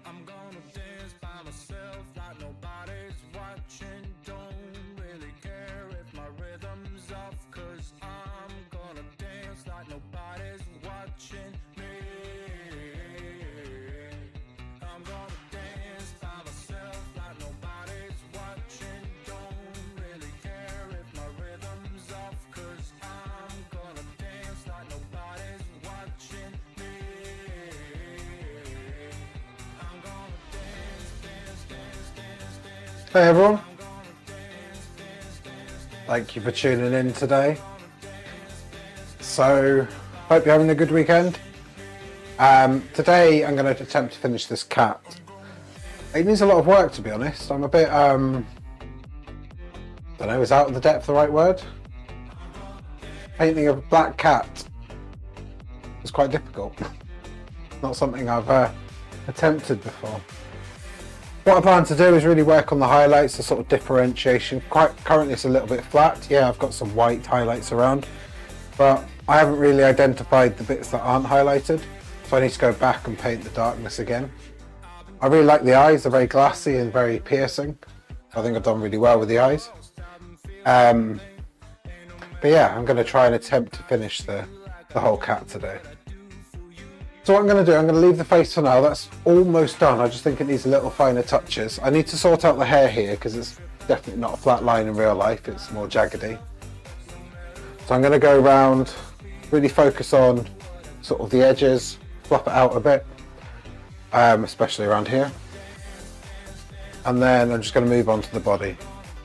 I'm gonna dance by myself like nobody's watching. Don't really care if my rhythm's off, 'cause I'm gonna dance like nobody's watching me. I'm gonna dance by myself like nobody's watching. Don't really care if my rhythm's off, 'cause I'm gonna dance like nobody's watching me. I'm gonna dance, dance, dance, dance, dance. Hey everyone, thank you for tuning in today. So, hope you're having a good weekend. Today I'm going to attempt to finish this cat. It needs a lot of work, to be honest. I'm a bit, don't know, is out of the depth the right word? Painting a black cat is quite difficult. Not something I've attempted before. What I plan to do is really work on the highlights, the sort of differentiation. Currently it's a little bit flat. Yeah, I've got some white highlights around, but I haven't really identified the bits that aren't highlighted. So I need to go back and paint the darkness again. I really like the eyes, they're very glassy and very piercing. I think I've done really well with the eyes. But yeah, I'm going to try and attempt to finish the whole cat today. So what I'm going to do, I'm going to leave the face for now. That's almost done. I just think it needs a little finer touches. I need to sort out the hair here because it's definitely not a flat line in real life. It's more jaggedy. So I'm going to go around, really focus on sort of the edges, fluff it out a bit, especially around here. And then I'm just going to move on to the body.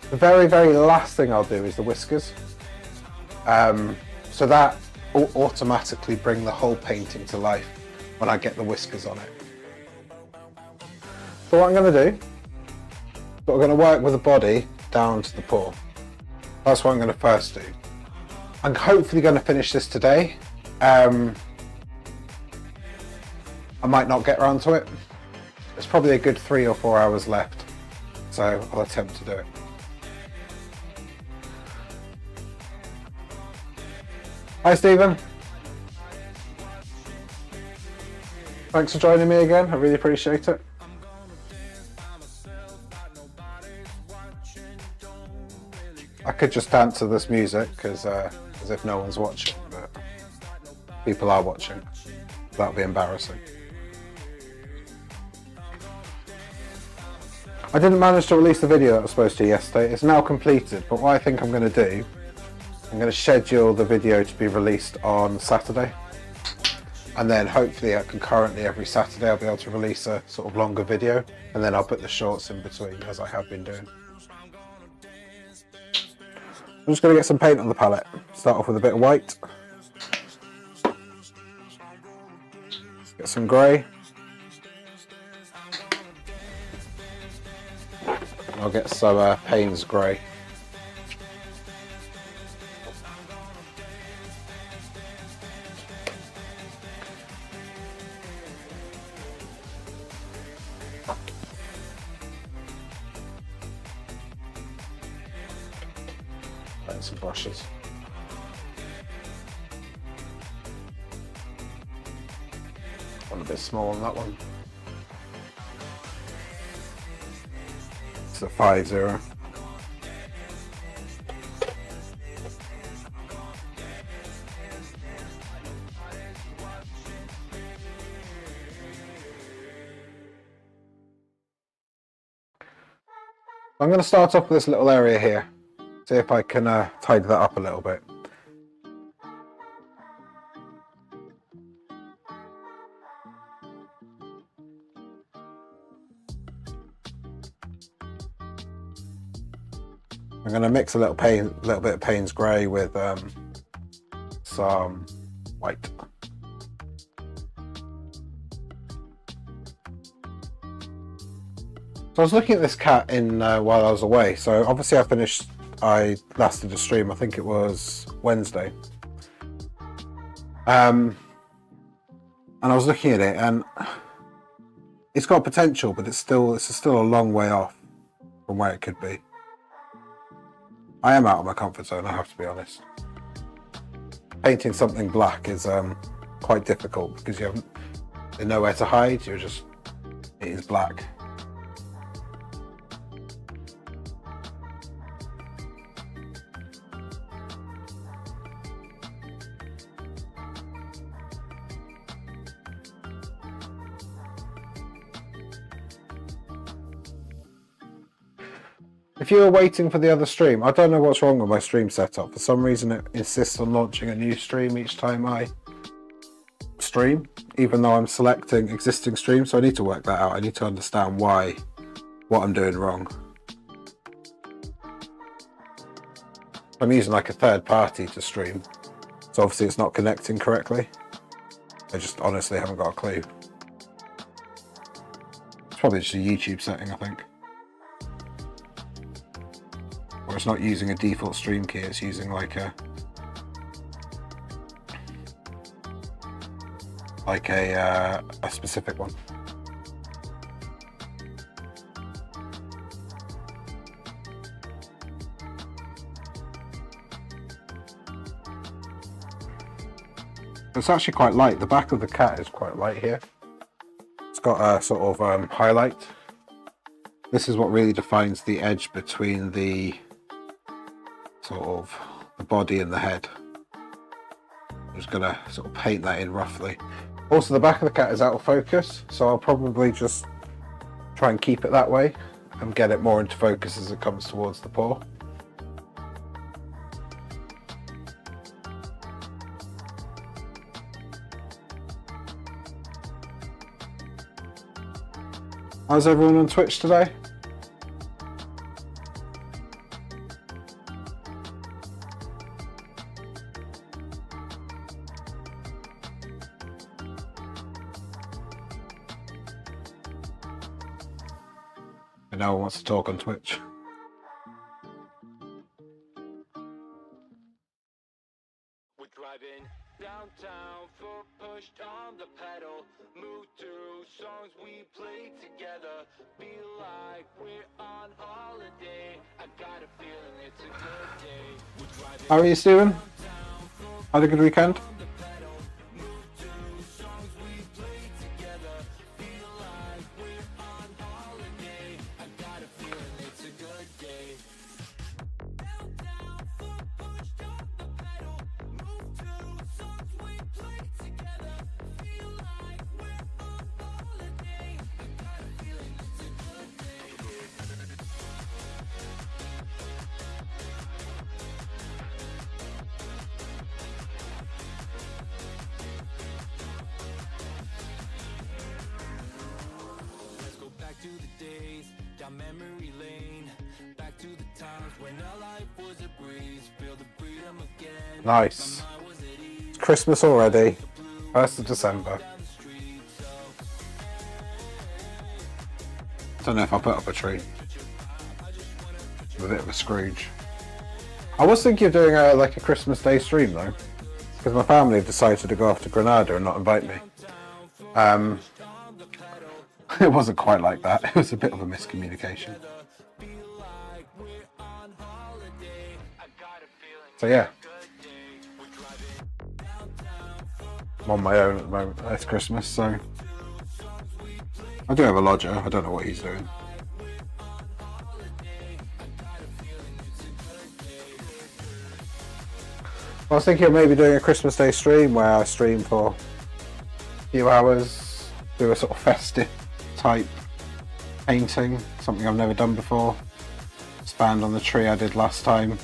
The very, very last thing I'll do is the whiskers. So that will automatically bring the whole painting to life when I get the whiskers on it. So what I'm going to do, we're going to work with the body down to the paw. That's what I'm going to first do. I'm hopefully going to finish this today. I might not get around to it. There's probably a good 3 or 4 hours left, so I'll attempt to do it. Hi Stephen. Thanks for joining me again, I really appreciate it. I could just dance to this music because as if no one's watching, but people are watching. That'll be embarrassing. I didn't manage to release the video that I was supposed to yesterday. It's now completed, but what I think I'm going to do, I'm going to schedule the video to be released on Saturday. And then hopefully concurrently every Saturday I'll be able to release a sort of longer video, and then I'll put the shorts in between as I have been doing. I'm just going to get some paint on the palette. Start off with a bit of white. Get some grey. I'll get some Payne's grey. And some brushes. One a bit small on that one. It's a 5-0. I'm going to start off with this little area here. See if I can tidy that up a little bit. I'm going to mix a little bit of Payne's grey with some white. So I was looking at this cat while I was away. So obviously I last did a stream, I think it was Wednesday. And I was looking at it and it's got potential, but it's still a long way off from where it could be. I am out of my comfort zone, I have to be honest. Painting something black is quite difficult because there's nowhere to hide, it is black. If you were waiting for the other stream, I don't know what's wrong with my stream setup. For some reason it insists on launching a new stream each time I stream, even though I'm selecting existing streams, so I need to work that out. I need to understand what I'm doing wrong. I'm using like a third party to stream, so obviously it's not connecting correctly. I just honestly haven't got a clue. It's probably just a YouTube setting, I think. Or it's not using a default stream key, it's using like a specific one. It's actually quite light. The back of the cat is quite light here. It's got a sort of highlight. This is what really defines the edge between the sort of the body and the head. I'm just going to sort of paint that in roughly. Also, the back of the cat is out of focus, so I'll probably just try and keep it that way and get it more into focus as it comes towards the paw. How's everyone on Twitch today? No one wants to talk on Twitch. driving downtown, foot pushed on the pedal. Move through songs we play together. Feel like we're on holiday. I got a feeling it's a good day. We're driving. How are you, Stephen? Had a good weekend? To the days down memory lane, back to the times when our life was a breeze, feel the freedom again. Nice. It's Christmas already. 1st of December. Don't know if I'll put up a tree. I'm a bit of a Scrooge. I was thinking of doing like a Christmas Day stream though, because my family decided to go off to Granada and not invite me. It wasn't quite like that. It was a bit of a miscommunication. So yeah, I'm on my own at the moment. It's Christmas, so I do have a lodger. I don't know what he's doing. I was thinking of maybe doing a Christmas Day stream where I stream for a few hours, do a sort of festive type painting, something I've never done before. Expand on the tree I did last time.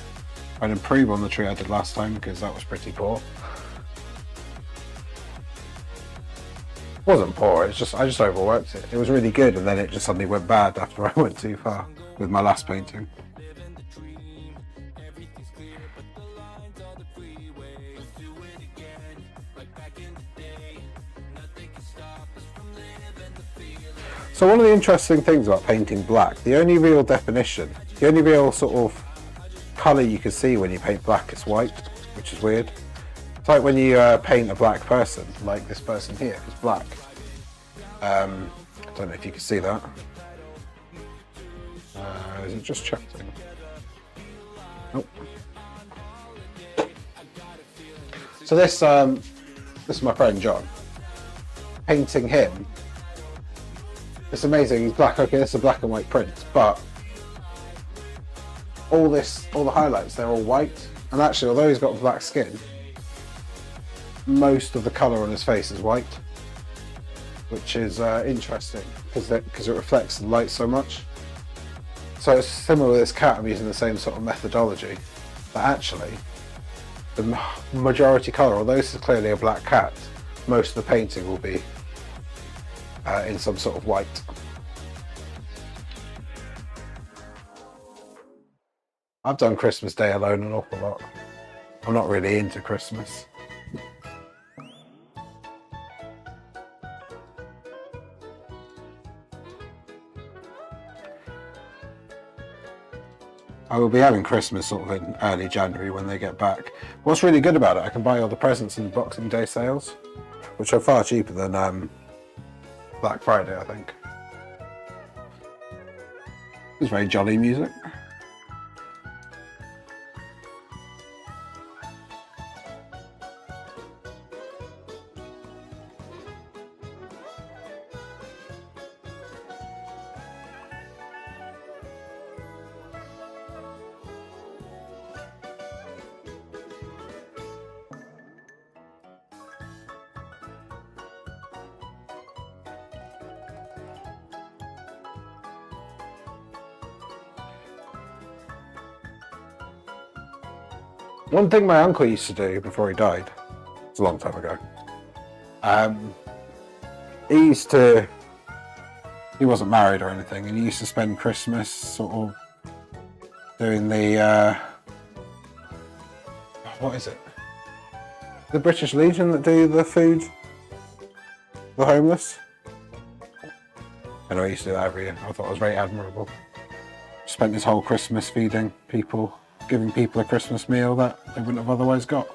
I'd improve on the tree I did last time because that was pretty poor. It wasn't poor, it's just I just overworked it. It was really good and then it just suddenly went bad after I went too far with my last painting. So one of the interesting things about painting black, the only real definition, the only real sort of colour you can see when you paint black is white, which is weird. It's like when you paint a black person, like this person here, is black. I don't know if you can see that. Is it just chucking? Nope. So this is my friend John. Painting him. It's amazing, he's black, okay, this is a black and white print, but all the highlights, they're all white, and actually, although he's got black skin, most of the colour on his face is white, which is interesting, because it reflects the light so much. So it's similar with this cat, I'm using the same sort of methodology, but actually, the majority colour, although this is clearly a black cat, most of the painting will be in some sort of white. I've done Christmas Day alone an awful lot. I'm not really into Christmas. I will be having Christmas sort of in early January when they get back. What's really good about it, I can buy all the presents in Boxing Day sales, which are far cheaper than Black Friday, I think. It's very jolly music. One thing my uncle used to do before he died, it's a long time ago, he wasn't married or anything, and he used to spend Christmas sort of doing the, what is it? The British Legion that do the food, the homeless. I know he used to do that every year. I thought it was very admirable. Spent his whole Christmas feeding people, giving people a Christmas meal that they wouldn't have otherwise got.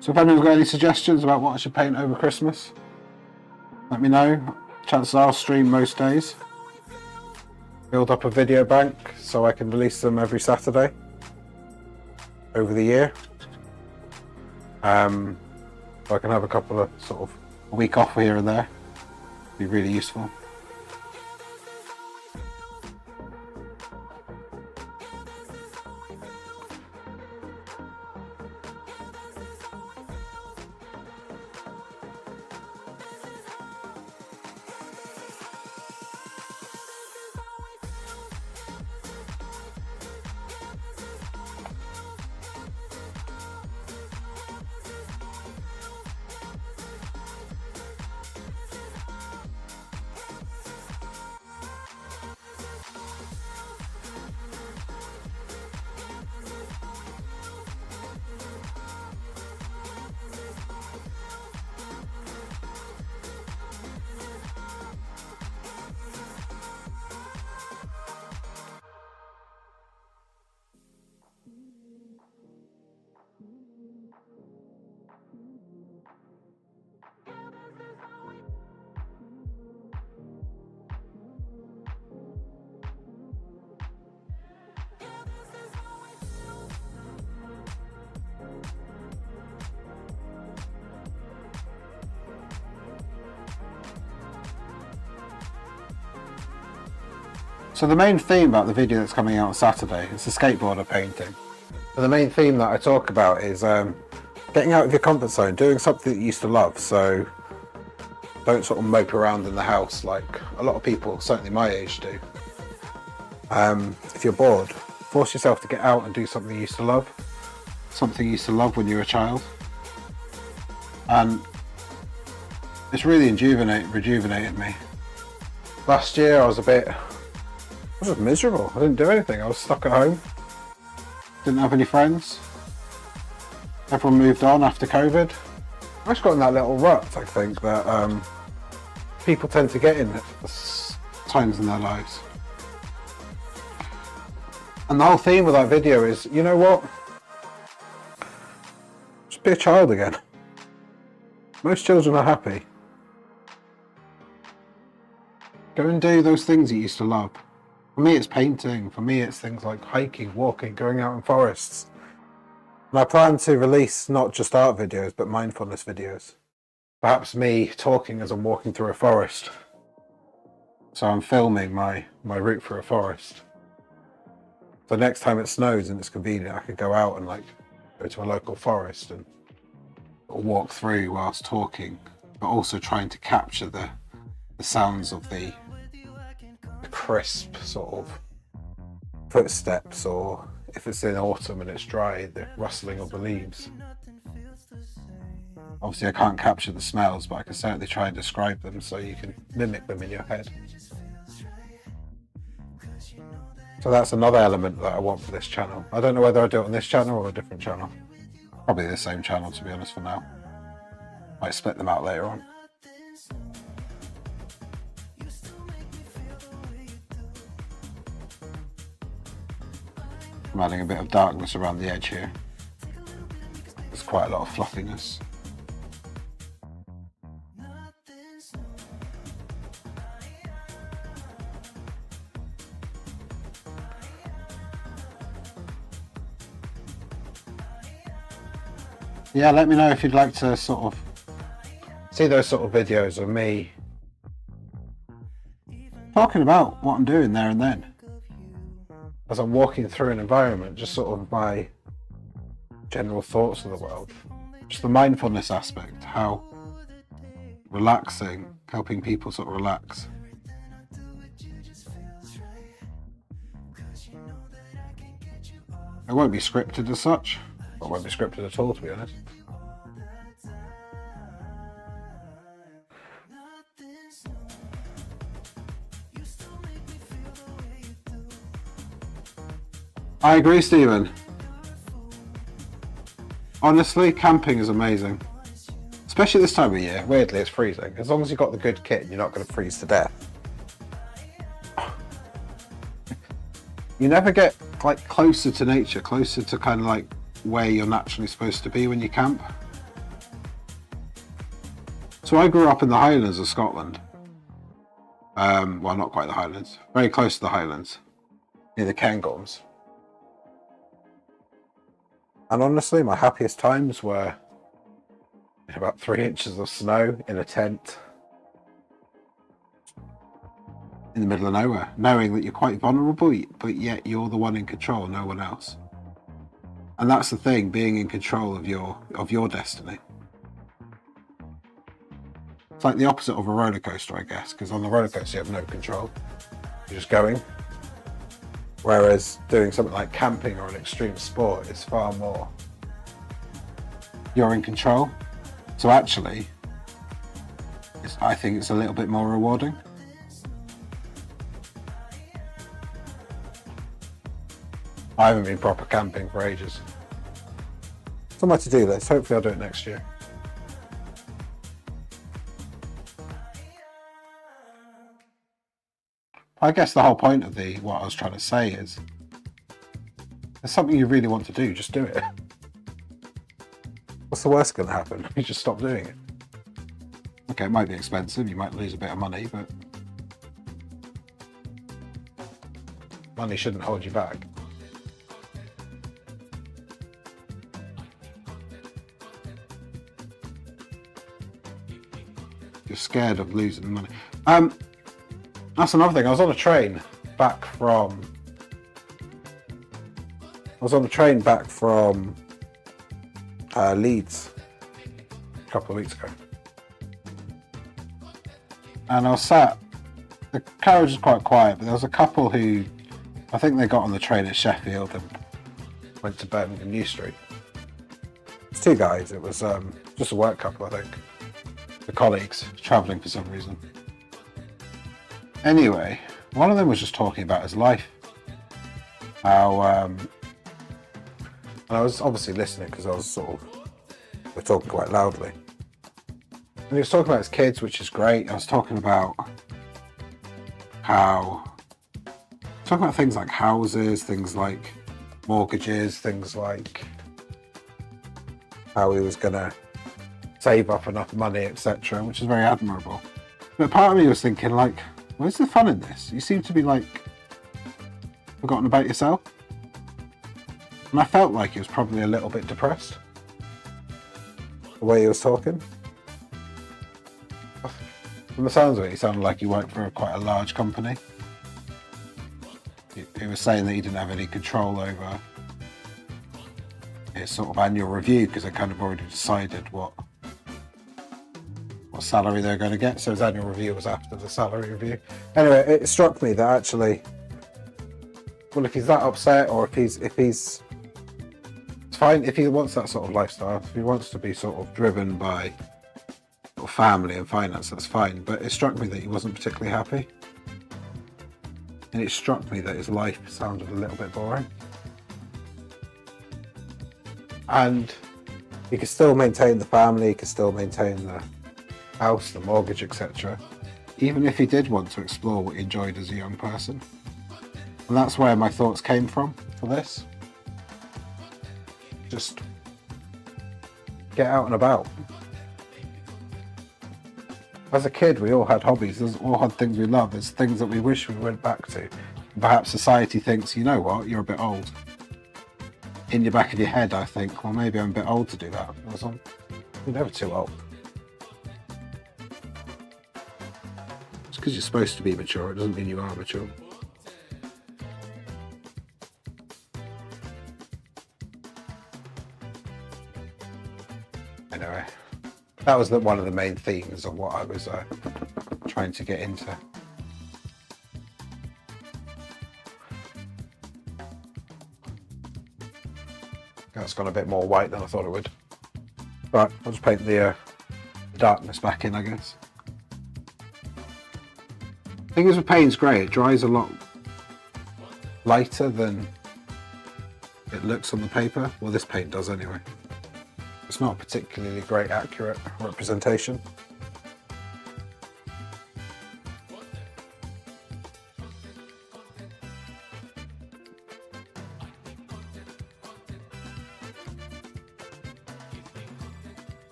So if anyone's got any suggestions about what I should paint over Christmas, let me know. Chances are I'll stream most days. Build up a video bank so I can release them every Saturday over the year. So I can have a couple of sort of a week off here and there. Be really useful. So the main theme about the video that's coming out on Saturday is the skateboarder painting. So the main theme that I talk about is getting out of your comfort zone, doing something that you used to love. So don't sort of mope around in the house like a lot of people, certainly my age, do. If you're bored, force yourself to get out and do something you used to love. Something you used to love when you were a child. And it's really rejuvenated me. Last year I was just miserable. I didn't do anything. I was stuck at home. Didn't have any friends. Everyone moved on after COVID. I just got in that little rut, I think, that people tend to get in at times in their lives. And the whole theme of that video is, you know what? Just be a child again. Most children are happy. Go and do those things you used to love. For me, it's painting. For me, it's things like hiking, walking, going out in forests. And I plan to release not just art videos, but mindfulness videos. Perhaps me talking as I'm walking through a forest. So I'm filming my route through a forest. So next time it snows and it's convenient, I could go out and go to a local forest and walk through whilst talking, but also trying to capture the sounds of the crisp sort of footsteps, or if it's in autumn and it's dry, the rustling of the leaves. Obviously I can't capture the smells, but I can certainly try and describe them so you can mimic them in your head. So that's another element that I want for this channel. I don't know whether I do it on this channel or a different channel. Probably the same channel, to be honest, for now. Might split them out later on. I'm adding a bit of darkness around the edge here. There's quite a lot of fluffiness. Yeah, let me know if you'd like to sort of see those sort of videos of me talking about what I'm doing there and then. As I'm walking through an environment, just sort of my general thoughts of the world. Just the mindfulness aspect, how relaxing, helping people sort of relax. It won't be scripted as such. Well, it won't be scripted at all, to be honest. I agree, Stephen. Honestly, camping is amazing. Especially this time of year. Weirdly, it's freezing. As long as you've got the good kit, you're not going to freeze to death. You never get closer to nature, closer to kind of where you're naturally supposed to be when you camp. So I grew up in the Highlands of Scotland. Well, not quite the Highlands, very close to the Highlands, near the Cairngorms. And honestly, my happiest times were in about 3 inches of snow in a tent in the middle of nowhere, knowing that you're quite vulnerable, but yet you're the one in control, no one else. And that's the thing, being in control of your destiny. It's like the opposite of a roller coaster, I guess, because on the roller coaster you have no control. You're just going. Whereas doing something like camping or an extreme sport is far more, you're in control. So actually, I think it's a little bit more rewarding. I haven't been proper camping for ages. It's on my to-do list. Hopefully I'll do it next year. I guess the whole point of what I was trying to say is, there's something you really want to do, just do it. What's the worst going to happen? You just stop doing it. Okay, it might be expensive, you might lose a bit of money, but money shouldn't hold you back. You're scared of losing money. That's another thing. I was on a train back from Leeds a couple of weeks ago, and I was sat. The carriage was quite quiet, but there was a couple who, I think they got on the train at Sheffield and went to Birmingham New Street. It's two guys. It was just a work couple, I think. The colleagues travelling for some reason. Anyway, one of them was just talking about his life. How, and I was obviously listening because we're talking quite loudly. And he was talking about his kids, which is great. I was talking about things like houses, things like mortgages, things like how he was going to save up enough money, etc., which is very admirable. But part of me was thinking, like, where's the fun in this? You seem to be, like, forgotten about yourself. And I felt like he was probably a little bit depressed, the way he was talking. From the sounds of it, he sounded like he worked for quite a large company. He was saying that he didn't have any control over his sort of annual review because they kind of already decided what salary they're going to get. So his annual review was after the salary review. Anyway, it struck me that actually, well, if he's that upset, or if he's it's fine if he wants that sort of lifestyle, if he wants to be sort of driven by sort of family and finance, that's fine. But it struck me that he wasn't particularly happy, and it struck me that his life sounded a little bit boring. And he could still maintain the family, he could still maintain the house, the mortgage, etc., even if he did want to explore what he enjoyed as a young person. And that's where my thoughts came from for this. Just get out and about. As a kid, we all had hobbies, we all had things we loved, there's things that we wish we went back to. Perhaps society thinks, you know what, you're a bit old. In your back of your head, I think, well, maybe I'm a bit old to do that. You're never too old. Just because you're supposed to be mature, it doesn't mean you are mature. Anyway, that was one of the main themes of what I was trying to get into. That's gone a bit more white than I thought it would. But I'll just paint the darkness back in, I guess. The thing is with Payne's Grey, it dries a lot lighter than it looks on the paper. Well, this paint does anyway. It's not a particularly great accurate representation.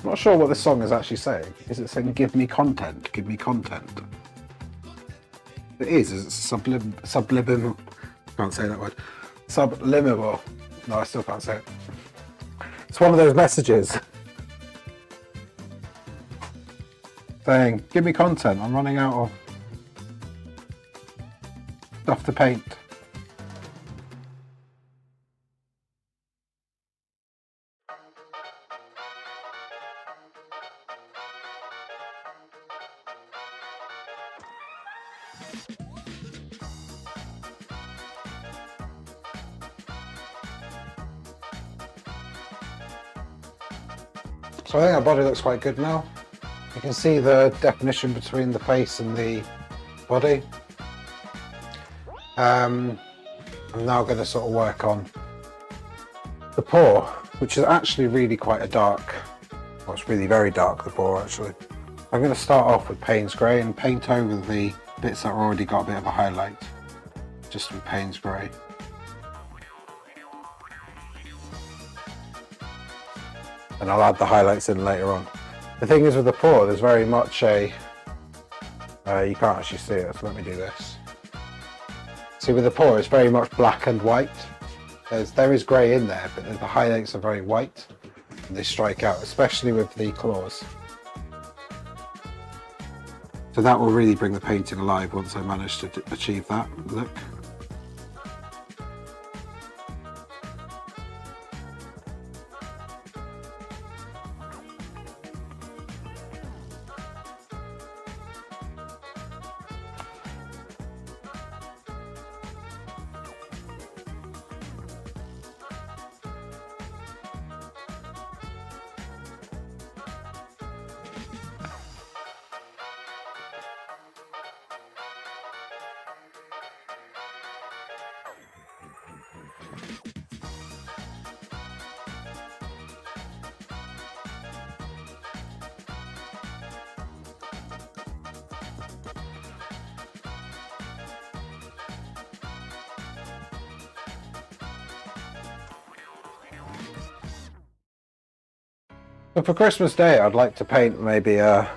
I'm not sure what this song is actually saying. Is it saying give me content? Give me content. It is. It's subliminal. Can't say that word. Subliminal. No, I still can't say it. It's one of those messages saying, give me content. I'm running out of stuff to paint. So I think our body looks quite good now. You can see the definition between the face and the body. I'm now going to sort of work on the paw, which is actually really quite a dark, well, it's really very dark, the paw actually. I'm going to start off with Payne's Grey and paint over the bits that already got a bit of a highlight, just with Payne's Grey. And I'll add the highlights in later on. The thing is with the paw, there's very much a, you can't actually see it, so let me do this. See, with the paw, it's very much black and white. There is grey in there, but the highlights are very white, and they strike out, especially with the claws. So that will really bring the painting alive once I manage to achieve that look. But for Christmas Day, I'd like to paint maybe I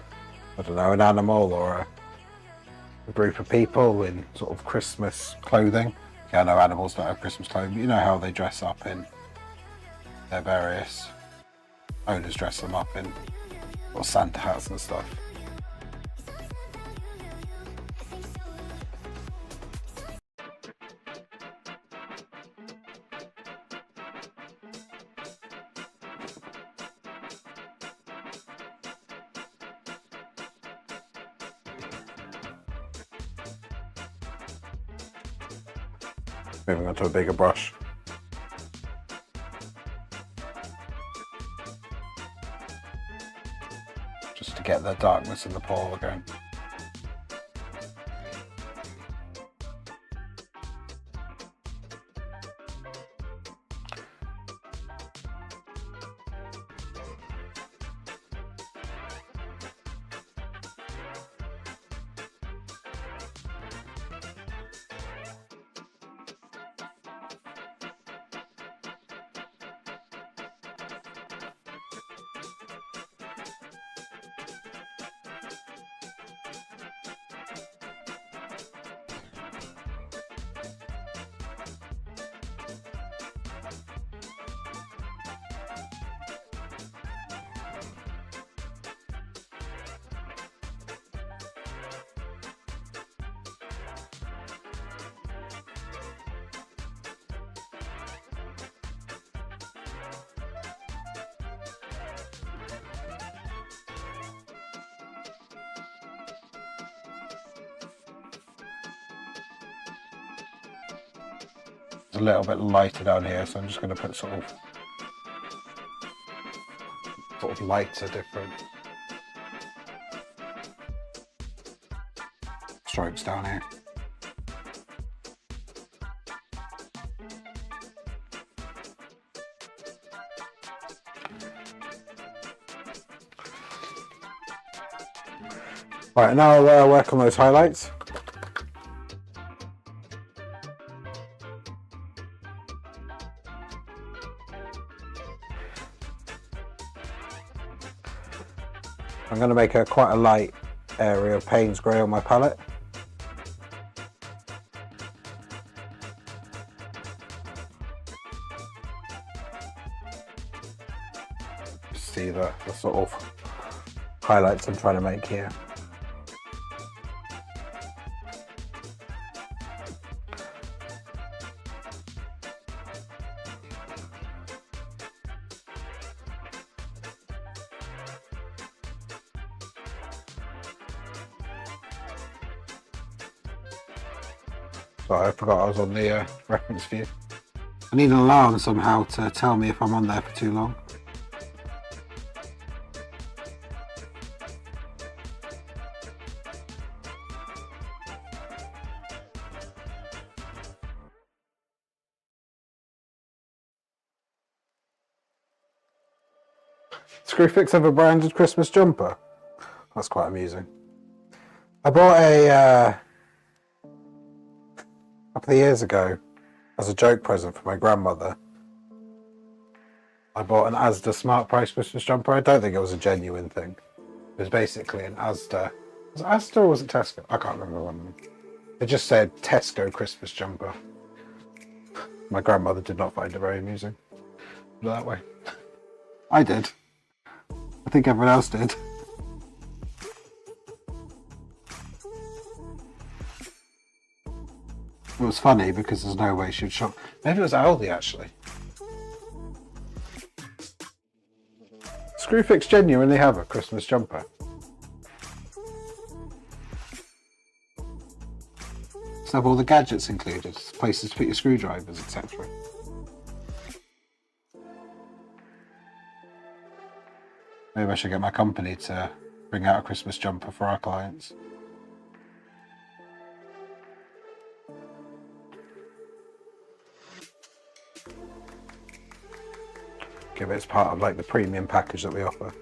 don't know, an animal or a group of people in sort of Christmas clothing. Yeah, I know animals don't have Christmas clothing, but you know how they dress up in their various owners dress them up in or Santa hats and stuff. Moving on to a bigger brush. Just to get the darkness in the paw again. A little bit lighter down here, so I'm just going to put sort of lighter, different strokes down here. Right, now I'll work on those highlights. I'm going to make quite a light area of Payne's grey on my palette. See the sort of highlights I'm trying to make here. Sorry, I forgot I was on the reference view. I need an alarm somehow to tell me if I'm on there for too long. Screwfix have a branded Christmas jumper. That's quite amusing. I bought a couple of years ago as a joke present for my grandmother. I bought an Asda Smart Price Christmas jumper. I don't think it was a genuine thing. It was basically an Asda. Was it Asda or was it Tesco? I can't remember one. It just said Tesco Christmas jumper. My grandmother did not find it very amusing. That way. I did. I think everyone else did. It was funny because there's no way she'd shop. Maybe it was Aldi actually. Screwfix genuinely have a Christmas jumper. It's have all the gadgets included, places to put your screwdrivers, etc. Maybe I should get my company to bring out a Christmas jumper for our clients. Give it as part of like the premium package that we offer.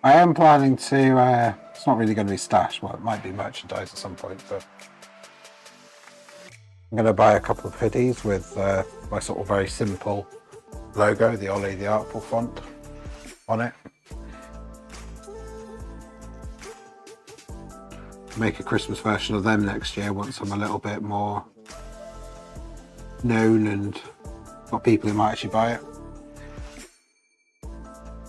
I am planning to, it's not really going to be stashed, well it might be merchandise at some point, but I'm going to buy a couple of hoodies with my sort of very simple logo, the Ollie the Artful font on it. Make a Christmas version of them next year once I'm a little bit more known and got people who might actually buy it.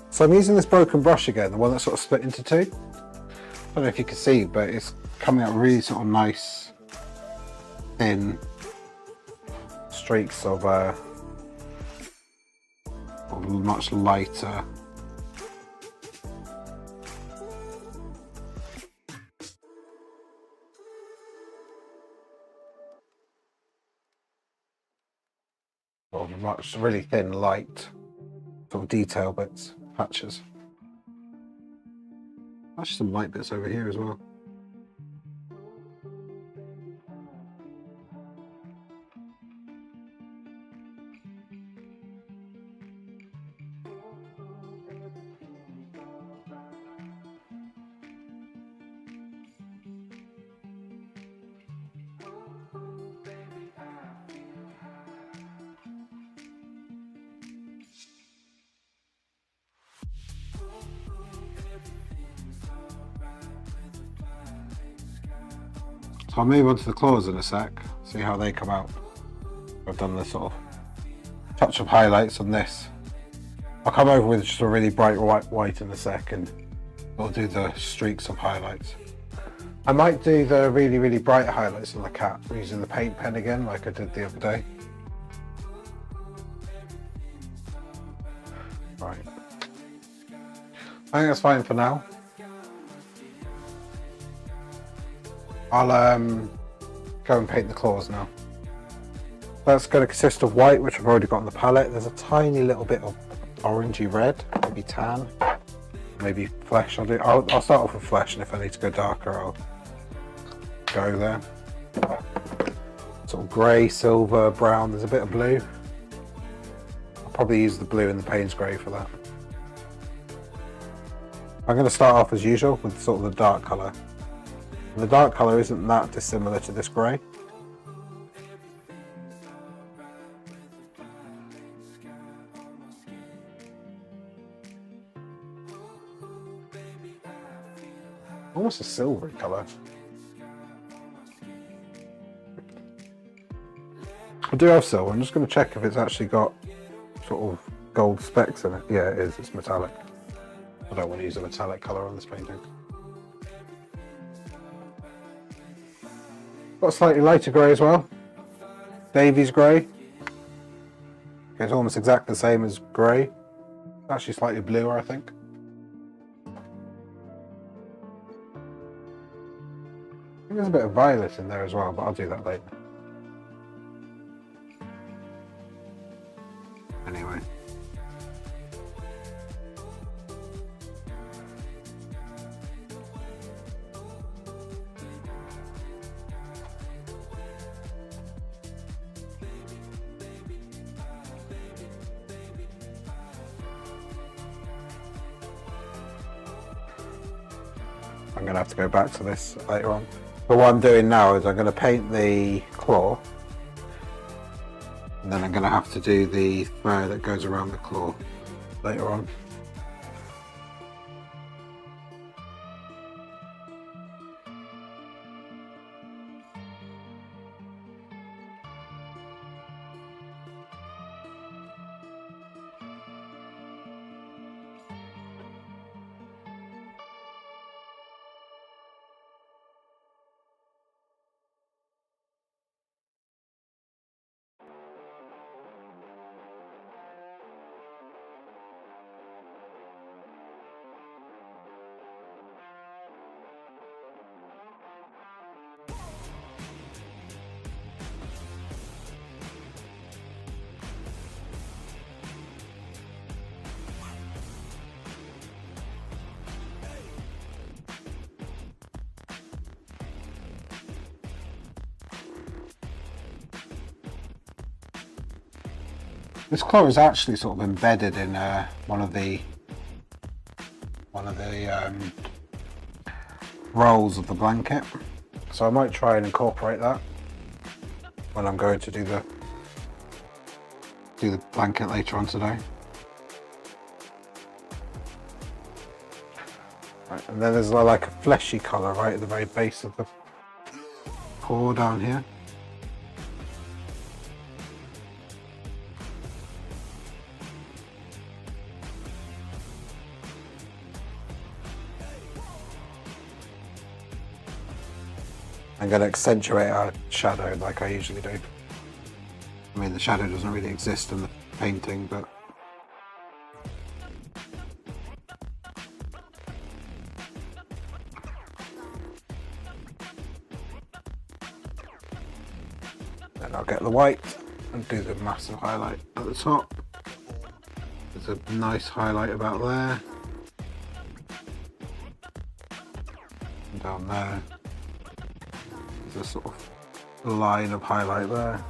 So I'm using this broken brush again, the one that's sort of split into two. I don't know if you can see, but it's coming out really sort of nice, thin streaks of much lighter. Much really thin, light sort of detail bits. Patches. Actually some light bits over here as well. So I'll move on to the claws in a sec, see how they come out. I've done the sort of touch of highlights on this. I'll come over with just a really bright white in a sec and I'll do the streaks of highlights. I might do the really, really bright highlights on the cat using the paint pen again like I did the other day. Right. I think that's fine for now. I'll go and paint the claws now. That's going to consist of white, which I've already got on the palette. There's a tiny little bit of orangey red, maybe tan, maybe flesh. I'll start off with flesh, and if I need to go darker, I'll go there. Sort of grey, silver, brown. There's a bit of blue. I'll probably use the blue and the Payne's grey for that. I'm going to start off as usual with sort of the dark colour. And the dark colour isn't that dissimilar to this grey. Almost a silvery colour. I do have silver. I'm just going to check if it's actually got sort of gold specks in it. Yeah, it is. It's metallic. I don't want to use a metallic colour on this painting. Got a slightly lighter grey as well. Davies grey. It's almost exactly the same as grey. Actually slightly bluer, I think. I think there's a bit of violet in there as well, but I'll do that later. Anyway. I'm going to have to go back to this later on. But what I'm doing now is I'm going to paint the claw, and then I'm going to have to do the fur that goes around the claw later on. This claw is actually sort of embedded in one of the rolls of the blanket, so I might try and incorporate that when I'm going to do the blanket later on today. Right, and then there's like a fleshy colour right at the very base of the paw down here. I'm going to accentuate our shadow like I usually do. I mean, the shadow doesn't really exist in the painting, but then I'll get the white and do the massive highlight at the top. There's a nice highlight about there. And down there. There's a sort of line of highlight there.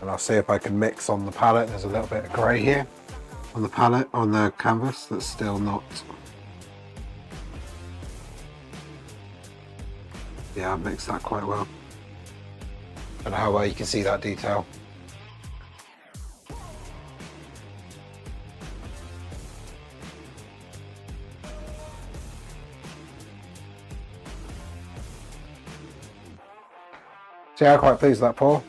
And I'll see if I can mix on the palette. There's a little bit of grey here on the palette, on the canvas, that's still not... Yeah, I've mixed that quite well. I don't know how well you can see that detail. See, I'm quite pleased with that paw.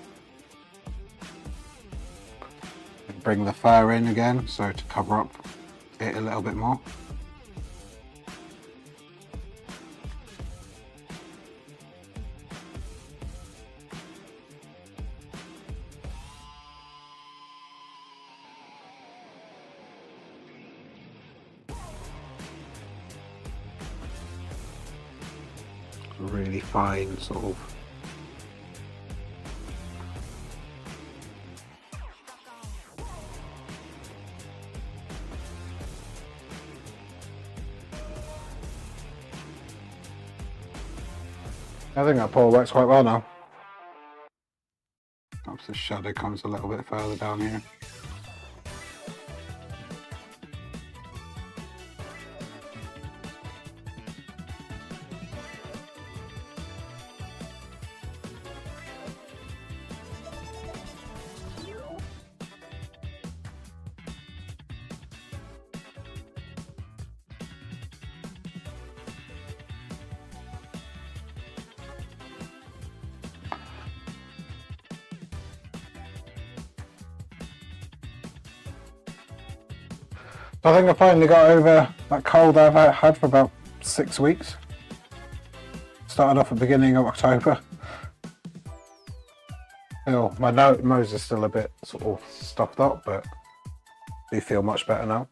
Bring the fur in again, so to cover up it a little bit more. really fine sort of. I think that pour works quite well now. Perhaps the shadow comes a little bit further down here. I think I finally got over that cold I've had for about 6 weeks. Started off at the beginning of October. My nose is still a bit sort of stuffed up, but I do feel much better now.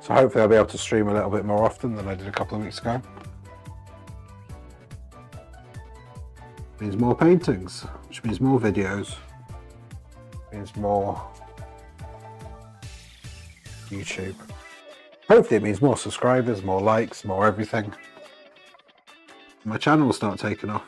So hopefully I'll be able to stream a little bit more often than I did a couple of weeks ago. Means more paintings, which means more videos. Means more YouTube. Hopefully it means more subscribers, more likes, more everything. My channel will start taking off.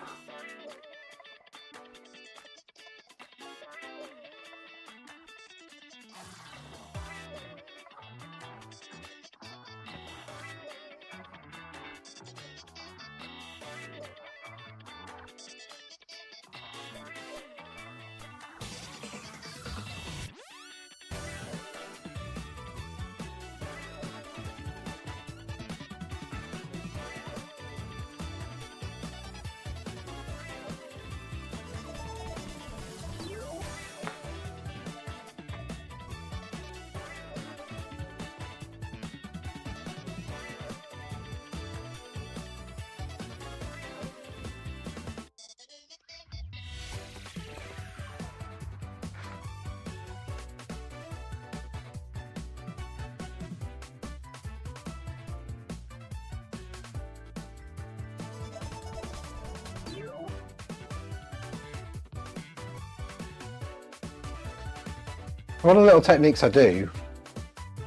One of the little techniques I do,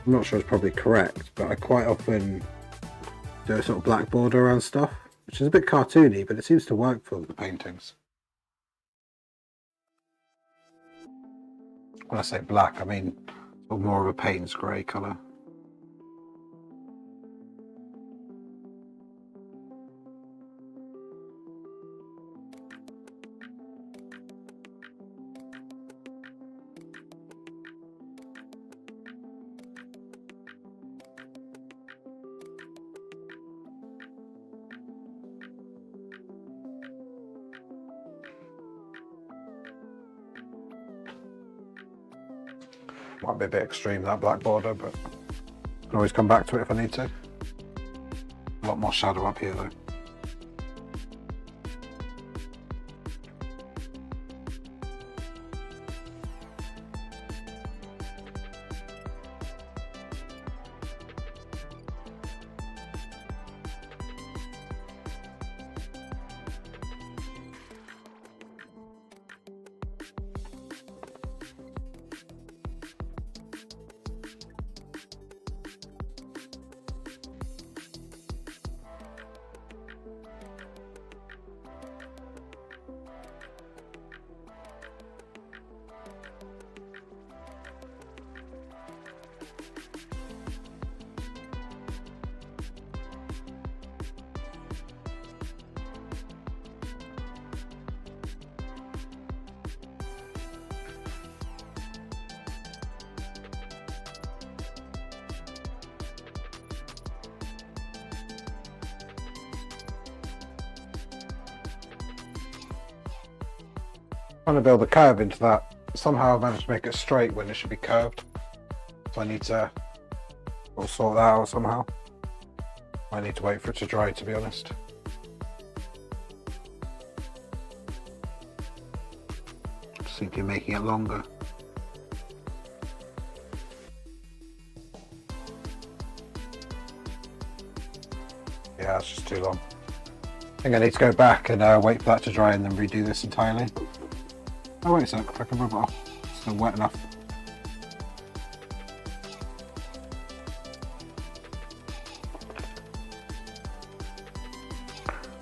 I'm not sure it's probably correct, but I quite often do a sort of black border around stuff, which is a bit cartoony, but it seems to work for the paintings. When I say black, I mean sort of more of a Payne's grey colour. Might be a bit extreme, that black border, but I can always come back to it if I need to. A lot more shadow up here though. Trying to build a curve into that. Somehow I've managed to make it straight when it should be curved. So I need to sort that out somehow. I need to wait for it to dry, to be honest. Simply making it longer. Yeah, it's just too long. I think I need to go back and wait for that to dry and then redo this entirely. Oh wait a sec, I can rub it off. It's still wet enough.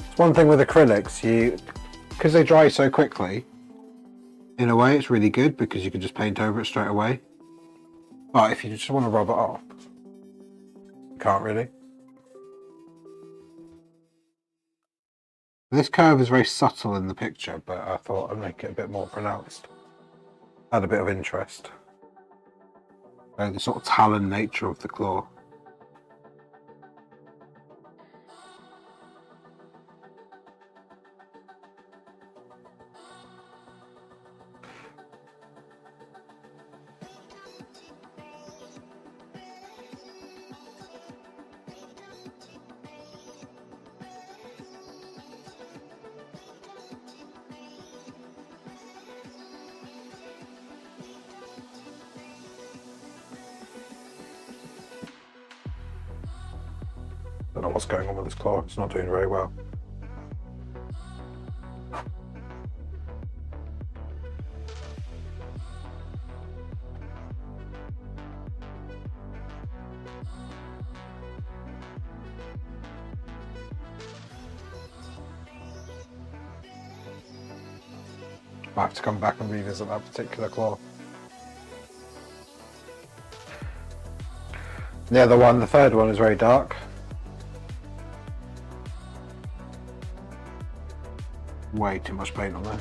It's one thing with acrylics, because they dry so quickly, in a way it's really good because you can just paint over it straight away. But if you just want to rub it off, you can't really. This curve is very subtle in the picture, but I thought I'd make it a bit more pronounced. Add a bit of interest. The sort of talon nature of the claw. Don't know what's going on with this claw, it's not doing very well. I have to come back and revisit that particular claw. The other one, the third one, is very dark. Way too much paint on there.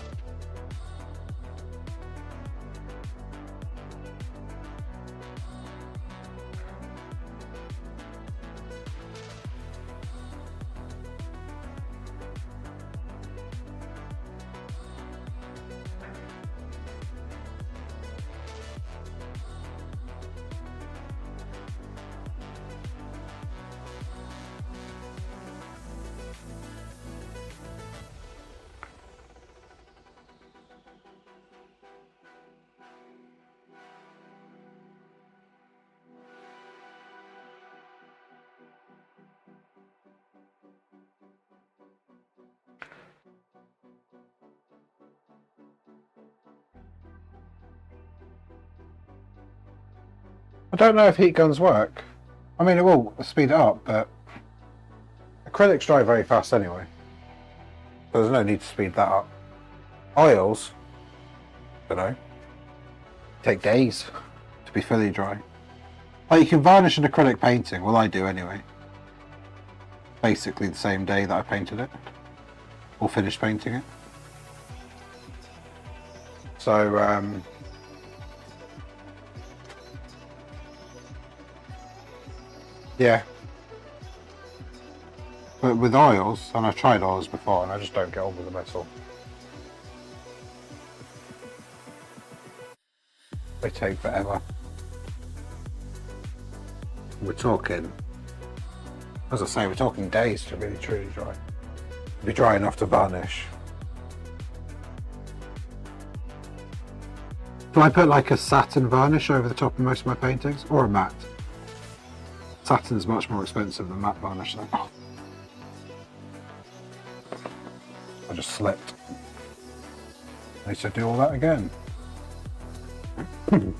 I don't know if heat guns work. I mean, it will speed it up, but acrylics dry very fast anyway. So there's no need to speed that up. Oils, I don't know, take days to be fully dry. Like you can varnish an acrylic painting, well I do anyway. Basically the same day that I painted it, or finished painting it. So, yeah. But with oils, and I've tried oils before and I just don't get on with them at all. They take forever. We're talking, as I say, we're talking days to really truly dry. Be dry enough to varnish. Do I put like a satin varnish over the top of most of my paintings, or a matte? Satin's much more expensive than matte varnish though. Oh. I just slipped. I need to do all that again. But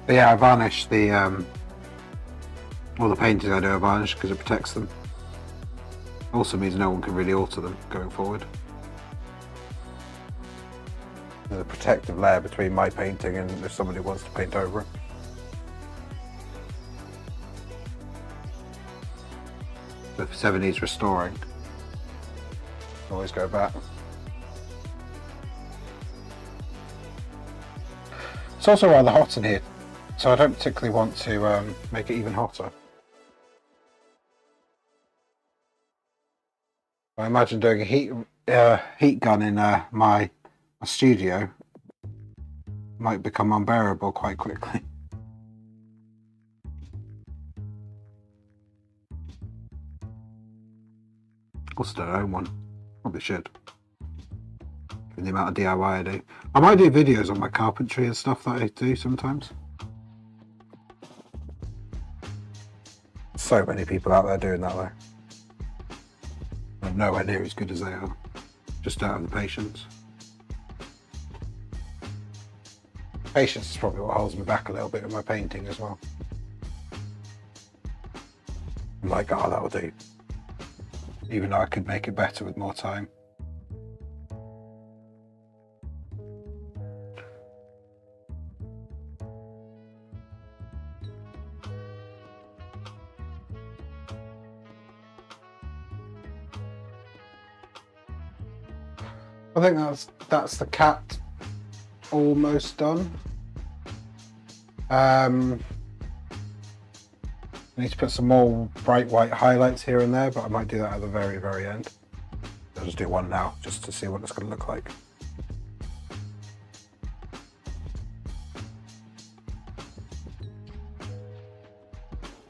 yeah, I varnish the all the paintings I do I varnish because it protects them. Also means no one can really alter them going forward. There's a protective layer between my painting and if somebody wants to paint over it. So if it ever needs restoring, always go back. It's also rather hot in here, so I don't particularly want to make it even hotter. I imagine doing a heat gun in my studio might become unbearable quite quickly. Also don't own one. Probably should. Given the amount of DIY I do. I might do videos on my carpentry and stuff that I do sometimes. so many people out there doing that though. I'm nowhere near as good as they are. Just don't have the patience. Patience is probably what holds me back a little bit with my painting as well. I'm like, oh, that'll do. Even though I could make it better with more time. I think that's the cat almost done. I need to put some more bright white highlights here and there, but I might do that at the very, very end. I'll just do one now, just to see what it's going to look like.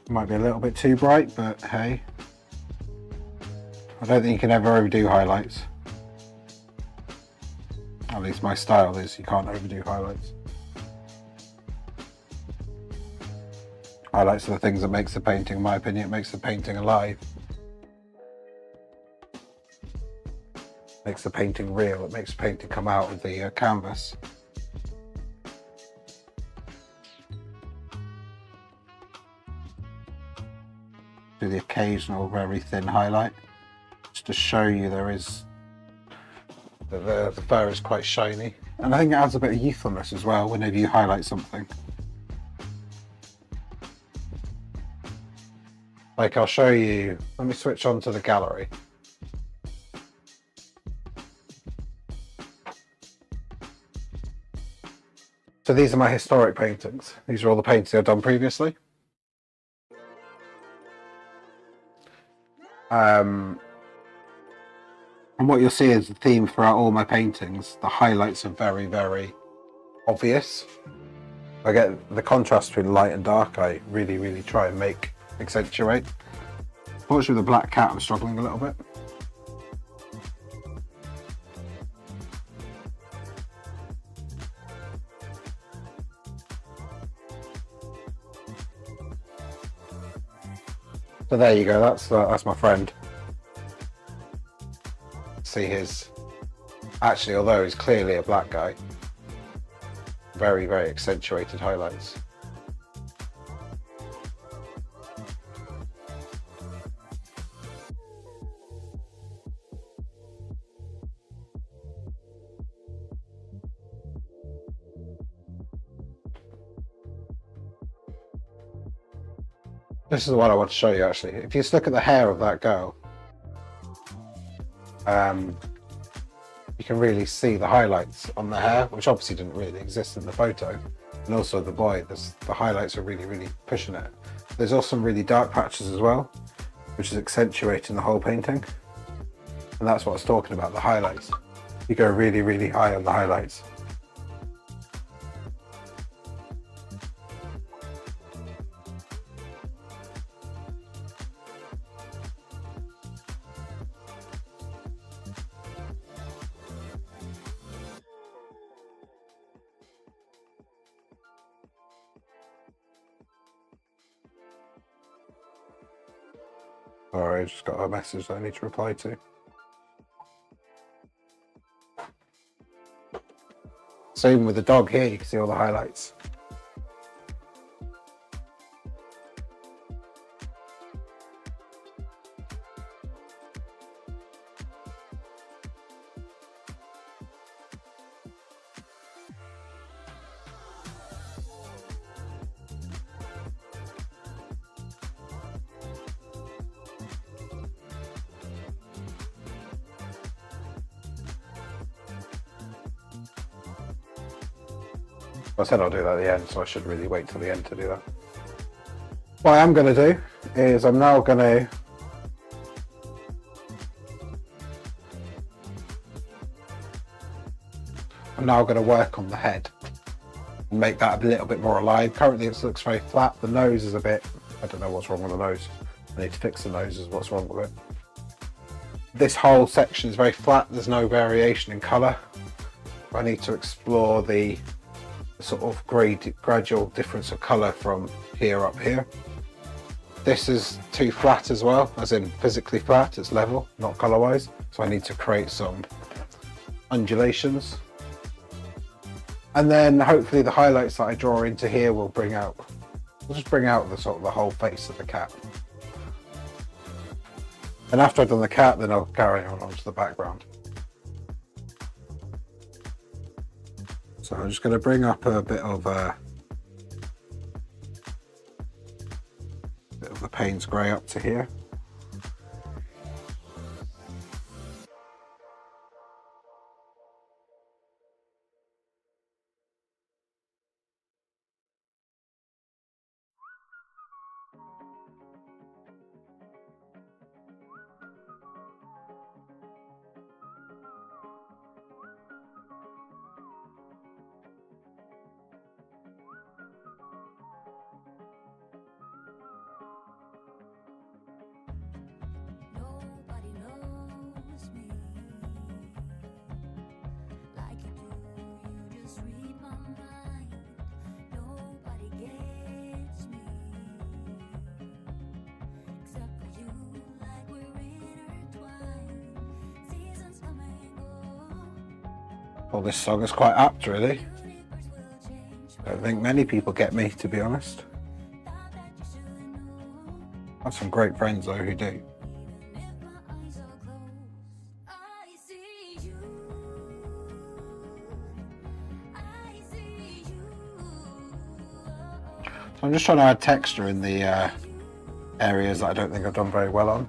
Might be a little bit too bright, but hey. I don't think you can ever overdo highlights. At least my style is you can't overdo highlights. Highlights are the things that makes the painting, in my opinion, it makes the painting alive. Makes the painting real, it makes the painting come out of the canvas. Do the occasional very thin highlight, just to show you there is the fur is quite shiny, and I think it adds a bit of youthfulness as well whenever you highlight something. Like I'll show you, let me switch on to the gallery. So these are my historic paintings. These are all the paintings I've done previously. And what you'll see is the theme throughout all my paintings. The highlights are very, very obvious. I get the contrast between light and dark. I really, really try and accentuate. Unfortunately, with the black cat, I'm struggling a little bit. So there you go. That's my friend. See his, actually, although he's clearly a black guy, very, very accentuated highlights. This is what I want to show you actually. If you just look at the hair of that girl, you can really see the highlights on the hair, which obviously didn't really exist in the photo. And also the boy, the highlights are really, really pushing it. There's also some really dark patches as well, which is accentuating the whole painting. And that's what I was talking about, the highlights. You go really, really high on the highlights. Sorry, I just got a message that I need to reply to. So even with the dog here, you can see all the highlights. I said I'll do that at the end, so I should really wait till the end to do that. What I am going to do is I'm now going to work on the head and make that a little bit more alive. Currently it looks very flat. The nose is a bit, I don't know what's wrong with the nose. I need to fix the nose is what's wrong with it. This whole section is very flat. There's no variation in colour. I need to explore the sort of gradual difference of colour from here up here. this is too flat as well, as in physically flat, it's level, not color-wise. So I need to create some undulations. And then hopefully the highlights that I draw into here will just bring out the sort of the whole face of the cat. And after I've done the cat, then I'll carry on onto the background. So I'm just going to bring up a bit of the Payne's grey up to here. Well, this song is quite apt, really. I don't think many people get me, to be honest. I have some great friends, though, who do. So I'm just trying to add texture in the areas that I don't think I've done very well on.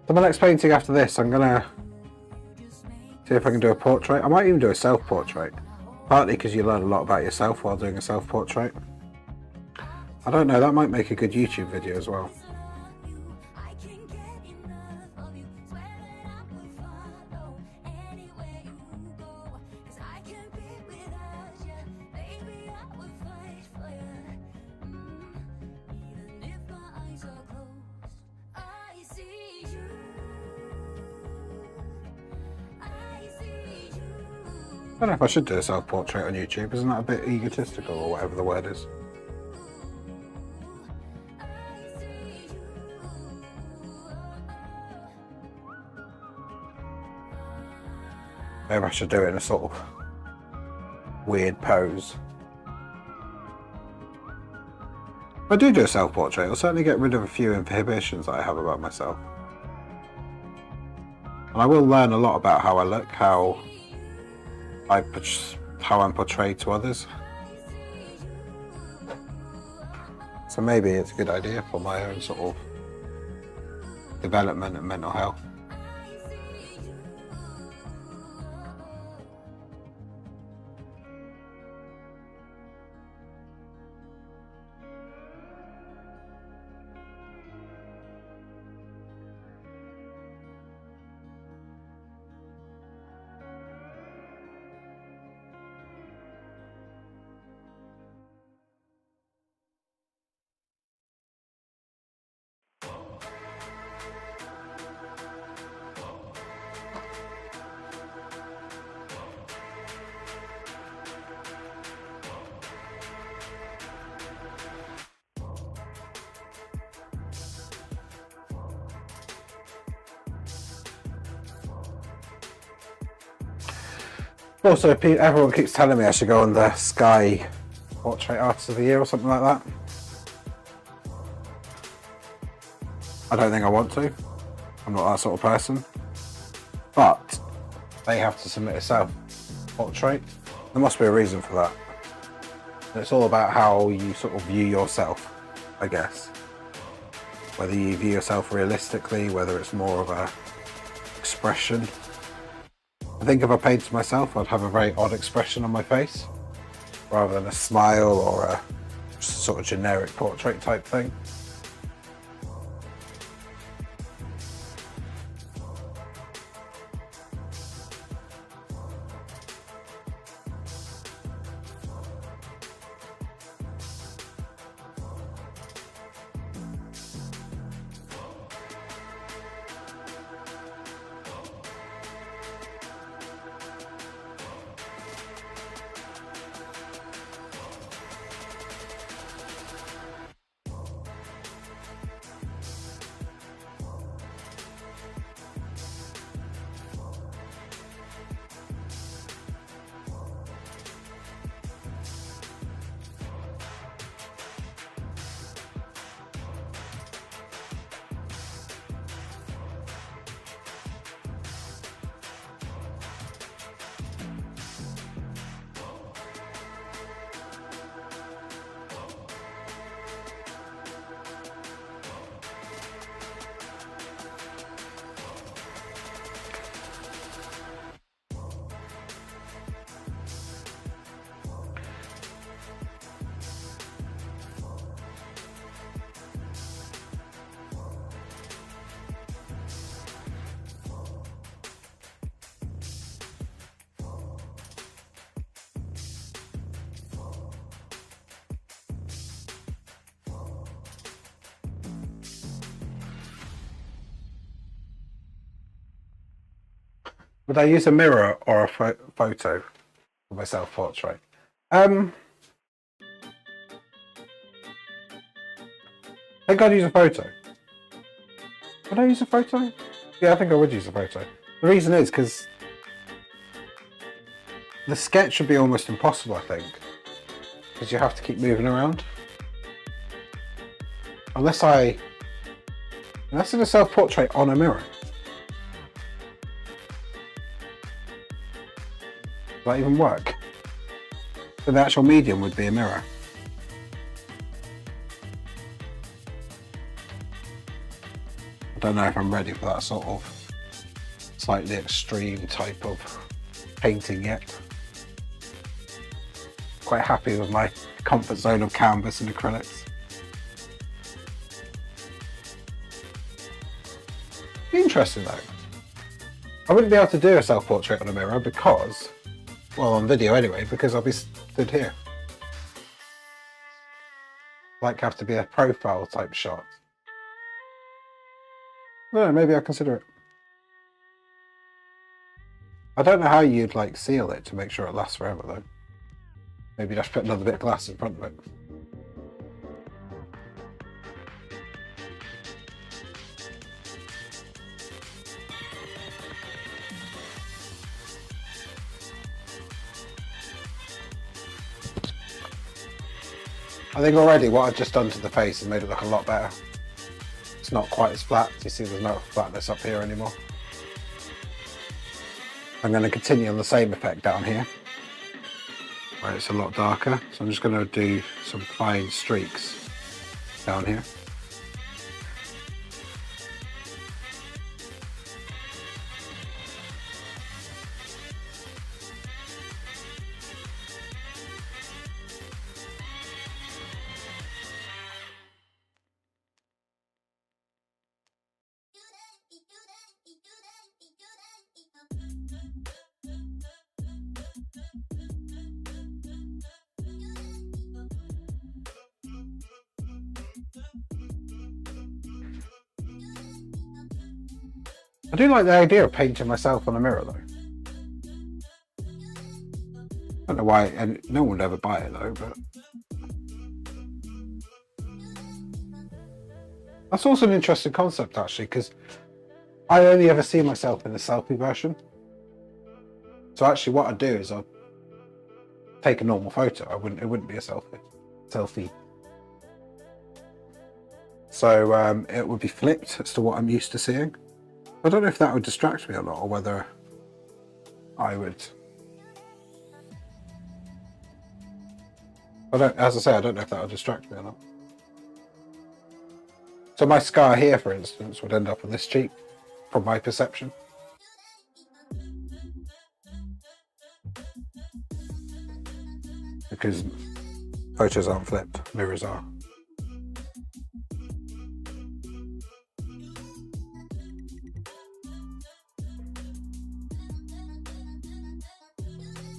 So my next painting after this, I'm gonna see if I can do a portrait. I might even do a self-portrait, partly because you learn a lot about yourself while doing a self-portrait. I don't know, that might make a good YouTube video as well. I don't know if I should do a self-portrait on YouTube, isn't that a bit egotistical or whatever the word is? Maybe I should do it in a sort of weird pose. If I do a self-portrait, I'll certainly get rid of a few inhibitions that I have about myself. And I will learn a lot about how I look, how I'm portrayed to others. So maybe it's a good idea for my own sort of development and mental health. Also, everyone keeps telling me I should go on the Sky Portrait Artist of the Year or something like that. I don't think I want to. I'm not that sort of person. But they have to submit a self-portrait. There must be a reason for that. And it's all about how you sort of view yourself, I guess. Whether you view yourself realistically, whether it's more of a expression. I think if I painted myself, I'd have a very odd expression on my face, rather than a smile or a sort of generic portrait type thing. Would I use a mirror or a photo for my self-portrait? I think I'd use a photo. Would I use a photo? Yeah, I think I would use a photo. The reason is because the sketch would be almost impossible, I think, because you have to keep moving around. Unless it's a self-portrait on a mirror. Does that even work? So the actual medium would be a mirror. I don't know if I'm ready for that sort of slightly extreme type of painting yet. Quite happy with my comfort zone of canvas and acrylics. Interesting though. I wouldn't be able to do a self-portrait on a mirror because, well, on video anyway, because I'll be stood here. Like, have to be a profile type shot. No, maybe I'll consider it. I don't know how you'd like seal it to make sure it lasts forever though. Maybe just put another bit of glass in front of it. I think already what I've just done to the face has made it look a lot better. It's not quite as flat. You see there's no flatness up here anymore. I'm going to continue on the same effect down here, where it's a lot darker. So I'm just going to do some fine streaks down here. I do like the idea of painting myself on a mirror though. I don't know why, and no one would ever buy it though, but that's also an interesting concept actually, because I only ever see myself in the selfie version. So actually what I'd do is I'd take a normal photo. It wouldn't be a selfie. So it would be flipped as to what I'm used to seeing. I don't know if that would distract me or not, or whether I would. As I say, I don't know if that would distract me or not. So my scar here, for instance, would end up on this cheek, from my perception. Because photos aren't flipped, mirrors are.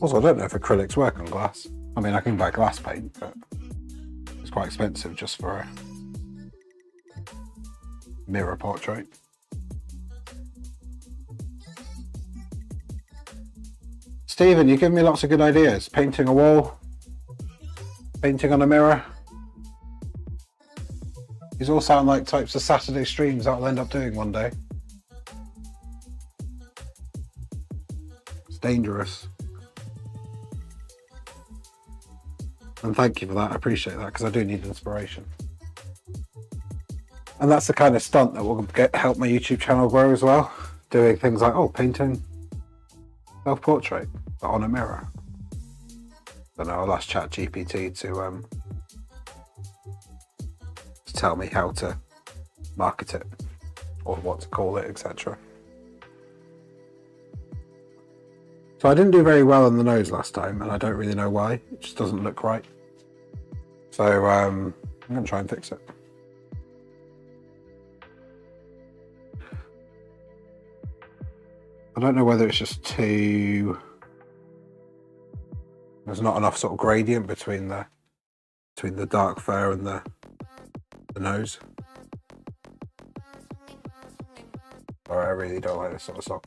Also, I don't know if acrylics work on glass. I mean, I can buy glass paint, but it's quite expensive just for a mirror portrait. Stephen, you give me lots of good ideas. Painting a wall, painting on a mirror. These all sound like types of Saturday streams that I'll end up doing one day. It's dangerous. And thank you for that, I appreciate that, because I do need inspiration. And that's the kind of stunt that will help my YouTube channel grow as well. Doing things like, painting self-portrait, but on a mirror. Then I'll ask ChatGPT to tell me how to market it, or what to call it, etc. So I didn't do very well on the nose last time, and I don't really know why. It just doesn't look right. So I'm going to try and fix it. I don't know whether it's just there's not enough sort of gradient between the dark fur and the nose. Or I really don't like this sort of song.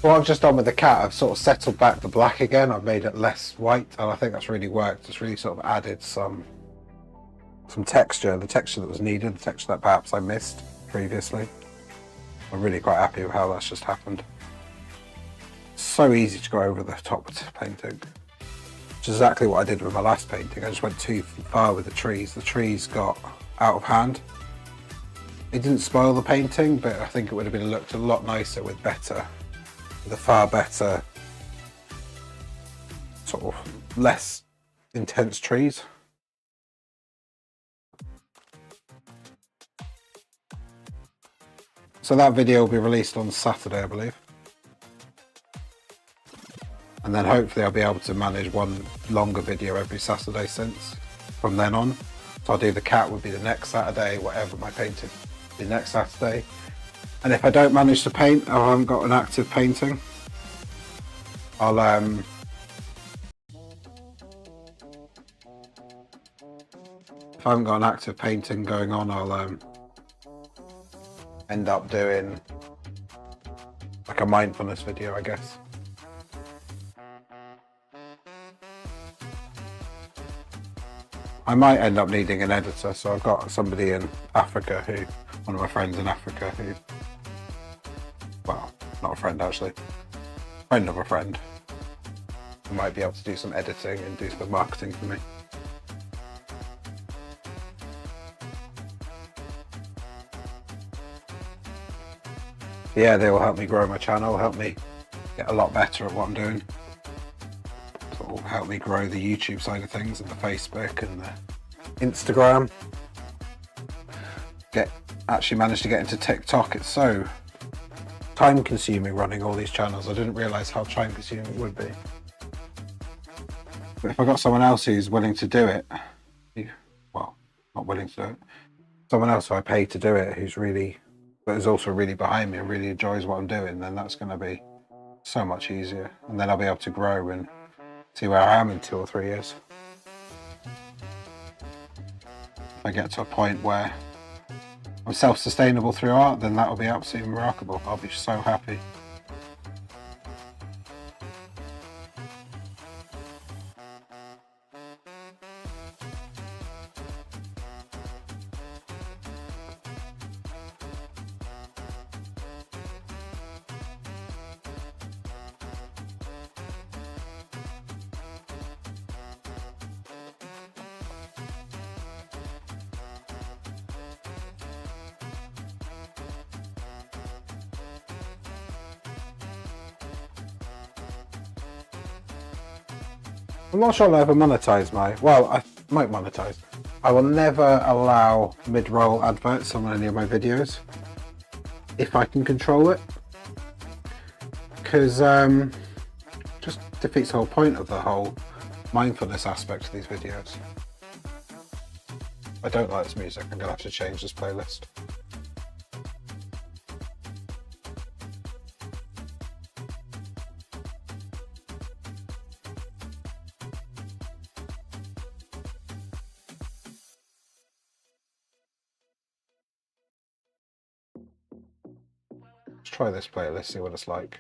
What I've just done with the cat, I've sort of settled back the black again. I've made it less white, and I think that's really worked. It's really sort of added some texture, the texture that was needed, the texture that perhaps I missed previously. I'm really quite happy with how that's just happened. It's so easy to go over the top with painting, which is exactly what I did with my last painting. I just went too far with the trees. The trees got out of hand. It didn't spoil the painting, but I think it would have been looked a lot nicer with a far better, sort of less intense trees. So that video will be released on Saturday, I believe. And then hopefully I'll be able to manage one longer video every Saturday from then on. So I'll do the cat would be the next Saturday, whatever my painting will be next Saturday. And if I don't manage to paint, or I haven't got an active painting, I'll if I haven't got an active painting going on, I'll end up doing like a mindfulness video, I guess. I might end up needing an editor, so I've got somebody in Africa one of my friends in Africa well, not a friend actually, friend of a friend, who might be able to do some editing and do some marketing for me. Yeah, they will help me grow my channel, help me get a lot better at what I'm doing. It will help me grow the YouTube side of things and the Facebook and the Instagram. Actually managed to get into TikTok. It's so time consuming running all these channels. I didn't realise how time consuming it would be. But if I got someone else who's willing to do it, well, not willing to do it, someone else who I pay to do it, but is also really behind me and really enjoys what I'm doing, then that's going to be so much easier. And then I'll be able to grow and see where I am in 2 or 3 years. If I get to a point where I'm self-sustainable through art, then that will be absolutely remarkable. I'll be so happy. I'm not sure I'll ever monetize I might monetize. I will never allow mid-roll adverts on any of my videos if I can control it, because just defeats the whole point of the whole mindfulness aspect of these videos. I don't like this music. I'm gonna have to change this playlist. Let's try this playlist, see what it's like.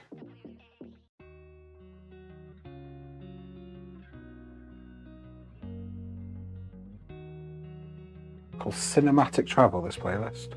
Called Cinematic Travel, this playlist.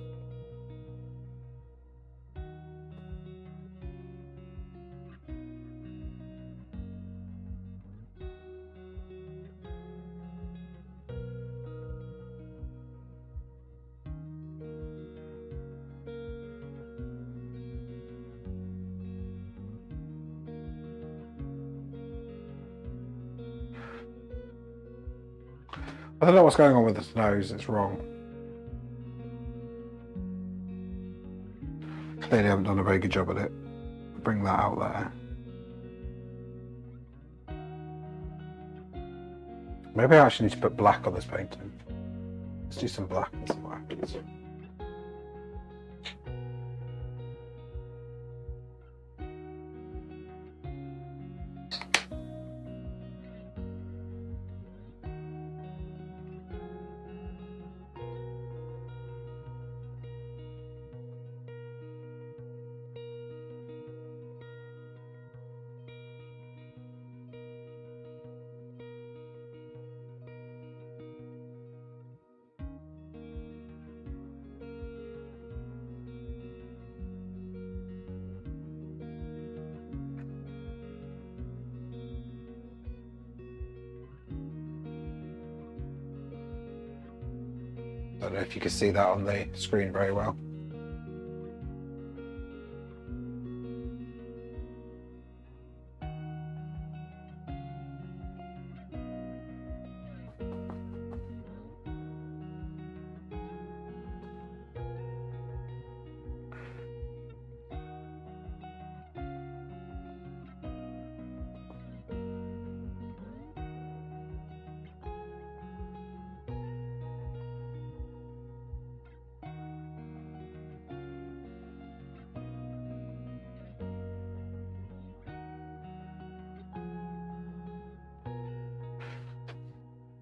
I don't know what's going on with this nose, it's wrong. Clearly I haven't done a very good job at it. Bring that out there. Maybe I actually need to put black on this painting. Let's do some black and see what happens. don't know if you can see that on the screen very well.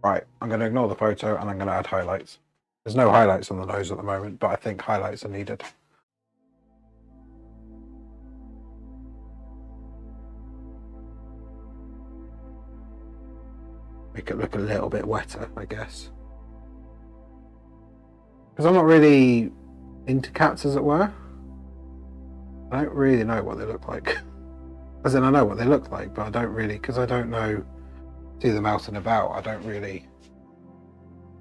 Right, I'm going to ignore the photo and I'm going to add highlights. There's no highlights on the nose at the moment, but I think highlights are needed. Make it look a little bit wetter, I guess. Because I'm not really into cats, as it were. I don't really know what they look like. As in, I know what they look like, but I don't really, because I don't know, see them out and about, I don't really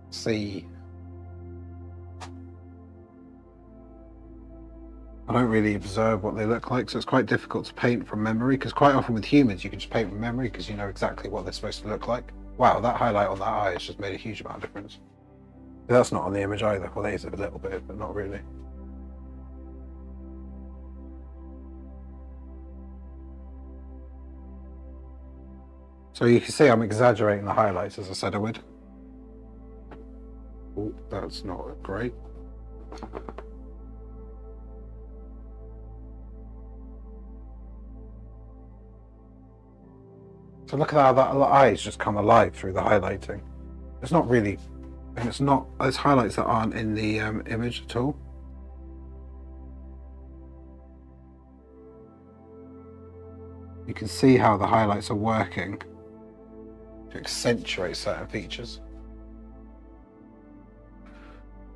see, I don't really observe what they look like, so it's quite difficult to paint from memory, because quite often with humans you can just paint from memory because you know exactly what they're supposed to look like. Wow, that highlight on that eye has just made a huge amount of difference. That's not on the image either. Well, there is a little bit, but not really. So you can see I'm exaggerating the highlights, as I said I would. Oh, that's not great. So look at how that eye's just come alive through the highlighting. It's not really, and it's not, there's highlights that aren't in the image at all. You can see how the highlights are working to accentuate certain features.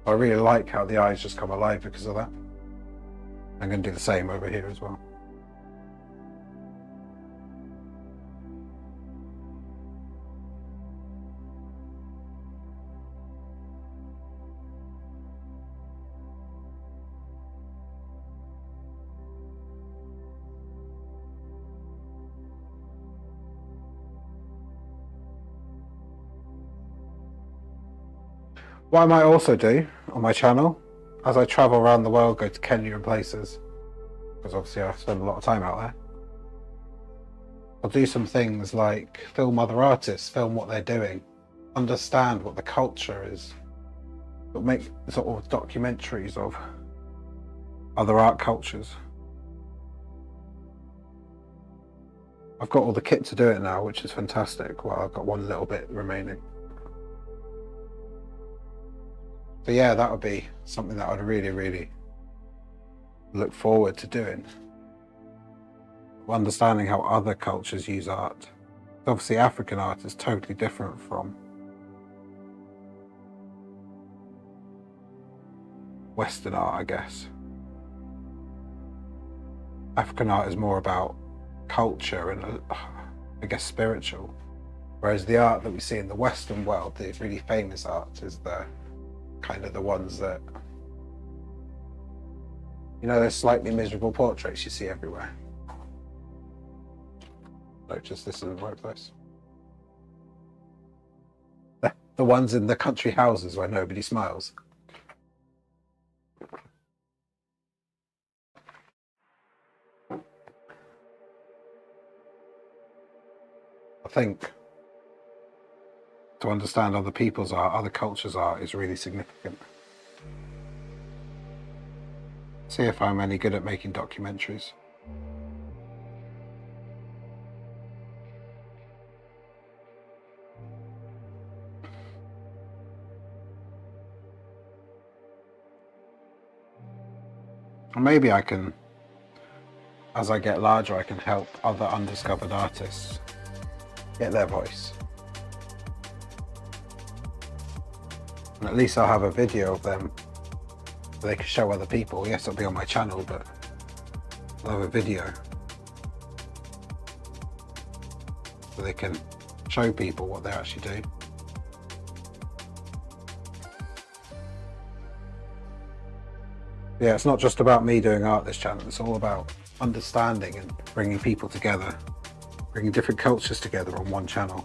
I really like how the eyes just come alive because of that. I'm going to do the same over here as well. What I might also do on my channel, as I travel around the world, go to Kenya and places, because obviously I spend a lot of time out there, I'll do some things like film other artists, film what they're doing, understand what the culture is, but make sort of documentaries of other art cultures. I've got all the kit to do it now, which is fantastic. Well, I've got one little bit remaining. So yeah, that would be something that I'd really, really look forward to doing. Understanding how other cultures use art. Obviously, African art is totally different from Western art, I guess. African art is more about culture and, I guess, spiritual. Whereas the art that we see in the Western world, the really famous art, is the kind of the ones that, you know, those slightly miserable portraits you see everywhere. Notice this in the workplace. The ones in the country houses where nobody smiles. I think to understand other people's art, other cultures' art is really significant. See if I'm any good at making documentaries. Or maybe I can, as I get larger, I can help other undiscovered artists get their voice. And at least I'll have a video of them so they can show other people. Yes, it'll be on my channel, but I'll have a video so they can show people what they actually do. Yeah, it's not just about me doing art this channel, it's all about understanding and bringing people together, bringing different cultures together on one channel.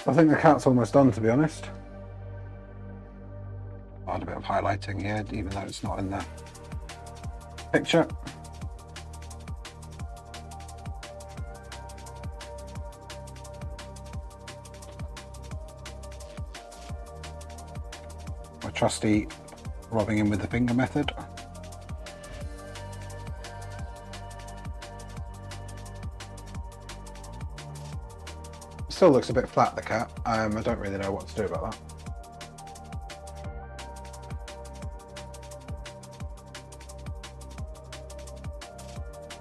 I think the cat's almost done, to be honest. I'll add a bit of highlighting here, even though it's not in the picture. My trusty rubbing in with the finger method. Still looks a bit flat, the cat. I don't really know what to do about that.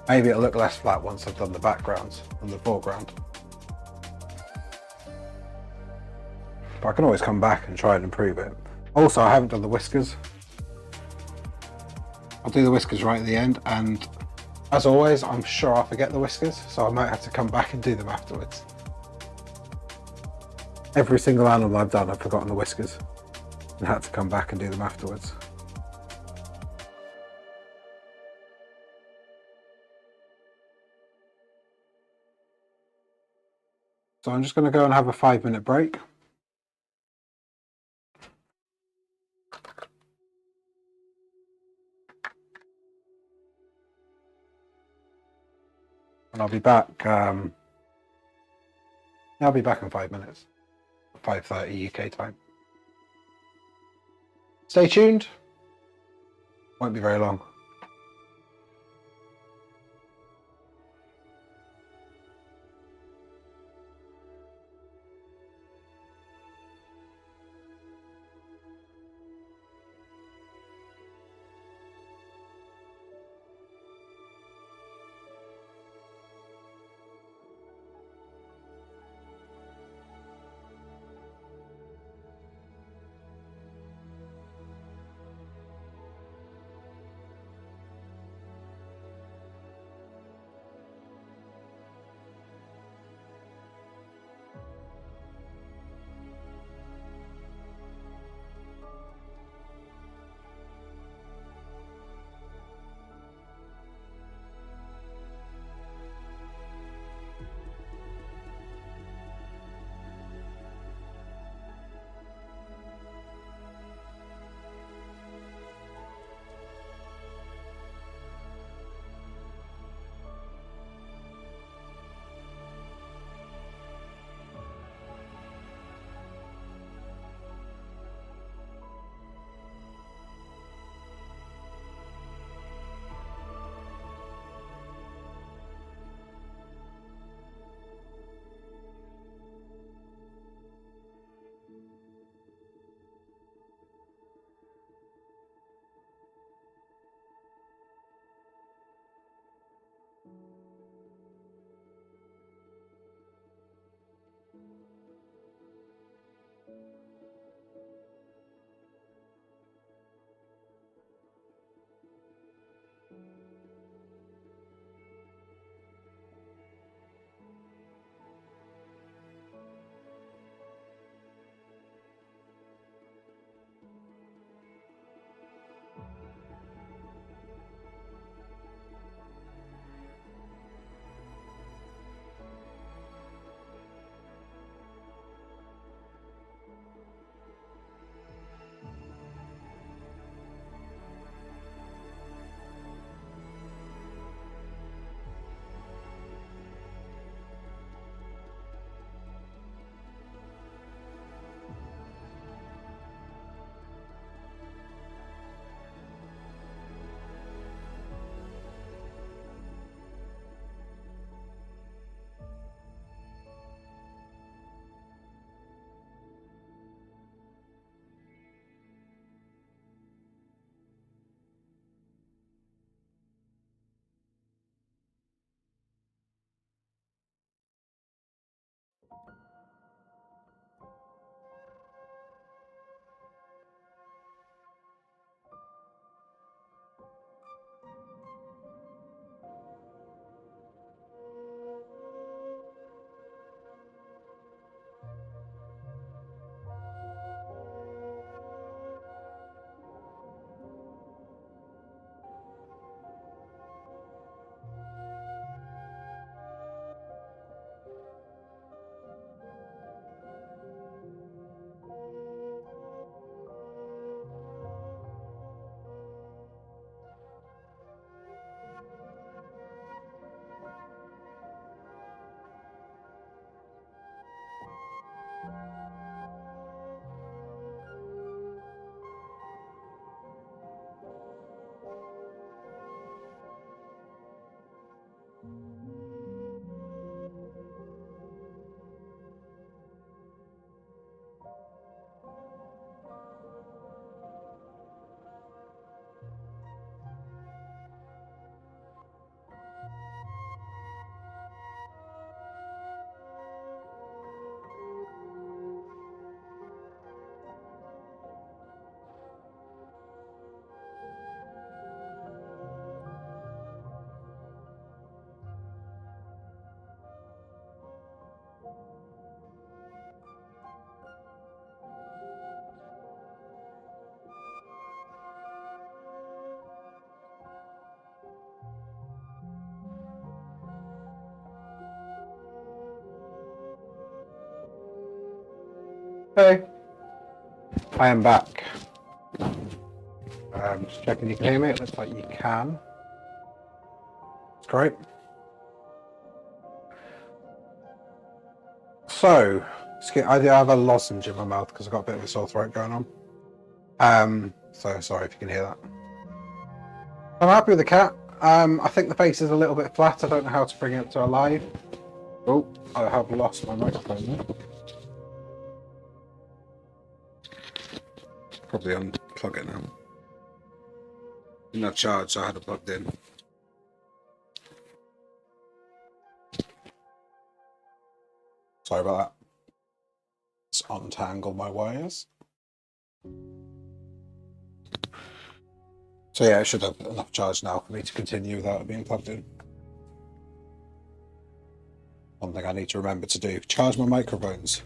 Maybe it'll look less flat once I've done the backgrounds and the foreground. But I can always come back and try and improve it. Also, I haven't done the whiskers. I'll do the whiskers right at the end, and as always, I'm sure I'll forget the whiskers, so I might have to come back and do them afterwards. Every single animal I've done, I've forgotten the whiskers and had to come back and do them afterwards. So I'm just going to go and have a 5-minute break. And I'll be back. I'll be back in 5 minutes. 5:30 UK time. Stay tuned. Won't be very long. Hey, I am back. Just checking you can hear me. It looks like you can. It's great. So, I do have a lozenge in my mouth because I've got a bit of a sore throat going on. So sorry if you can hear that. I'm happy with the cat. I think the face is a little bit flat. I don't know how to bring it to alive. Oh, I have lost my microphone there. Probably unplug it now. Didn't have charge, so I had it plugged in. Sorry about that. Let's untangle my wires. So yeah, I should have enough charge now for me to continue without it being plugged in. One thing I need to remember to do, charge my microphones.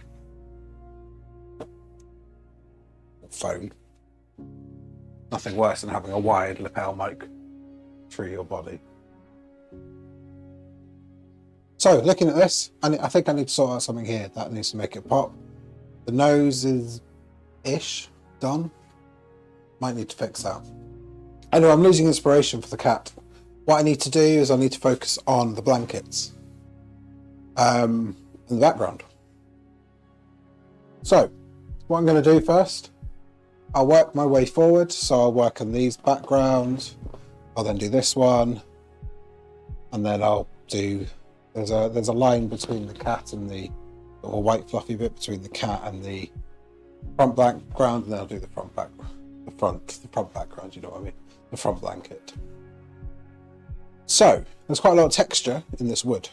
Phone. Nothing worse than having a wired lapel mic through your body. So, looking at this, I think I need to sort out something here that needs to make it pop. The nose is ish done. Might need to fix that. Anyway, I'm losing inspiration for the cat. What I need to do is I need to focus on the blankets in the background. So, what I'm going to do first, I'll work my way forward. So I'll work on these backgrounds. I'll then do this one, and then I'll do. There's a line between the cat and the little white fluffy bit between the cat and the front background, and then I'll do the front background. You know what I mean? The front blanket. So there's quite a lot of texture in this wood,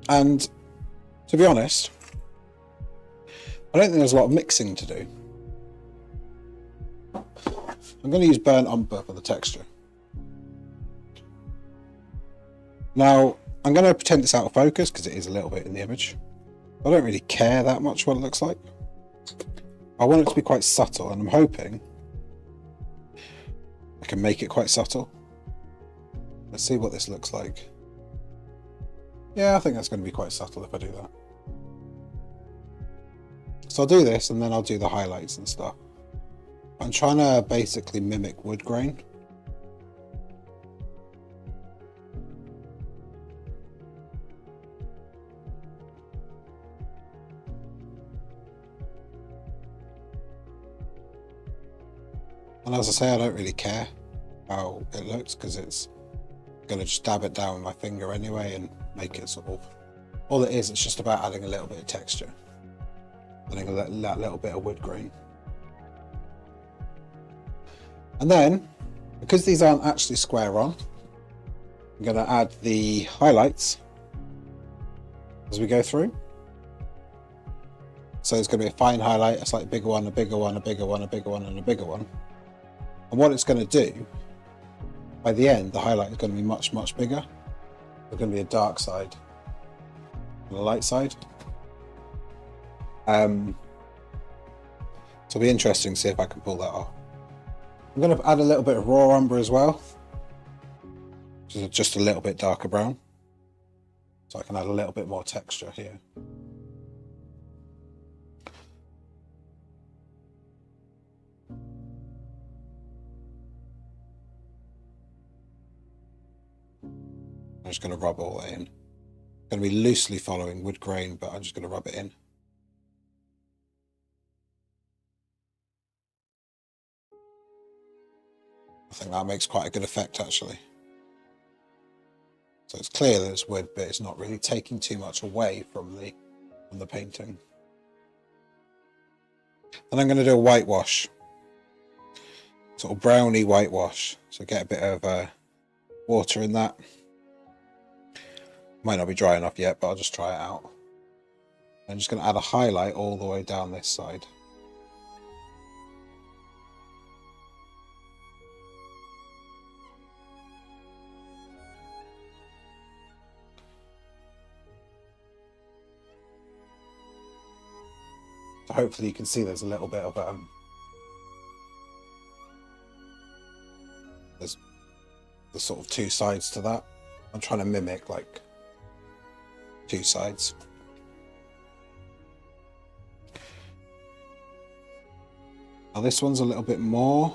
and to be honest, I don't think there's a lot of mixing to do. I'm going to use burnt umber for the texture. Now, I'm going to pretend it's out of focus because it is a little bit in the image. I don't really care that much what it looks like. I want it to be quite subtle, and I'm hoping I can make it quite subtle. Let's see what this looks like. Yeah, I think that's going to be quite subtle if I do that. So I'll do this, and then I'll do the highlights and stuff. I'm trying to basically mimic wood grain. And as I say, I don't really care how it looks because it's going to just dab it down with my finger anyway and make it sort of... All it is, it's just about adding a little bit of texture. Adding that little bit of wood grain. And then, because these aren't actually square on, I'm going to add the highlights as we go through. So there's going to be a fine highlight, a slightly bigger one, a bigger one, a bigger one, a bigger one, and a bigger one. And what it's going to do, by the end, the highlight is going to be much, much bigger. There's going to be a dark side and a light side. So it'll be interesting to see if I can pull that off. I'm going to add a little bit of raw umber as well, just a little bit darker brown, so I can add a little bit more texture here. I'm just going to rub all that in. It's going to be loosely following wood grain, but I'm just going to rub it in. I think that makes quite a good effect actually. So it's clear that it's wood, but it's not really taking too much away from the painting. And I'm going to do a whitewash, sort of browny whitewash. So get a bit of water in that. Might not be dry enough yet, but I'll just try it out. I'm just going to add a highlight all the way down this side. So hopefully you can see there's a little bit of there's sort of two sides to that. I'm trying to mimic like two sides. Now this one's a little bit more.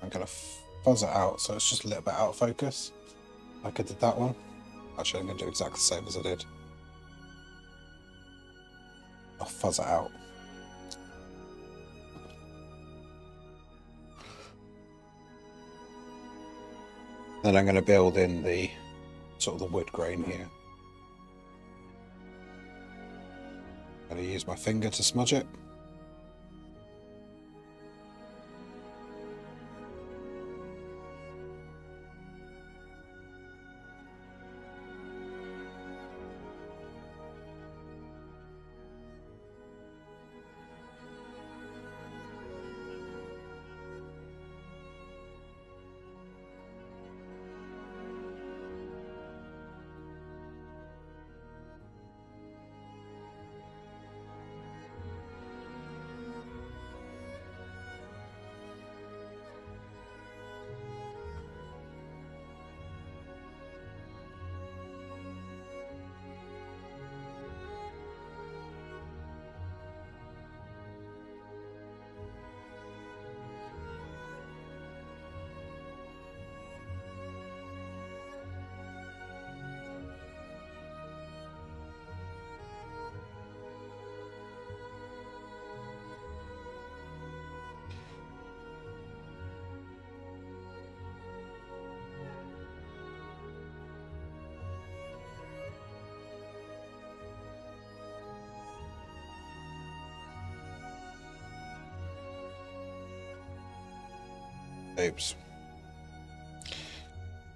I'm going to fuzz it out so it's just a little bit out of focus, like I did that one. Actually, I'm going to do exactly the same as I did. I'll fuzz it out. Then I'm going to build in the sort of the wood grain here. I'm going to use my finger to smudge it. Oops.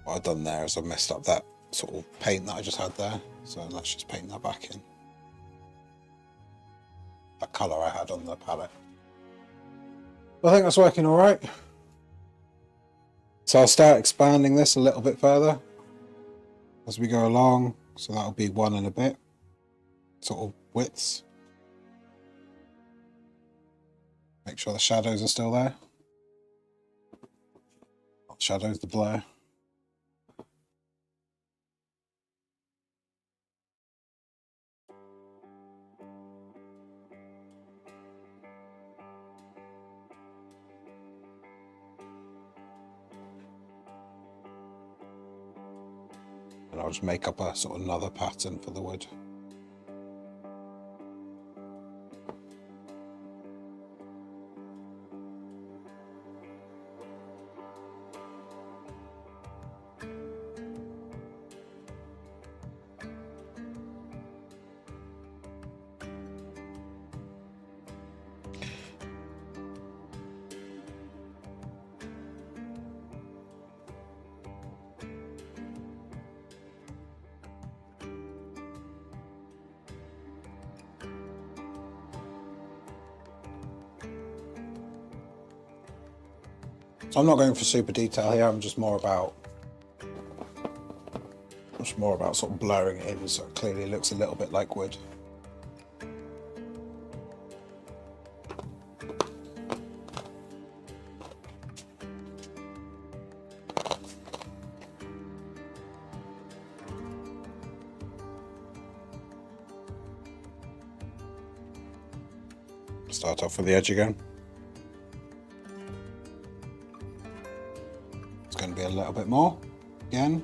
What I've done there is I've messed up that sort of paint that I just had there. So let's just paint that back in. That colour I had on the palette. I think that's working all right. So I'll start expanding this a little bit further as we go along. So that'll be 1 and a bit sort of widths. Make sure the shadows are still there. Not shadows, the blur. And I'll just make up a sort of another pattern for the wood. So I'm not going for super detail here, I'm just more about sort of blurring it in so it clearly looks a little bit like wood. Start off with the edge again. It's going to be a little bit more again.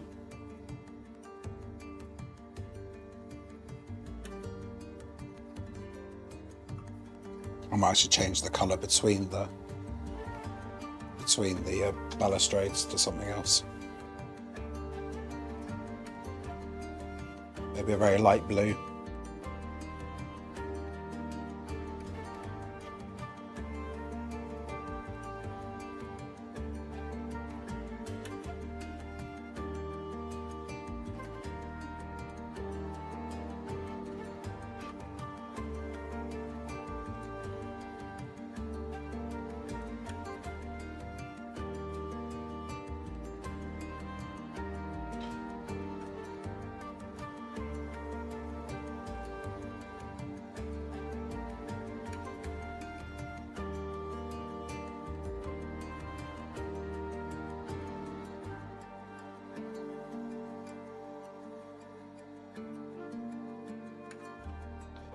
I might actually change the colour between the balustrades to something else. Maybe a very light blue.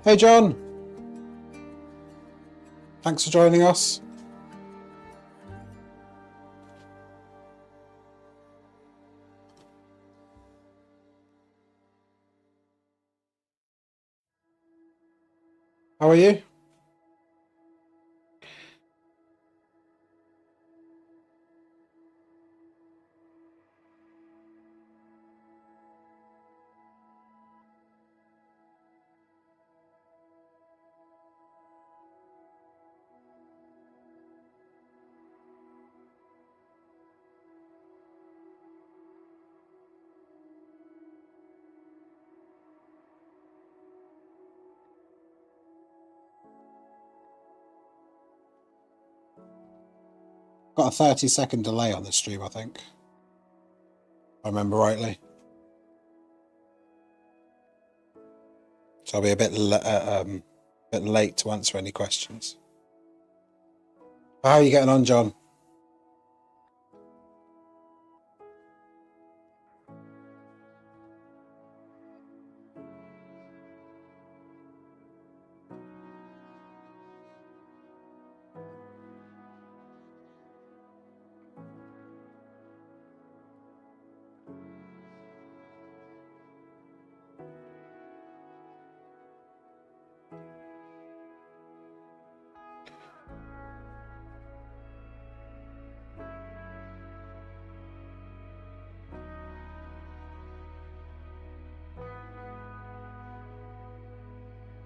Hey John, thanks for joining us. How are you? Got a 30-second delay on the stream, I think. If I remember rightly. So I'll be a bit late to answer any questions. How are you getting on, John?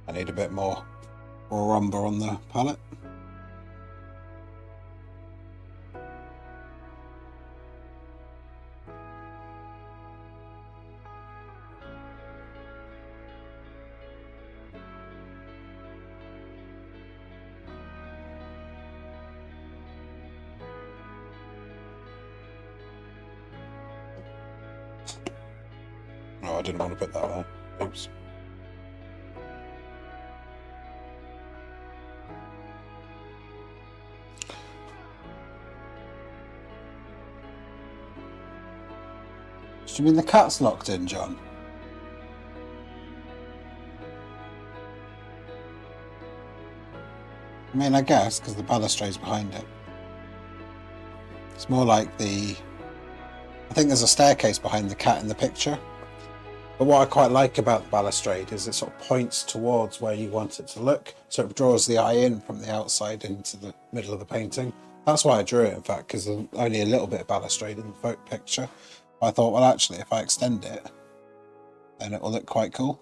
I need a bit more rumba on the palette. Oh, I didn't want to put that there. Oops. Do you mean the cat's locked in, John? I mean, I guess, because the balustrade's behind it. It's more like I think there's a staircase behind the cat in the picture. But what I quite like about the balustrade is it sort of points towards where you want it to look. So it draws the eye in from the outside into the middle of the painting. That's why I drew it, in fact, because there's only a little bit of balustrade in the picture. I thought, well, actually, if I extend it, then it will look quite cool.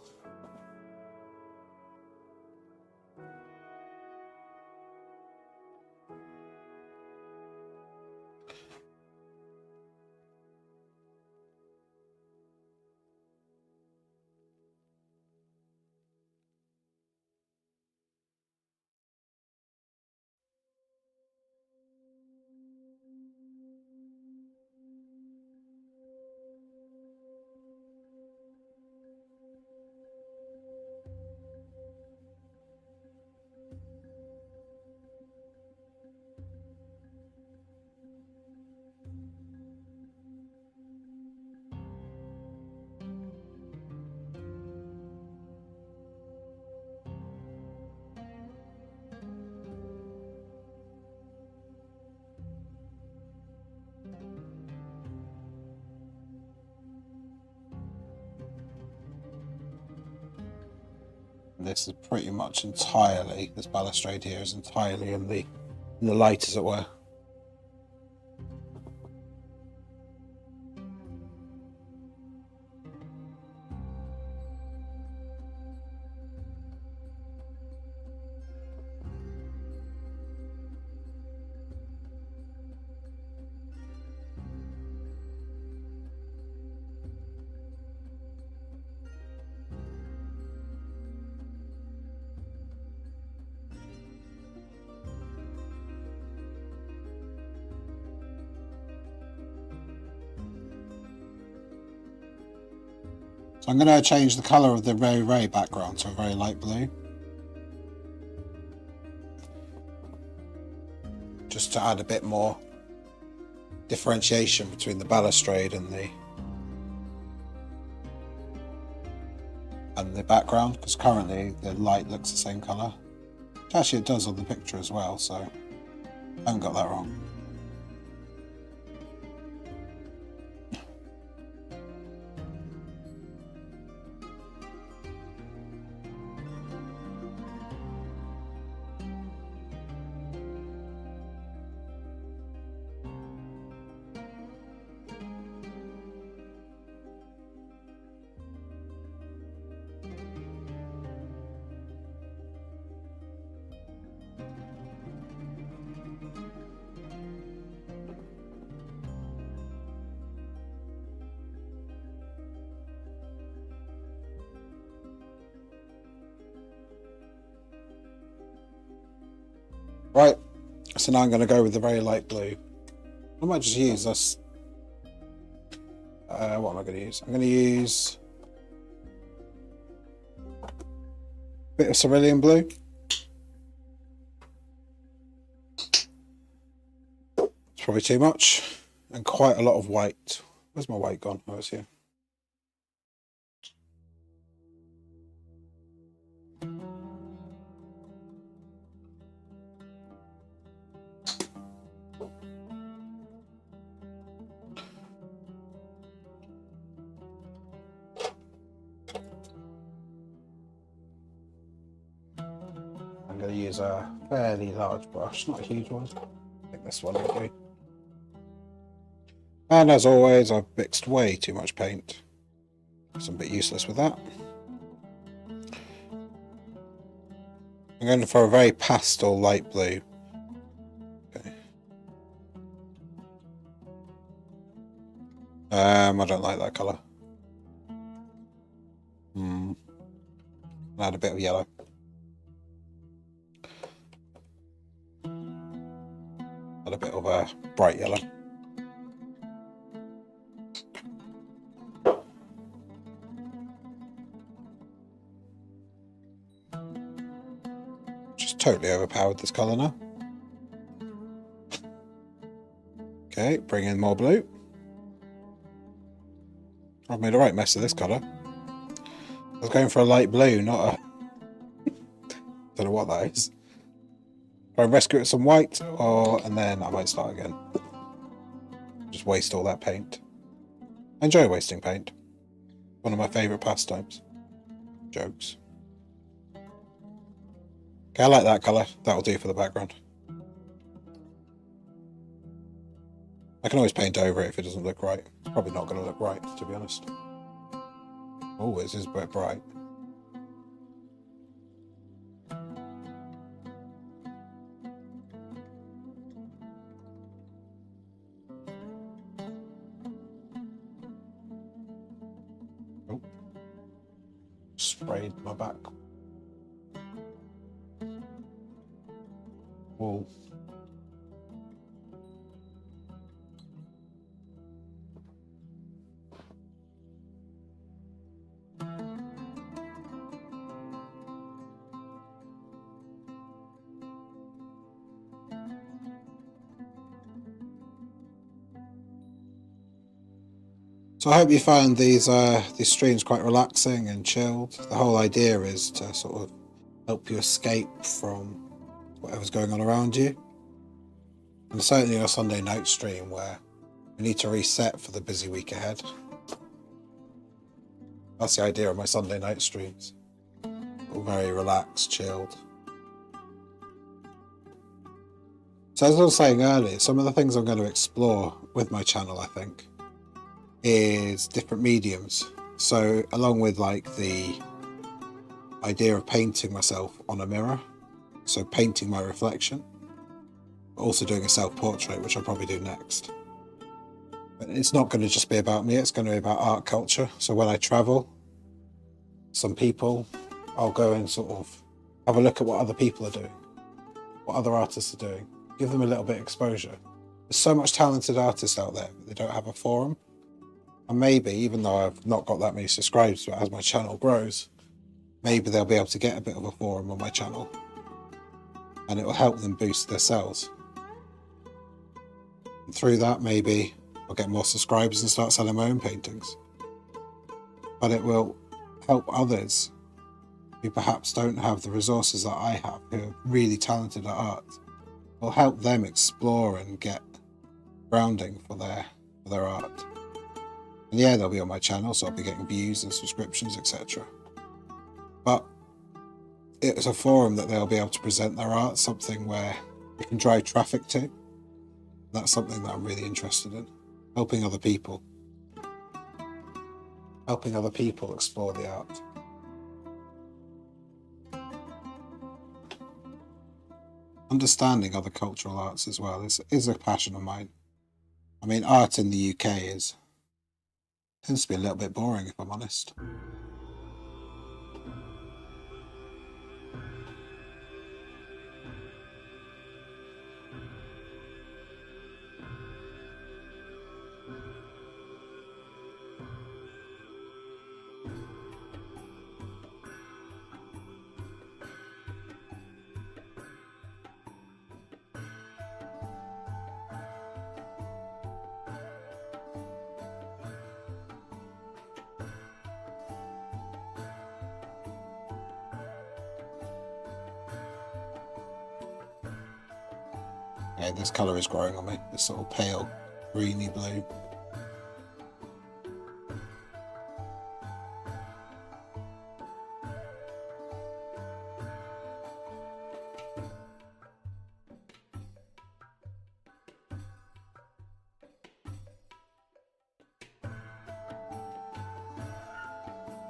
This is pretty much entirely, this balustrade here is entirely in the light, as it were. So I'm going to change the colour of the Ray background to a very light blue. Just to add a bit more differentiation between the balustrade and and the background, because currently the light looks the same colour. Actually it does on the picture as well, so I haven't got that wrong. Right, so now I'm going to go with the very light blue. I might just use this. What am I going to use? I'm going to use a bit of cerulean blue. It's probably too much. And quite a lot of white. Where's my white gone? Oh, it's here. I'm going to use a fairly large brush, not a huge one. I think this one will do. And as always, I've mixed way too much paint. So I'm a bit useless with that. I'm going for a very pastel light blue. Okay. I don't like that colour. Add a bit of yellow. Add a bit of a bright yellow. Just totally overpowered this colour now. Okay, bring in more blue. I've made a right mess of this colour. I was going for a light blue, not a... don't know what that is. Try and rescue it with some white, and then I might start again. Just waste all that paint. I enjoy wasting paint. One of my favourite pastimes. Jokes. Okay, I like that colour. That'll do for the background. I can always paint over it if it doesn't look right. It's probably not going to look right, to be honest. Oh, this is a bit bright. Oh. Sprayed my back. Whoa. So I hope you found these streams quite relaxing and chilled. The whole idea is to sort of help you escape from whatever's going on around you. And certainly a Sunday night stream where we need to reset for the busy week ahead. That's the idea of my Sunday night streams. All very relaxed, chilled. So as I was saying earlier, some of the things I'm going to explore with my channel, I think, is different mediums. So along with like the idea of painting myself on a mirror, so painting my reflection, but also doing a self-portrait, which I'll probably do next. But it's not going to just be about me, it's going to be about art culture. So when I travel, some people, I'll go and sort of have a look at what other people are doing, what other artists are doing, give them a little bit of exposure. There's so much talented artists out there, but they don't have a forum. And maybe, even though I've not got that many subscribers, but as my channel grows, maybe they'll be able to get a bit of a forum on my channel. And it will help them boost their sales. And through that, maybe I'll get more subscribers and start selling my own paintings. But it will help others who perhaps don't have the resources that I have, who are really talented at art. It'll help them explore and get grounding for their art. And yeah, they'll be on my channel, so I'll be getting views and subscriptions, etc. But it's a forum that they'll be able to present their art, something where you can drive traffic to. That's something that I'm really interested in. Helping other people explore the art. Understanding other cultural arts as well is a passion of mine. I mean, art in the UK tends to be a little bit boring, if I'm honest. Okay, this colour is growing on me, this sort of pale greeny blue.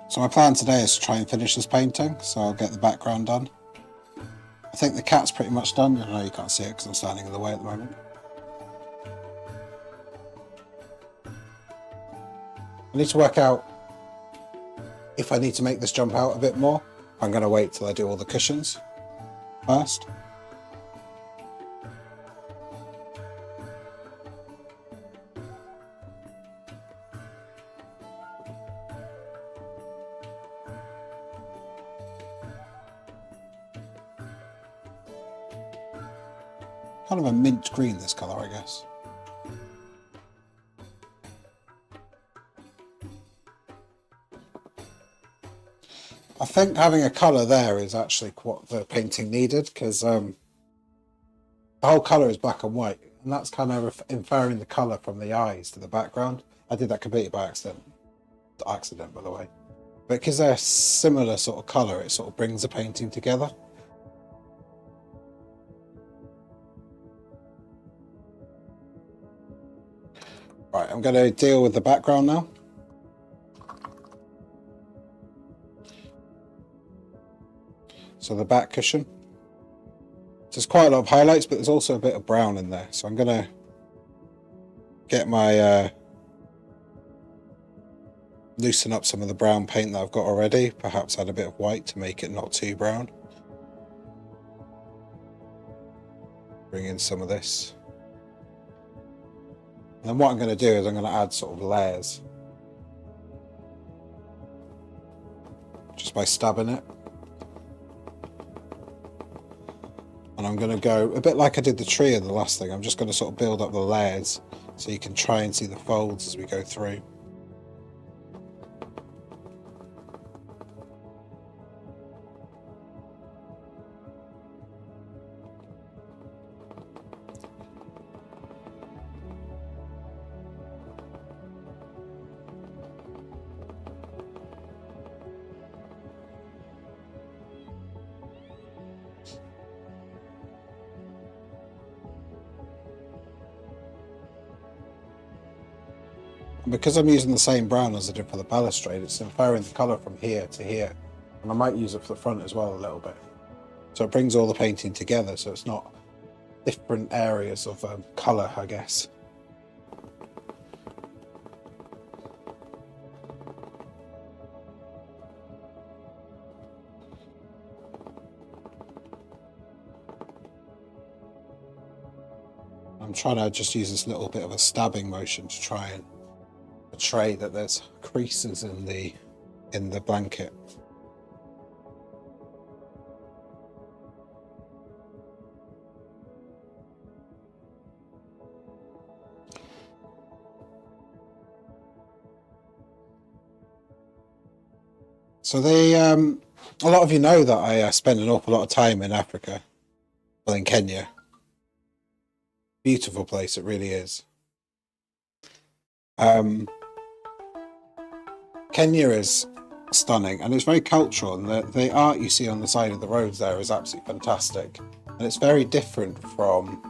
So my plan today is to try and finish this painting, so I'll get the background done. I think the cat's pretty much done. I know you can't see it because I'm standing in the way at the moment. I need to work out if I need to make this jump out a bit more. I'm going to wait till I do all the cushions first. Kind of a mint green, this colour, I guess. I think having a colour there is actually what the painting needed, because the whole colour is black and white, and that's kind of inferring the colour from the eyes to the background. I did that completely by accident. Accident, by the way. But because they're similar sort of colour, it sort of brings the painting together. Right, I'm going to deal with the background now. So the back cushion. So there's quite a lot of highlights, but there's also a bit of brown in there. So I'm going to get my loosen up some of the brown paint that I've got already. Perhaps add a bit of white to make it not too brown. Bring in some of this. And then what I'm going to do is I'm going to add sort of layers. Just by stabbing it. And I'm going to go a bit like I did the tree in the last thing. I'm just going to sort of build up the layers so you can try and see the folds as we go through. Because I'm using the same brown as I did for the balustrade, it's inferring the colour from here to here. And I might use it for the front as well a little bit. So it brings all the painting together, so it's not different areas of colour, I guess. I'm trying to just use this little bit of a stabbing motion to try and portray that there's creases in the blanket. So they, a lot of you know that I spend an awful lot of time in Africa, well, in Kenya. Beautiful place, it really is. Kenya is stunning, and it's very cultural, and the art you see on the side of the roads there is absolutely fantastic, and it's very different from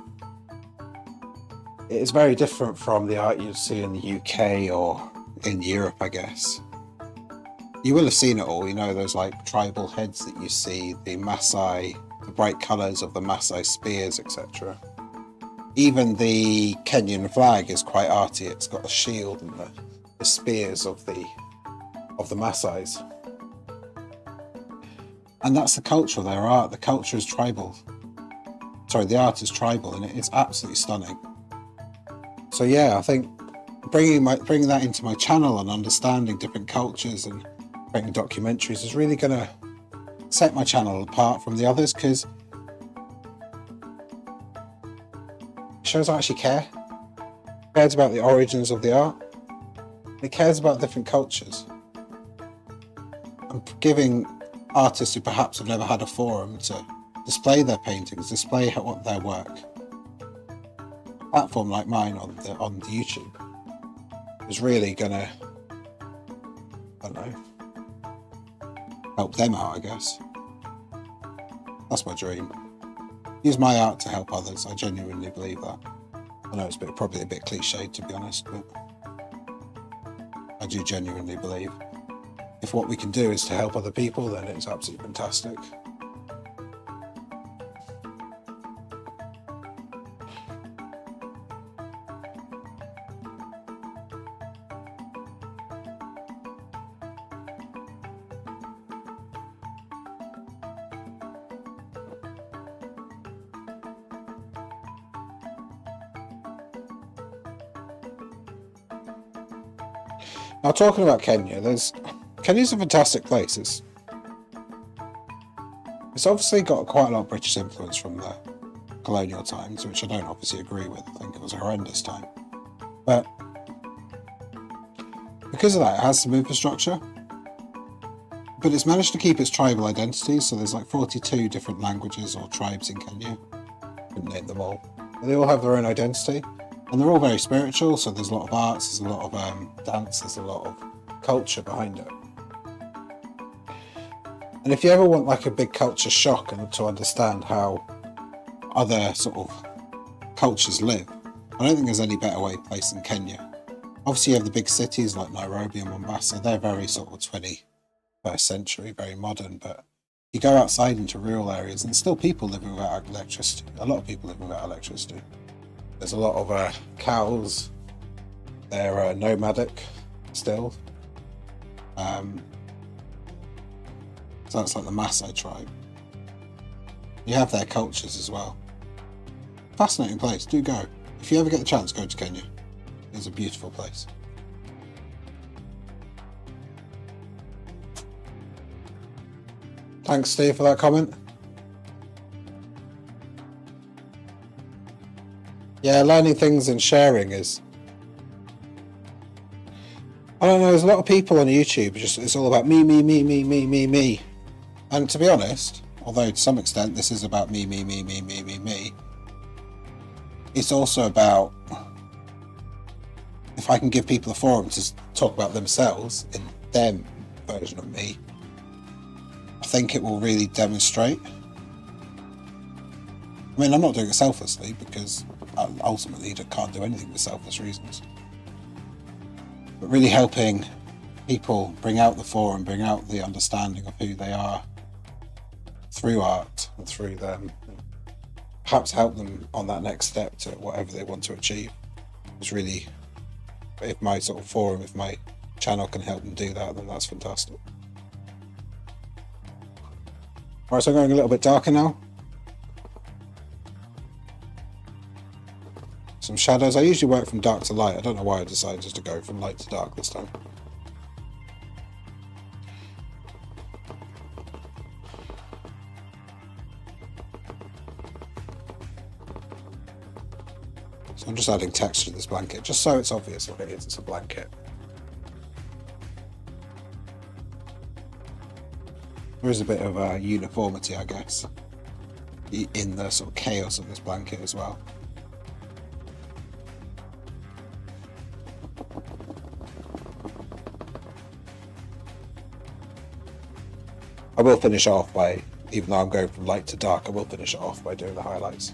the art you'd see in the UK or in Europe, I guess. You will have seen it all, you know, those like tribal heads that you see, the Maasai, the bright colours of the Maasai spears, etc. Even the Kenyan flag is quite arty. It's got a shield and the spears of the Maasais. And that's the culture of their art. The culture is tribal. Sorry, the art is tribal, and it's absolutely stunning. So yeah, I think bringing that into my channel and understanding different cultures and making documentaries is really going to set my channel apart from the others, because it shows I actually care. It cares about the origins of the art. It cares about different cultures. I'm giving artists who perhaps have never had a forum to display their paintings, display their work. A platform like mine on the YouTube is really gonna, I don't know, help them out, I guess. That's my dream. Use my art to help others. I genuinely believe that. I know it's probably a bit cliched, to be honest, but I do genuinely believe if what we can do is to help other people, then it's absolutely fantastic. Now, talking about Kenya, Kenya's a fantastic place. It's obviously got quite a lot of British influence from the colonial times, which I don't obviously agree with. I think it was a horrendous time. But because of that, it has some infrastructure. But it's managed to keep its tribal identity, so there's like 42 different languages or tribes in Kenya. I couldn't name them all. But they all have their own identity. And they're all very spiritual, so there's a lot of arts, there's a lot of dance, there's a lot of culture behind it. And if you ever want like a big culture shock and to understand how other sort of cultures live, I don't think there's any better place than Kenya. Obviously you have the big cities like Nairobi and Mombasa, they're very sort of 21st century, very modern, but you go outside into rural areas and still people live without electricity. A lot of people live without electricity. There's a lot of cows. They're nomadic still. So that's like the Maasai tribe. You have their cultures as well. Fascinating place. Do go. If you ever get the chance, go to Kenya. It's a beautiful place. Thanks, Steve, for that comment. Yeah, learning things and sharing is... I don't know, there's a lot of people on YouTube, it's all about me. And to be honest, although to some extent this is about me, it's also about if I can give people a forum to talk about themselves in their version of me, I think it will really demonstrate. I mean, I'm not doing it selflessly because ultimately you can't do anything for selfless reasons. But really helping people bring out the forum, bring out the understanding of who they are through art and through them, and perhaps help them on that next step to whatever they want to achieve. It's really, if my sort of forum, if my channel can help them do that, then that's fantastic. Alright, so I'm going a little bit darker now. Some shadows. I usually work from dark to light. I don't know why I decided just to go from light to dark this time. So I'm just adding texture to this blanket, just so it's obvious what it is. It's a blanket. There is a bit of uniformity, I guess, in the sort of chaos of this blanket as well. I will finish off by, even though I'm going from light to dark, I will finish it off by doing the highlights.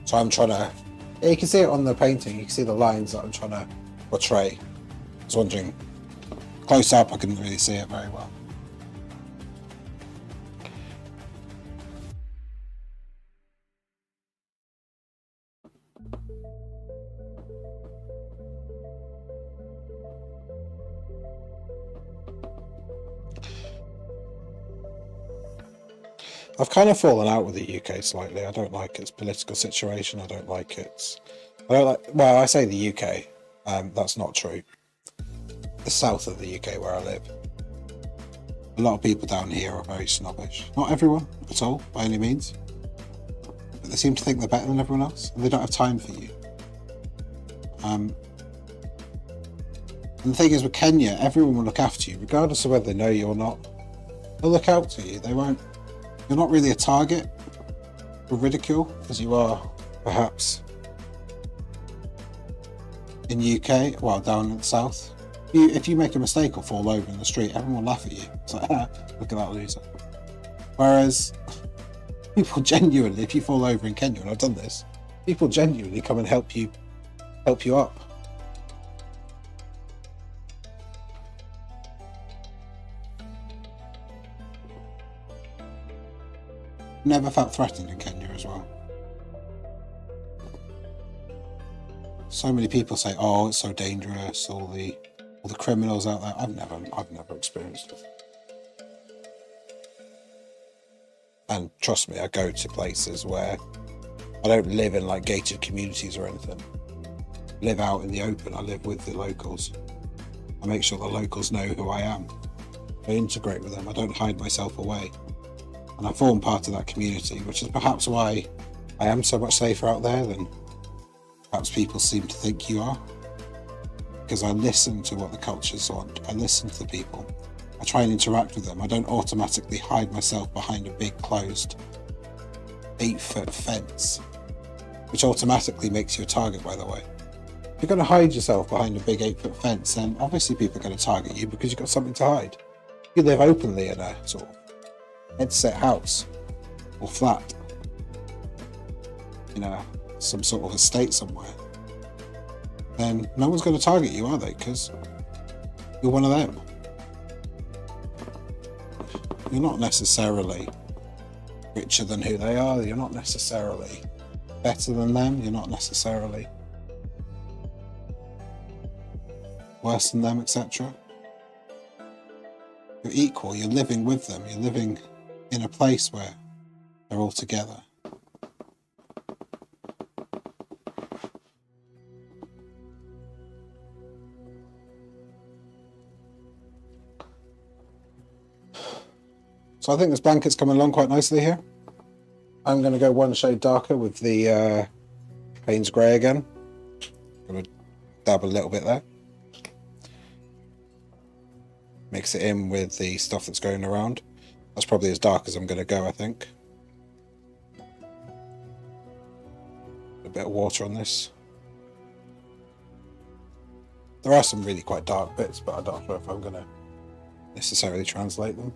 So I'm trying to, yeah, you can see it on the painting, you can see the lines that I'm trying to portray. I was wondering, close up I couldn't really see it very well. I've kind of fallen out with the UK slightly. I don't like its political situation. I don't like its... well, I say the UK. That's not true. The south of the UK where I live. A lot of people down here are very snobbish. Not everyone at all, by any means. But they seem to think they're better than everyone else, and they don't have time for you. And the thing is with Kenya, everyone will look after you, regardless of whether they know you or not. They'll look out for you. They won't... You're not really a target for ridicule, as you are perhaps in UK, well, down in the south. If you make a mistake or fall over in the street, everyone will laugh at you. It's like, look at that loser. Whereas people genuinely, if you fall over in Kenya, and I've done this, people genuinely come and help you up. Never felt threatened in Kenya as well. So many people say, "Oh, it's so dangerous, all the criminals out there." I've never experienced it. And trust me, I go to places where I don't live in like gated communities or anything. I live out in the open. I live with the locals. I make sure the locals know who I am. I integrate with them. I don't hide myself away. And I form part of that community, which is perhaps why I am so much safer out there than perhaps people seem to think you are. Because I listen to what the cultures want. I listen to the people. I try and interact with them. I don't automatically hide myself behind a big closed 8-foot fence, which automatically makes you a target, by the way. If you're going to hide yourself behind a big 8-foot fence, then obviously people are going to target you because you've got something to hide. You live openly in a sort of headset house or flat in some sort of estate somewhere, then no one's going to target you, are they? Because you're one of them. You're not necessarily richer than who they are. You're not necessarily better than them. You're not necessarily worse than them, etc. You're equal. You're living with them. You're living in a place where they're all together. So I think this blanket's coming along quite nicely here. I'm going to go one shade darker with the Payne's Grey again. I'm going to dab a little bit there. Mix it in with the stuff that's going around. That's probably as dark as I'm going to go, I think. A bit of water on this. There are some really quite dark bits, but I don't know if I'm going to necessarily translate them.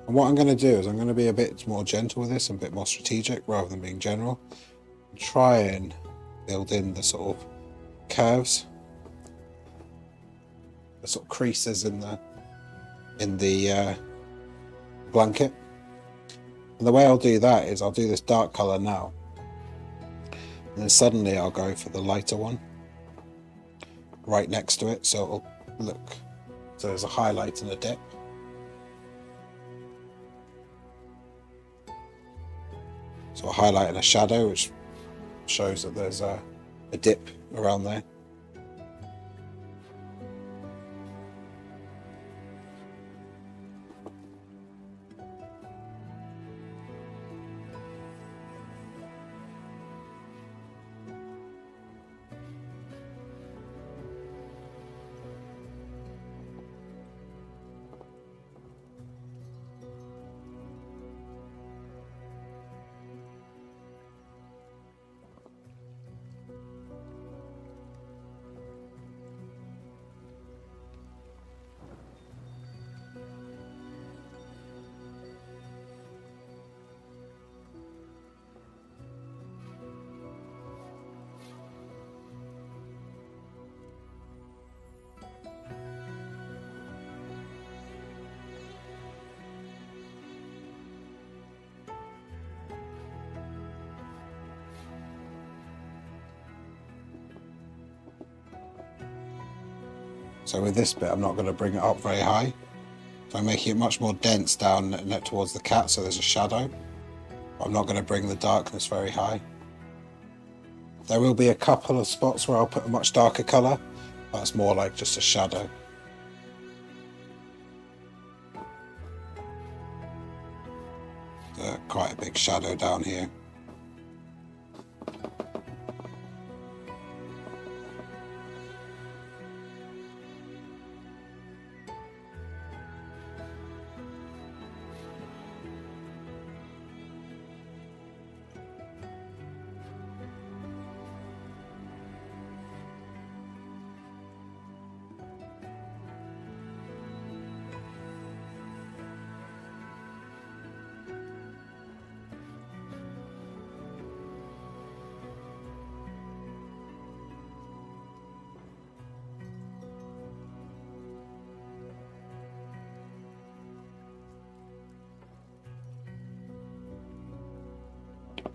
And what I'm going to do is I'm going to be a bit more gentle with this and a bit more strategic rather than being general. Try and build in the sort of curves, the sort of creases in the blanket. And the way I'll do that is I'll do this dark colour now, and then suddenly I'll go for the lighter one right next to it, so it'll look, so there's a highlight and a dip. So a highlight and a shadow, which shows that there's a dip around there. So with this bit, I'm not going to bring it up very high. So I'm making it much more dense down towards the cat, so there's a shadow. I'm not going to bring the darkness very high. There will be a couple of spots where I'll put a much darker colour. That's more like just a shadow. Quite a big shadow down here.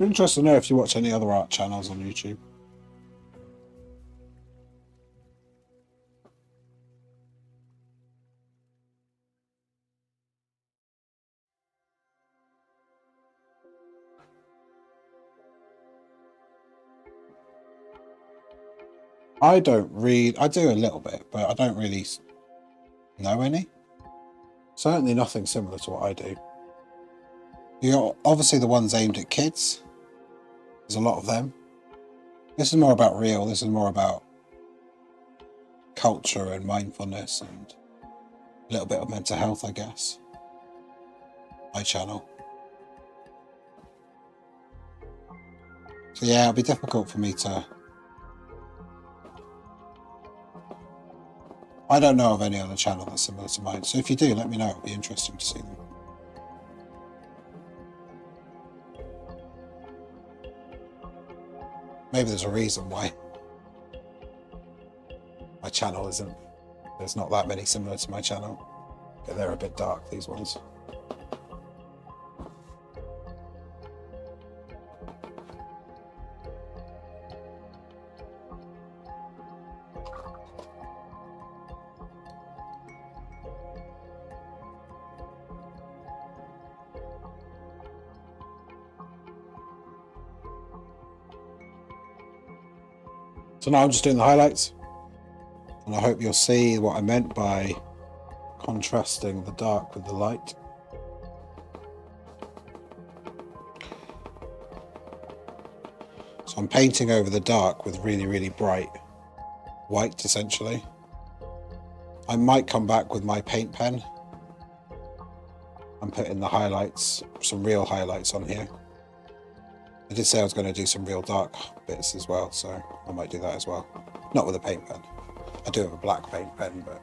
I'm interested to know if you watch any other art channels on YouTube. I don't read, I do a little bit, but I don't really know any. Certainly nothing similar to what I do. You're obviously the ones aimed at kids. There's a lot of them. This is more about real, this is more about culture and mindfulness and a little bit of mental health, I guess. My channel. So yeah, it'll be difficult for me to... I don't know of any other channel that's similar to mine, so if you do, let me know. It'll be interesting to see them. Maybe there's a reason why my channel isn't... There's not that many similar to my channel. Yeah, they're a bit dark, these ones. So now I'm just doing the highlights, and I hope you'll see what I meant by contrasting the dark with the light. So I'm painting over the dark with really, really bright white, essentially. I might come back with my paint pen and put in the highlights, some real highlights on here. I did say I was going to do some real dark bits as well, so I might do that as well. Not with a paint pen. I do have a black paint pen, but...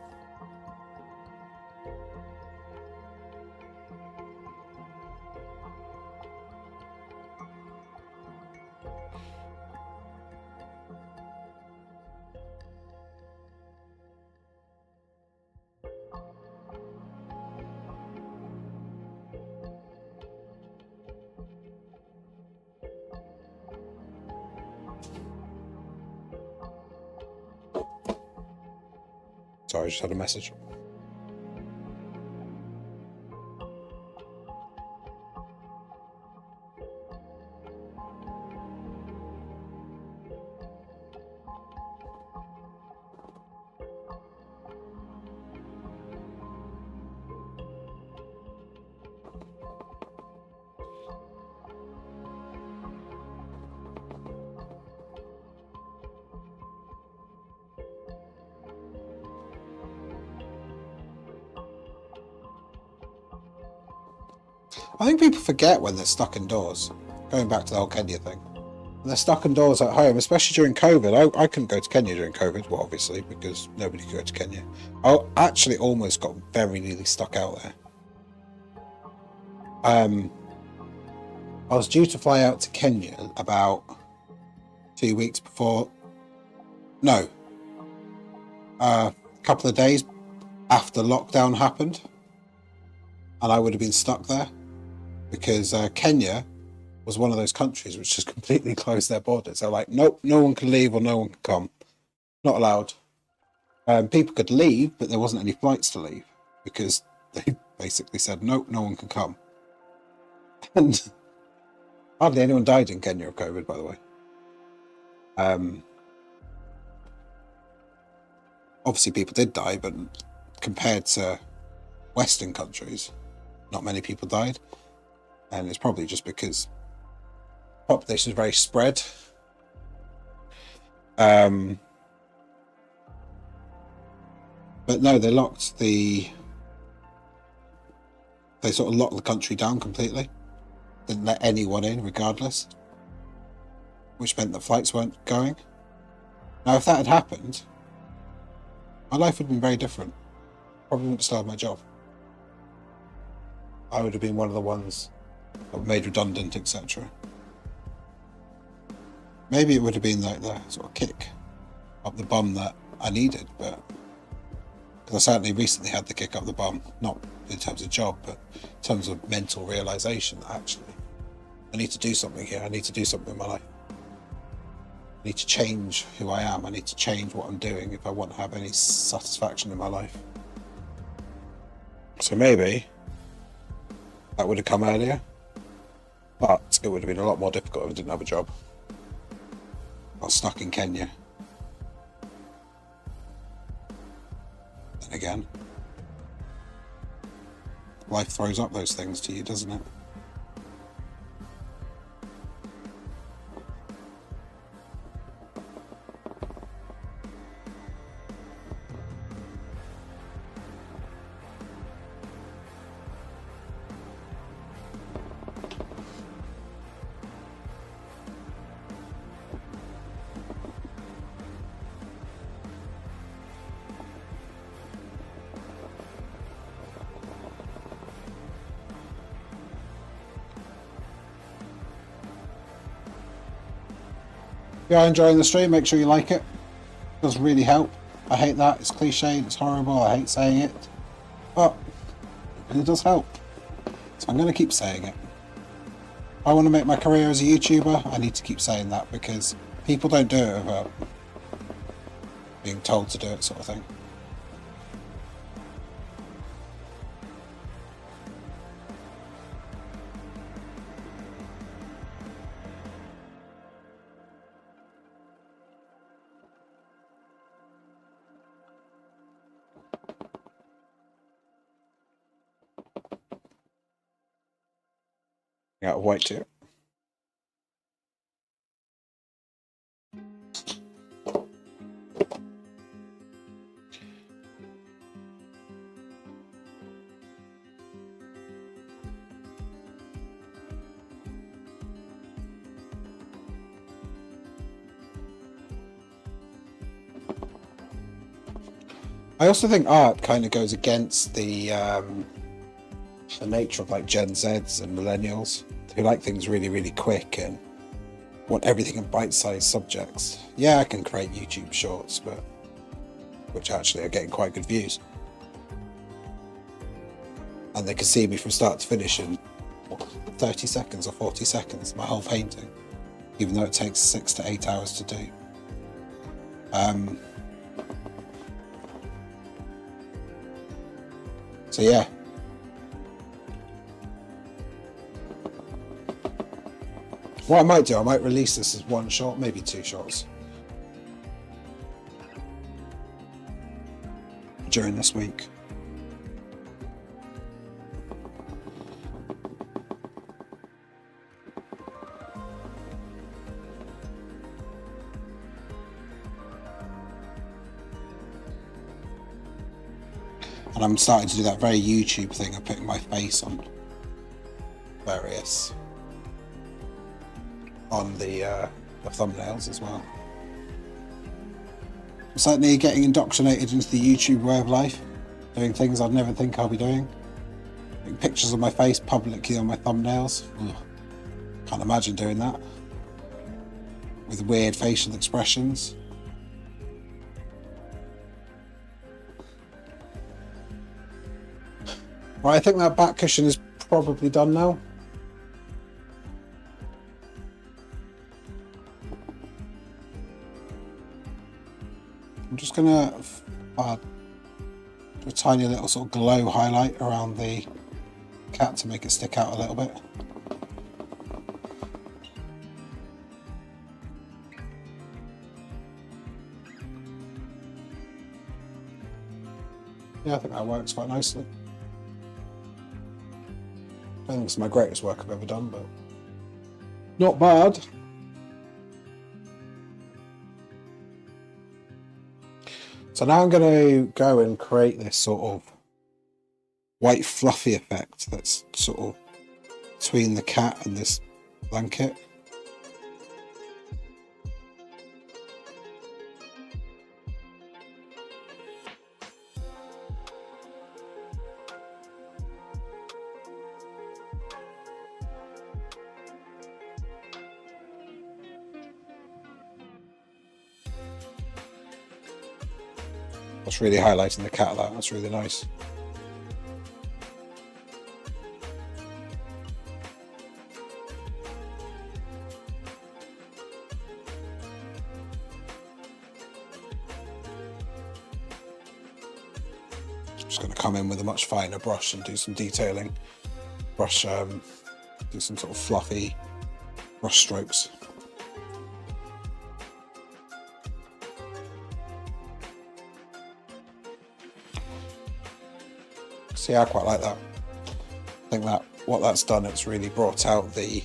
Sorry, I just had a message. I think people forget when they're stuck indoors, going back to the whole Kenya thing. When they're stuck indoors at home, especially during COVID. I couldn't go to Kenya during COVID, well, obviously, because nobody could go to Kenya. I actually almost got very nearly stuck out there. I was due to fly out to Kenya about 2 weeks before, no, a couple of days after lockdown happened, and I would have been stuck there. Because Kenya was one of those countries which just completely closed their borders. They're like, nope, no one can leave or no one can come. Not allowed. People could leave, but there wasn't any flights to leave because they basically said, no, no one can come. And hardly anyone died in Kenya of COVID, by the way. Obviously, people did die, but compared to Western countries, not many people died. And it's probably just because the population is very spread. But no, they sort of locked the country down completely. Didn't let anyone in, regardless. Which meant that flights weren't going. Now, if that had happened, my life would have been very different. Probably wouldn't still have my job. I would have been one of the ones that were made redundant, etc. Maybe it would have been like the sort of kick up the bum that I needed, but because I certainly recently had the kick up the bum, not in terms of job, but in terms of mental realization that actually I need to do something here. I need to do something in my life. I need to change who I am. I need to change what I'm doing if I want to have any satisfaction in my life. So maybe that would have come earlier, but it would have been a lot more difficult if I didn't have a job. I was stuck in Kenya. Then again, life throws up those things to you, doesn't it? If you're enjoying the stream, make sure you like it. It does really help. I hate that. It's cliched, it's horrible, I hate saying it. But it does help. So I'm going to keep saying it. If I want to make my career as a YouTuber, I need to keep saying that because people don't do it without being told to do it, sort of thing. Out of white too. I also think art kind of goes against the nature of like Gen Zs and millennials who like things really, really quick and want everything in bite-sized subjects. Yeah, I can create YouTube shorts, but which actually are getting quite good views. And they can see me from start to finish in 30 seconds or 40 seconds, my whole painting, even though it takes 6 to 8 hours to do. So yeah. What I might do, I might release this as one shot, maybe 2 shots during this week. And I'm starting to do that very YouTube thing of putting my face on various the thumbnails as well. I'm certainly getting indoctrinated into the YouTube way of life, doing things I'd never think I'll be doing. Putting pictures of my face publicly on my thumbnails. Ugh. Can't imagine doing that. With weird facial expressions. Right, I think that back cushion is probably done now. I'm just gonna a tiny little sort of glow highlight around the cat to make it stick out a little bit. Yeah, I think that works quite nicely. I don't think it's my greatest work I've ever done, but not bad. So now I'm going to go and create this sort of white fluffy effect that's sort of between the cat and this blanket. That's really highlighting the cat, that's really nice. Just going to come in with a much finer brush and do some detailing. Do some sort of fluffy brush strokes. See, I quite like that. I think that what that's done, it's really brought out the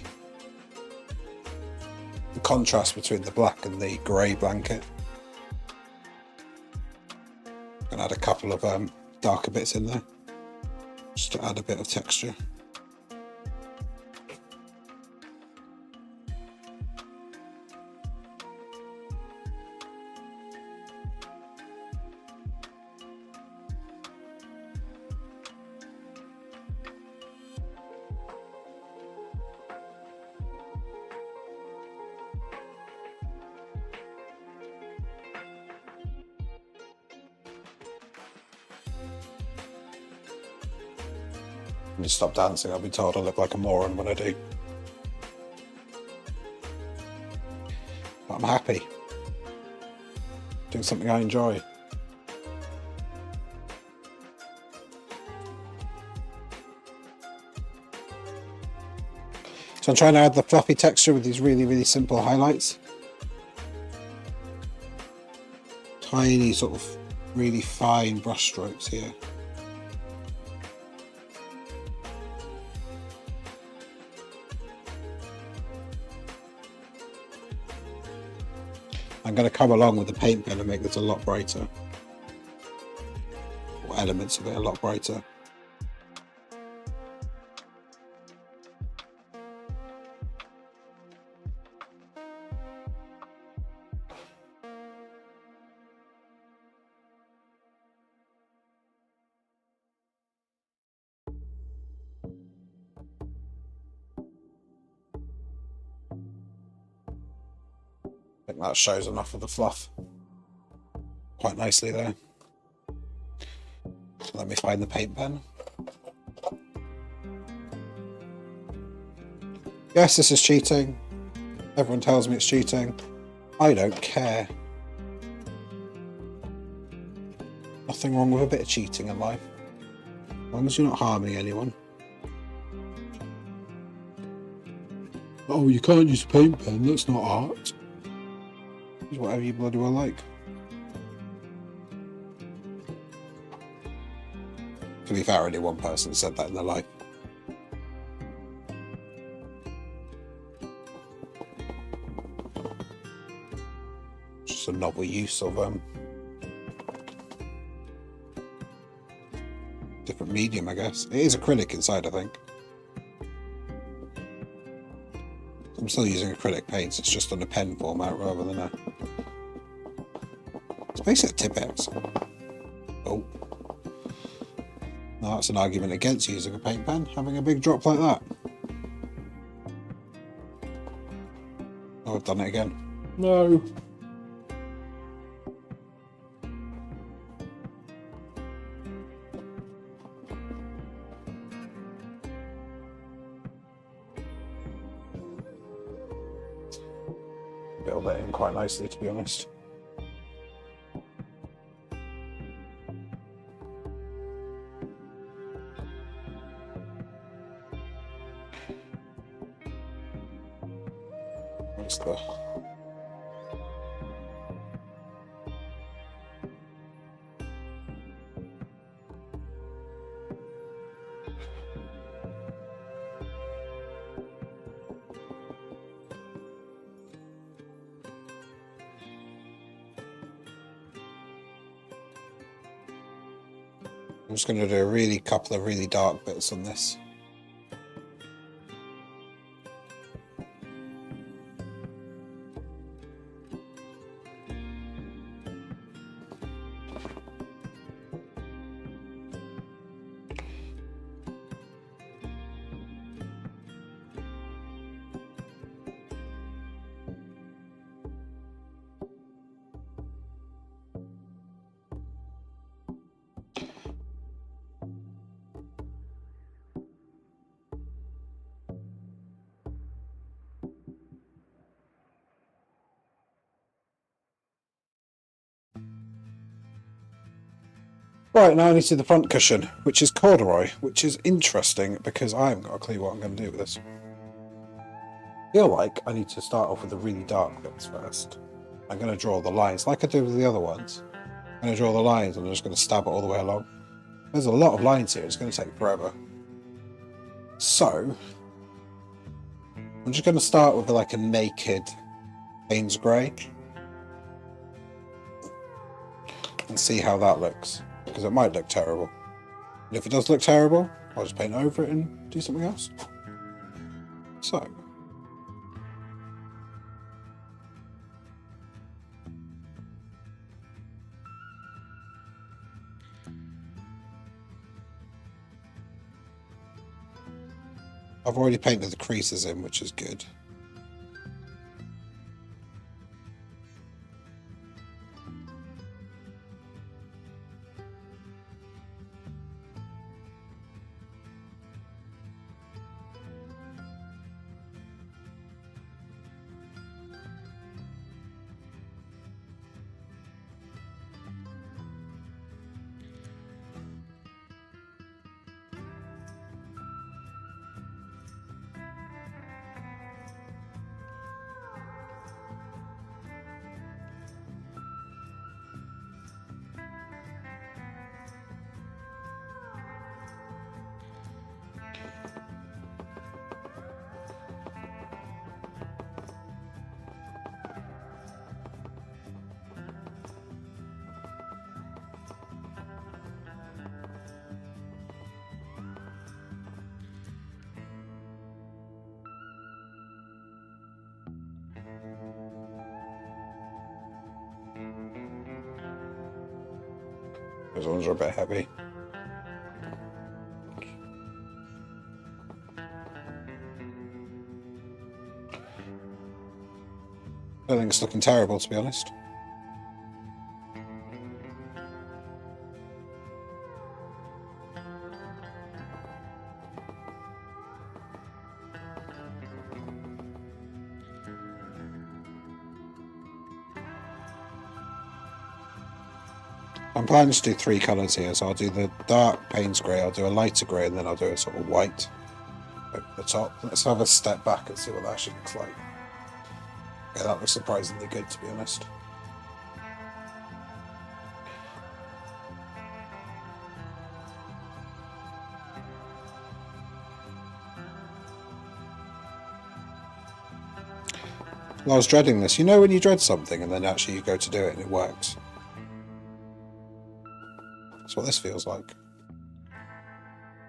contrast between the black and the grey blanket. I'm going to add a couple of darker bits in there, just to add a bit of texture. When you stop dancing, I'll be told I look like a moron when I do. But I'm happy. Doing something I enjoy. So I'm trying to add the fluffy texture with these really, really simple highlights. Tiny sort of really fine brush strokes here. I'm going to come along with the paint pen and make this a lot brighter, or elements of it a lot brighter. I think that shows enough of the fluff quite nicely there. So let me find the paint pen. Yes, this is cheating. Everyone tells me it's cheating. I don't care. Nothing wrong with a bit of cheating in life, as long as you're not harming anyone. Oh, you can't use a paint pen, that's not art. Use whatever you bloody well like. To be fair, only one person said that in their life. Just a novel use of different medium, I guess. It is acrylic inside, I think. I'm still using acrylic paints, it's just on a pen format rather than a... It's basically a Tipp-Ex. Oh. Now that's an argument against using a paint pen, having a big drop like that. Oh, I've done it again. No. Build that in quite nicely, to be honest. What's the... I'm just going to do a couple of really dark bits on this. Right, now I need to do the front cushion, which is corduroy, which is interesting because I haven't got a clue what I'm going to do with this. I feel like I need to start off with the really dark bits first. I'm going to draw the lines like I did with the other ones. I'm going to draw the lines and I'm just going to stab it all the way along. There's a lot of lines here, it's going to take forever. So, I'm just going to start with like a naked Payne's grey and see how that looks, because it might look terrible. And if it does look terrible, I'll just paint over it and do something else. So, I've already painted the creases in, which is good. Those ones are a bit heavy. I think it's looking terrible, to be honest. I'm planning to do 3 colours here, so I'll do the dark Payne's grey, I'll do a lighter grey, and then I'll do a sort of white over the top. Let's have a step back and see what that actually looks like. Yeah, that looks surprisingly good, to be honest. Well, I was dreading this. You know when you dread something and then actually you go to do it and it works? That's what this feels like.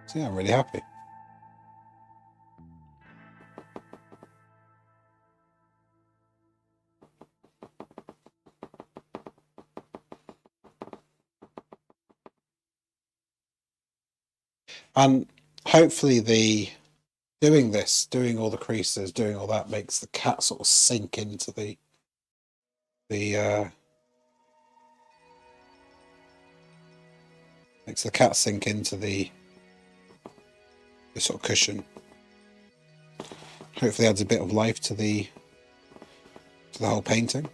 So yeah, I'm really happy. And hopefully doing all the creases, doing all that makes the cat sort of sink into the makes the cat sink into the sort of cushion. Hopefully adds a bit of life to the whole painting.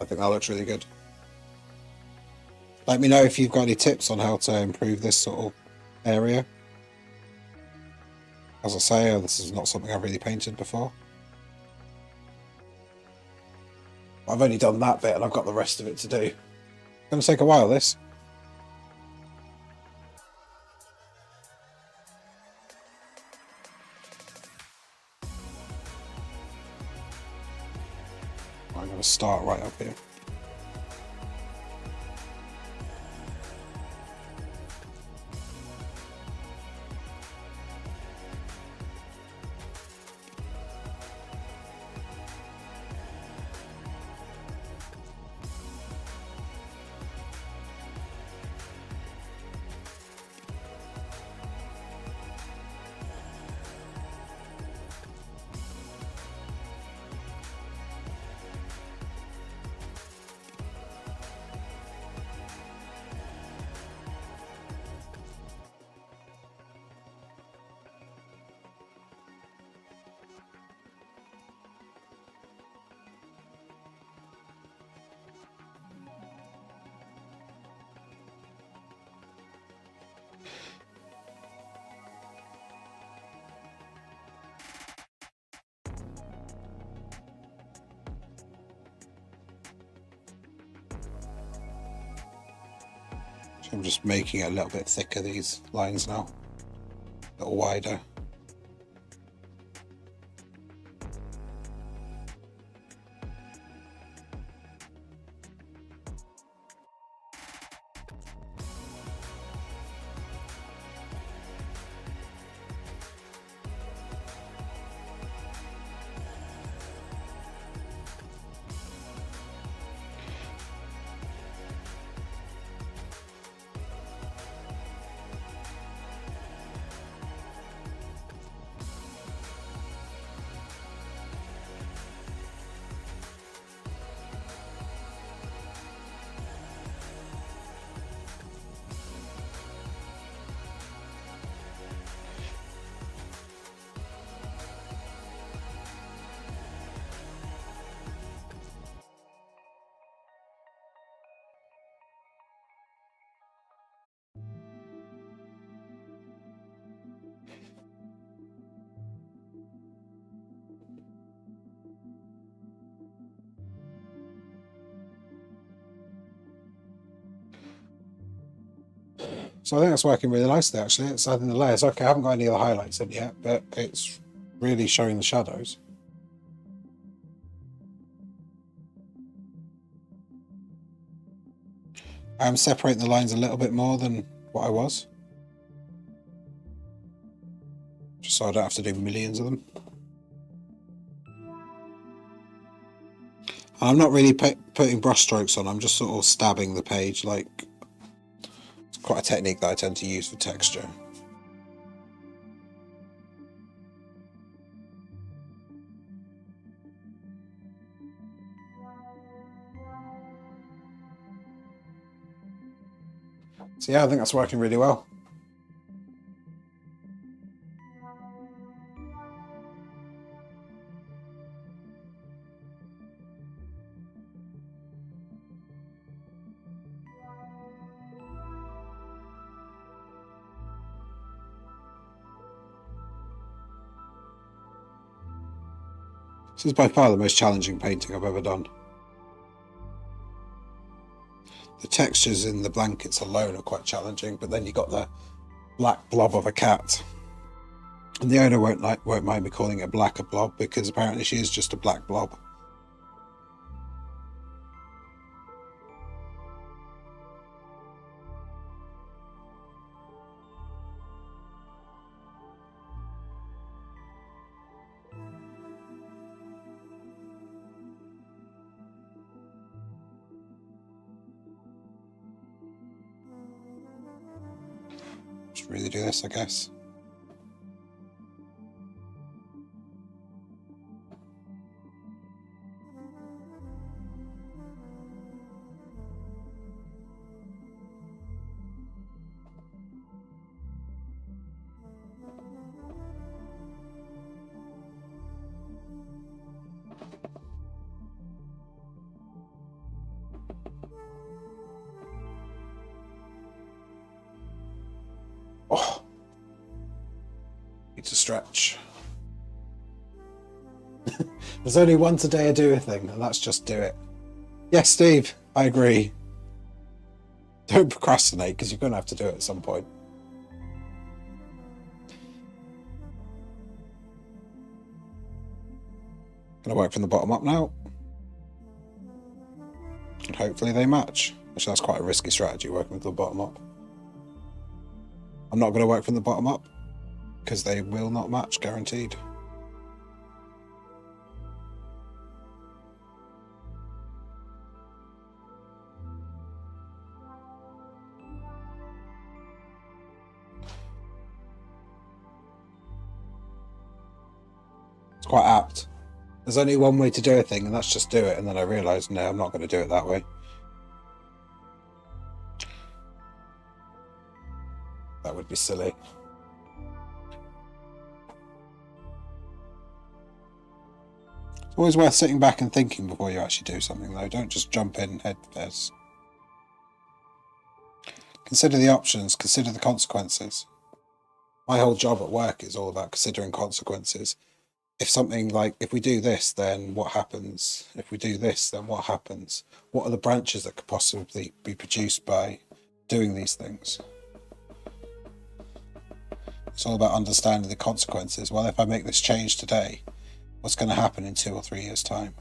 I think that looks really good. Let me know if you've got any tips on how to improve this sort of area. As I say, this is not something I've really painted before. I've only done that bit and I've got the rest of it to do. It's going to take a while, this. I'm going to start right up here. I'm just making it a little bit thicker, these lines now, a little wider. So I think that's working really nicely, actually. It's adding the layers. Okay, I haven't got any of the highlights in yet, but it's really showing the shadows. I'm separating the lines a little bit more than what I was, just so I don't have to do millions of them. And I'm not really putting brush strokes on, I'm just sort of stabbing the page. Like, it's quite a technique that I tend to use for texture. So yeah, I think that's working really well. This is by far the most challenging painting I've ever done. The textures in the blankets alone are quite challenging, but then you got the black blob of a cat. And the owner won't mind me calling it a blob, because apparently she is just a black blob. Should really do this, I guess. stretch. There's only once a day I do a thing, and that's just do it. Yes, Steve, I agree. Don't procrastinate, because you're going to have to do it at some point. Going to work from the bottom up now. And hopefully they match. Actually, that's quite a risky strategy, working from the bottom up. I'm not going to work from the bottom up, because they will not match, guaranteed. It's quite apt. There's only one way to do a thing, and that's just do it. And then I realised, no, I'm not going to do it that way. That would be silly. It's always worth sitting back and thinking before you actually do something, though. Don't just jump in head first. Consider the options, consider the consequences. My whole job at work is all about considering consequences. If something like, if we do this, then what happens? If we do this, then what happens? What are the branches that could possibly be produced by doing these things? It's all about understanding the consequences. Well, if I make this change today, what's going to happen in 2 or 3 years' time?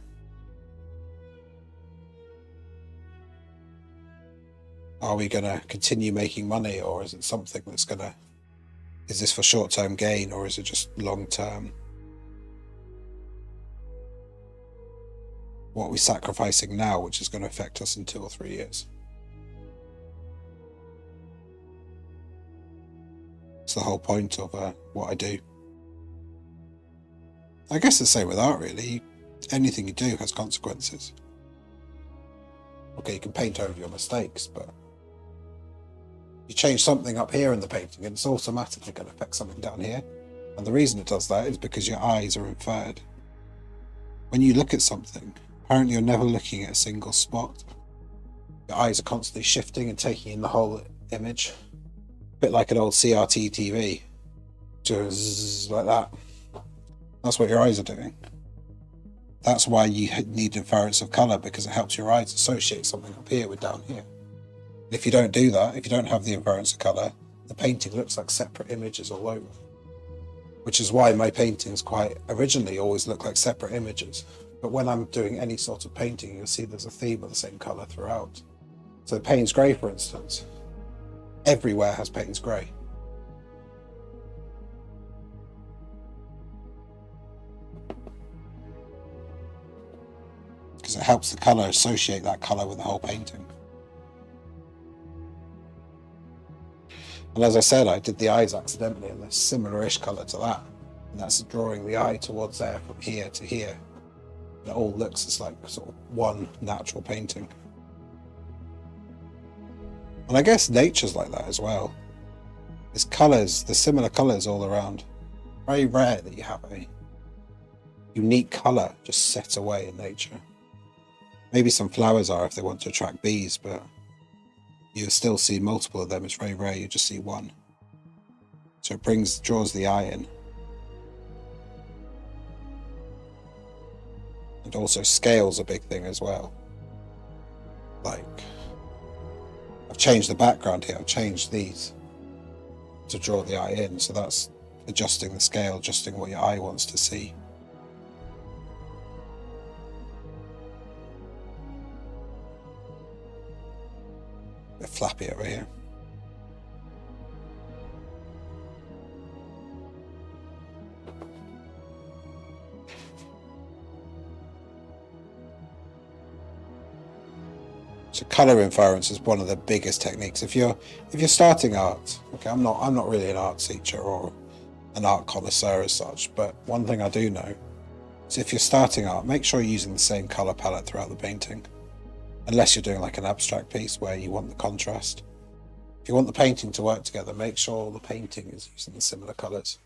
Are we going to continue making money, or is it something that's going to... Is this for short-term gain, or is it just long-term? What are we sacrificing now, which is going to affect us in 2 or 3 years? It's the whole point of what I do. I guess the same with art, really. Anything you do has consequences. Okay, you can paint over your mistakes, but you change something up here in the painting and it's automatically going to affect something down here. And the reason it does that is because your eyes are inferred. When you look at something, apparently you're never looking at a single spot. Your eyes are constantly shifting and taking in the whole image. A bit like an old CRT TV. Just like that. That's what your eyes are doing. That's why you need inference of colour, because it helps your eyes associate something up here with down here. If you don't do that, if you don't have the inference of colour, the painting looks like separate images all over. Which is why my paintings quite originally always look like separate images. But when I'm doing any sort of painting, you'll see there's a theme of the same colour throughout. So Payne's Grey, for instance, everywhere has Payne's Grey. Because it helps the colour associate that colour with the whole painting. And as I said, I did the eyes accidentally, and they're similar-ish colour to that. And that's drawing the eye towards there from here to here. And it all looks as like sort of one natural painting. And I guess nature's like that as well. There's colours, there's similar colours all around. Very rare that you have a unique colour just set away in nature. Maybe some flowers are if they want to attract bees, but you still see multiple of them. It's very rare you just see one. So it draws the eye in. And also scale's a big thing as well. Like, I've changed the background here, I've changed these to draw the eye in, so that's adjusting the scale, adjusting what your eye wants to see. A bit flappy over here. So colour inference is one of the biggest techniques. If you're starting art, okay, I'm not really an art teacher or an art connoisseur as such, but one thing I do know is if you're starting art, make sure you're using the same colour palette throughout the painting. Unless you're doing like an abstract piece where you want the contrast. If you want the painting to work together, make sure the painting is using the similar colours.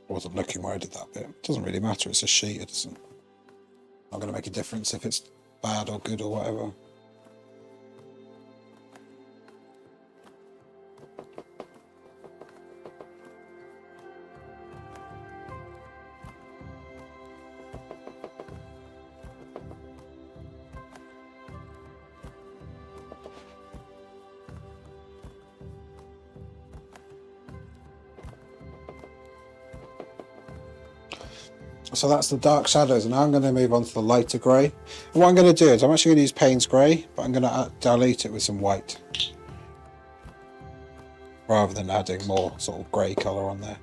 I wasn't looking where I did that bit. It doesn't really matter, it's a sheet, it doesn't, not going to make a difference if it's bad or good or whatever. So that's the dark shadows, and now I'm going to move on to the lighter grey. And what I'm going to do is I'm actually going to use Payne's grey, but I'm going to dilute it with some white, rather than adding more sort of grey colour on there.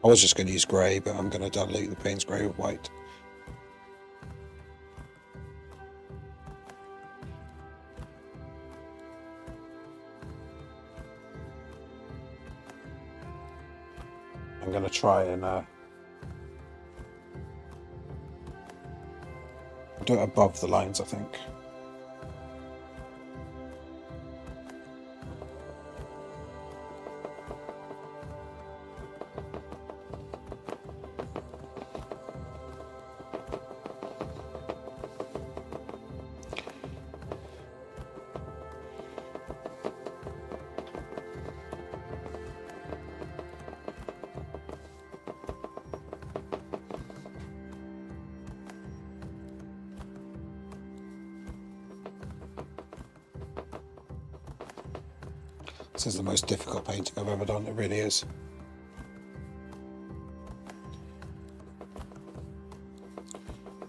I was just going to use grey, but I'm going to dilute the Payne's grey with white. I'm going to try and do it above the lines, I think. This is the most difficult painting I've ever done, it really is.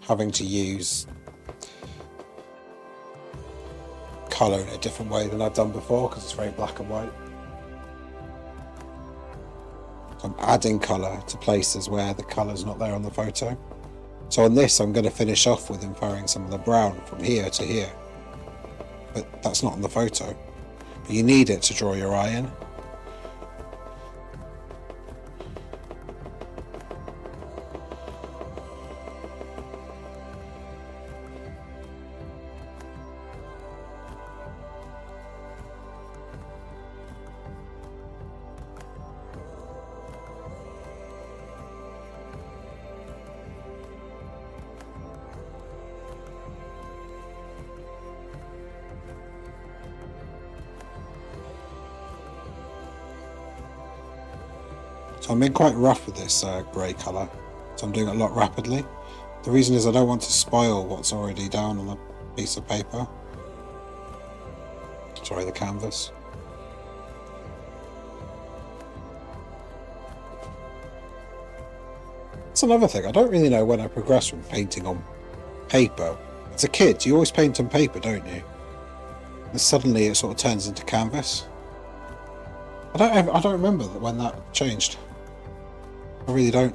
Having to use colour in a different way than I've done before, because it's very black and white. I'm adding colour to places where the colour's not there on the photo. So on this I'm going to finish off with inferring some of the brown from here to here. But that's not on the photo. But you need it to draw your eye in. So I'm being quite rough with this grey colour, so I'm doing it a lot rapidly. The reason is I don't want to spoil what's already down on the piece of paper. Sorry, the canvas. That's another thing, I don't really know when I progress from painting on paper. As a kid, you always paint on paper, don't you? And suddenly it sort of turns into canvas. I don't remember when that changed. I really don't.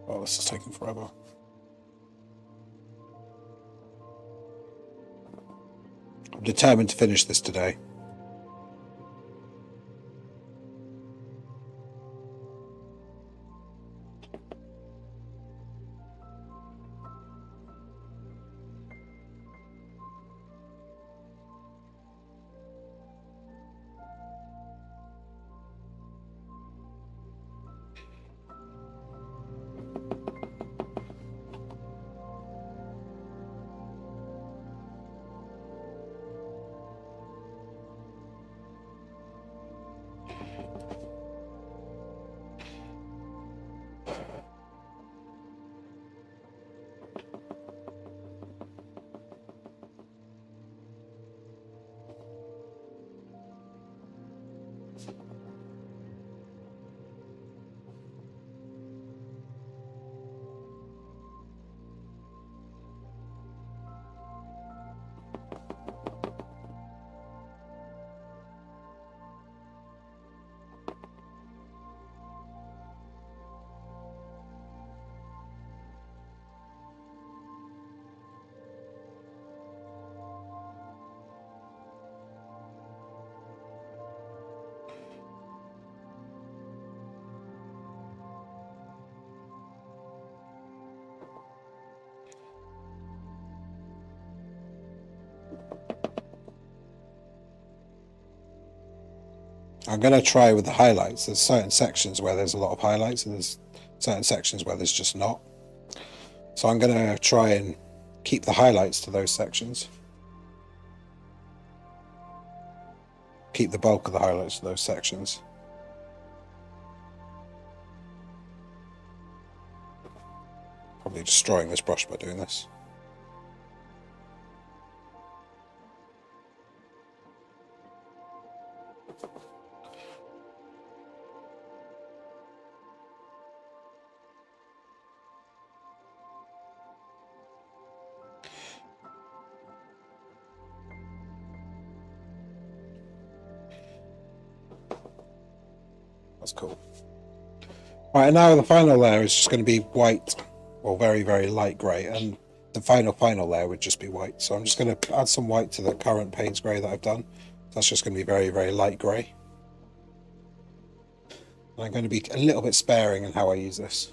Oh, this is taking forever. I'm determined to finish this today. I'm going to try with the highlights. There's certain sections where there's a lot of highlights and there's certain sections where there's just not. So I'm going to try and keep the highlights to those sections. Keep the bulk of the highlights to those sections. Probably destroying this brush by doing this. That's cool. Right, and now the final layer is just going to be white, or very, very light grey, and the final layer would just be white. So I'm just going to add some white to the current Payne's grey that I've done. That's just going to be very, very light grey. And I'm going to be a little bit sparing in how I use this.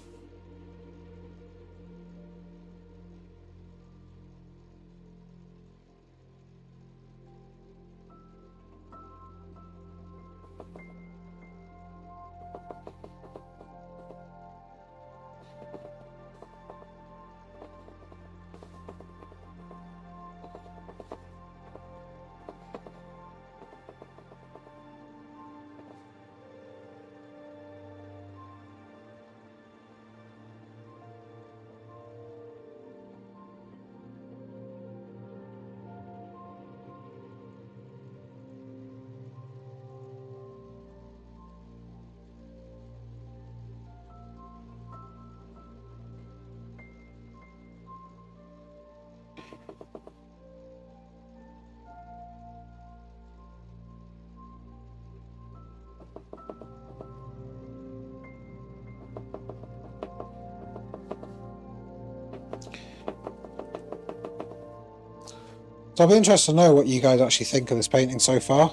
So I'll be interested to know what you guys actually think of this painting so far,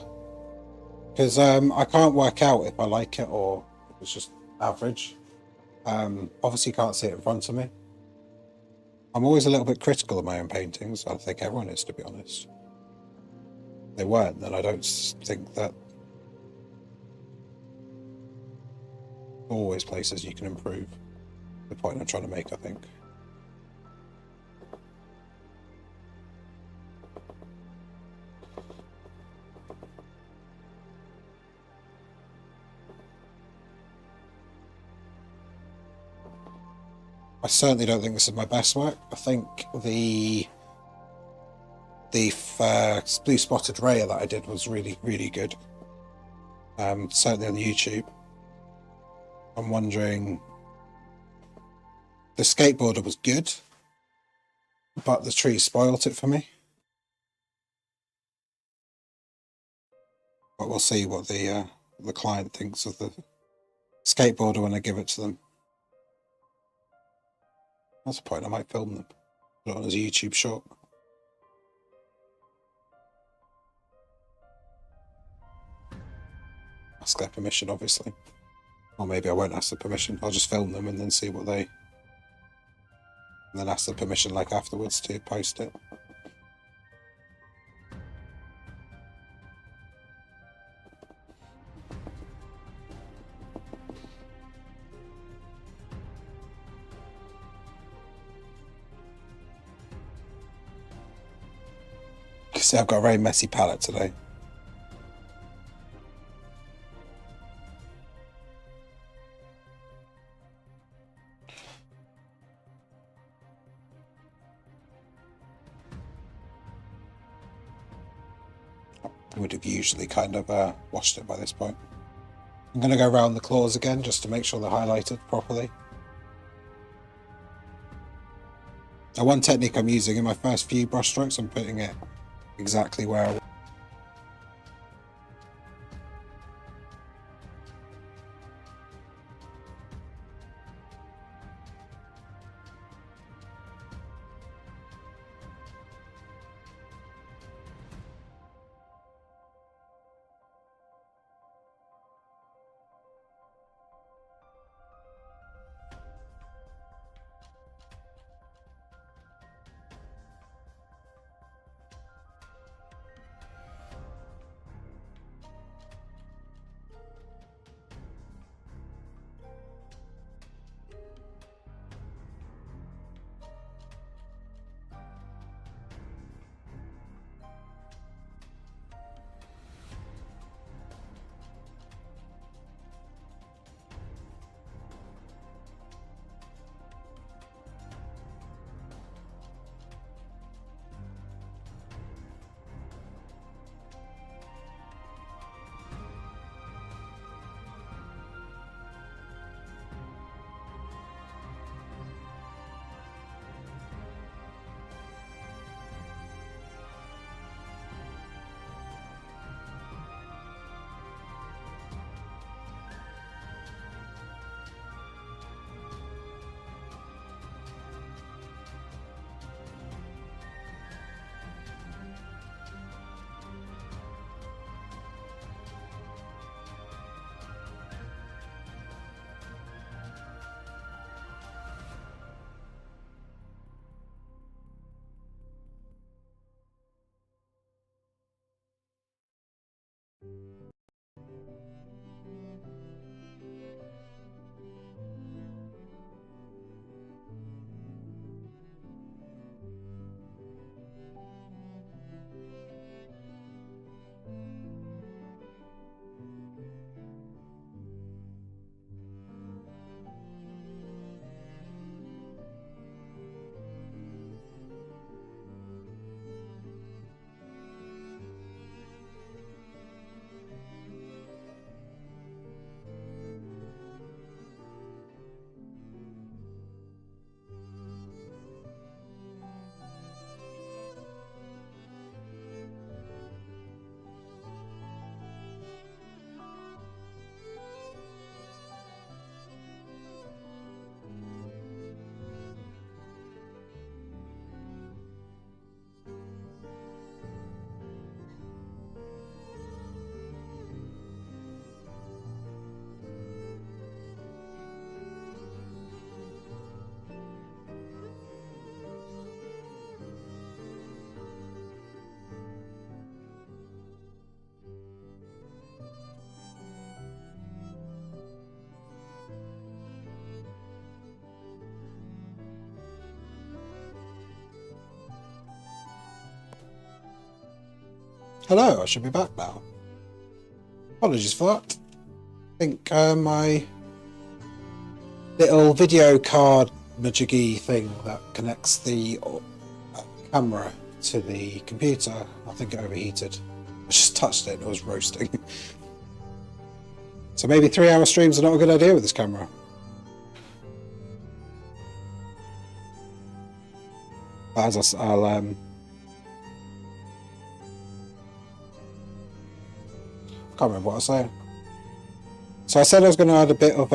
because I can't work out if I like it or if it's just average. Obviously can't see it in front of me. I'm always a little bit critical of my own paintings. I think everyone is, to be honest. If they weren't, then I don't think that always places you can improve. The point I'm trying to make, I think. I certainly don't think this is my best work. I think the blue spotted raya that I did was really, really good. Certainly on YouTube. I'm wondering, the skateboarder was good, but the tree spoilt it for me. But we'll see what the client thinks of the skateboarder when I give it to them. That's a point. I might film them. Put it on as a YouTube short. Ask their permission, obviously. Or maybe I won't ask their permission. I'll just film them and then see what they... And then ask their permission, like, afterwards to post it. See, I've got a very messy palette today. I would have usually kind of washed it by this point. I'm going to go around the claws again just to make sure they're highlighted properly. Now, one technique I'm using in my first few brush strokes, I'm putting it exactly where I want. Hello, I should be back now. Apologies for that. I think my little video card majiggy thing that connects the camera to the computer, I think it overheated. I just touched it and it was roasting. So maybe 3-hour streams are not a good idea with this camera. But as I'll can't remember what I was saying. So I said I was going to add a bit of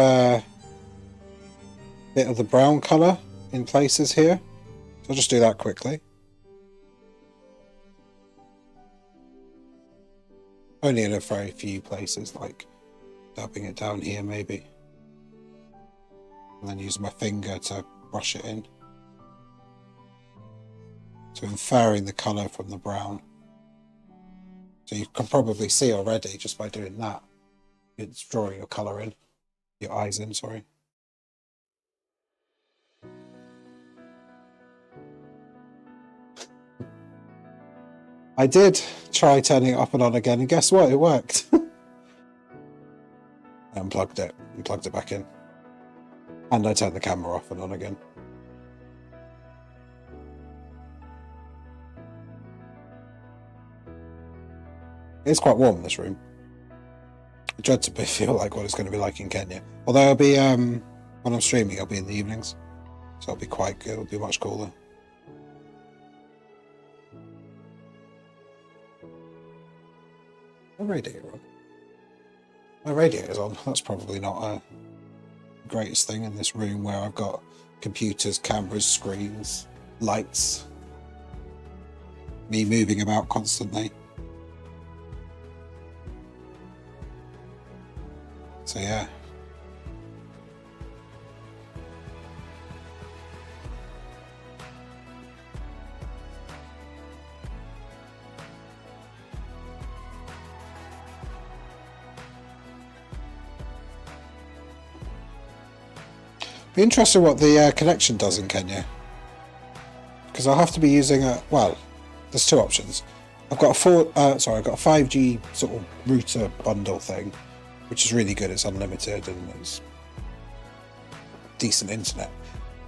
the brown colour in places here. So I'll just do that quickly. Only in a very few places, like dabbing it down here maybe. And then use my finger to brush it in. So inferring the colour from the brown. So you can probably see already just by doing that. It's drawing your colour in. Your eyes in, sorry. I did try turning it off and on again, and guess what? It worked. I unplugged it and plugged it back in. And I turned the camera off and on again. It's quite warm in this room. I dread to feel like what it's going to be like in Kenya. Although it'll be, when I'm streaming, it'll be in the evenings. So it'll be quite good. It'll be much cooler. My radiator on. My radiator's on. That's probably not a greatest thing in this room where I've got computers, cameras, screens, lights, me moving about constantly. So yeah. Be interested what the connection does in Kenya, because I'll have to be using a, well, there's two options. I've got a I've got a 5G sort of router bundle thing, which is really good. It's unlimited and it's decent internet,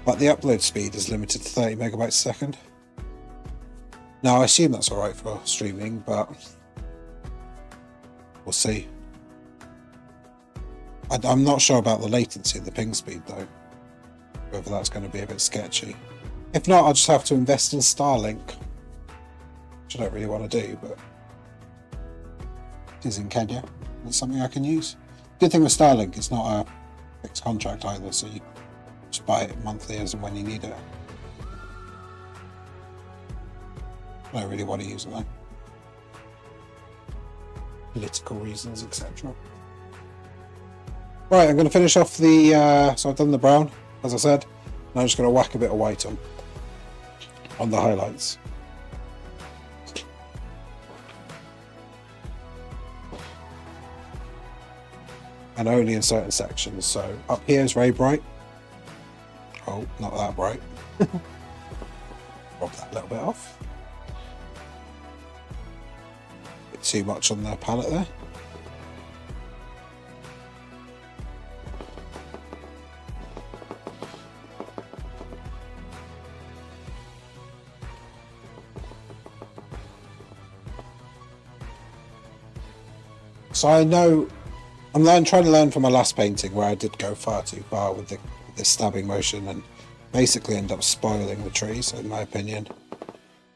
but the upload speed is limited to 30 megabytes a second. Now I assume that's all right for streaming, but we'll see. I'm not sure about the latency and the ping speed though, whether that's going to be a bit sketchy. If not, I'll just have to invest in Starlink, which I don't really want to do, but it is in Kenya. It's something I can use. Good thing with Starlink, it's not a fixed contract either, so you just buy it monthly as and when you need it. I don't really want to use it though. Political reasons, etc. Right, I'm going to finish off the, so I've done the brown, as I said, and I'm just going to whack a bit of white on the highlights. And only in certain sections, so up here is very bright. Oh, not that bright. Rub that a little bit off. Bit too much on the palette there. So I know, I'm trying to learn from my last painting where I did go far too far with the stabbing motion and basically end up spoiling the trees, in my opinion.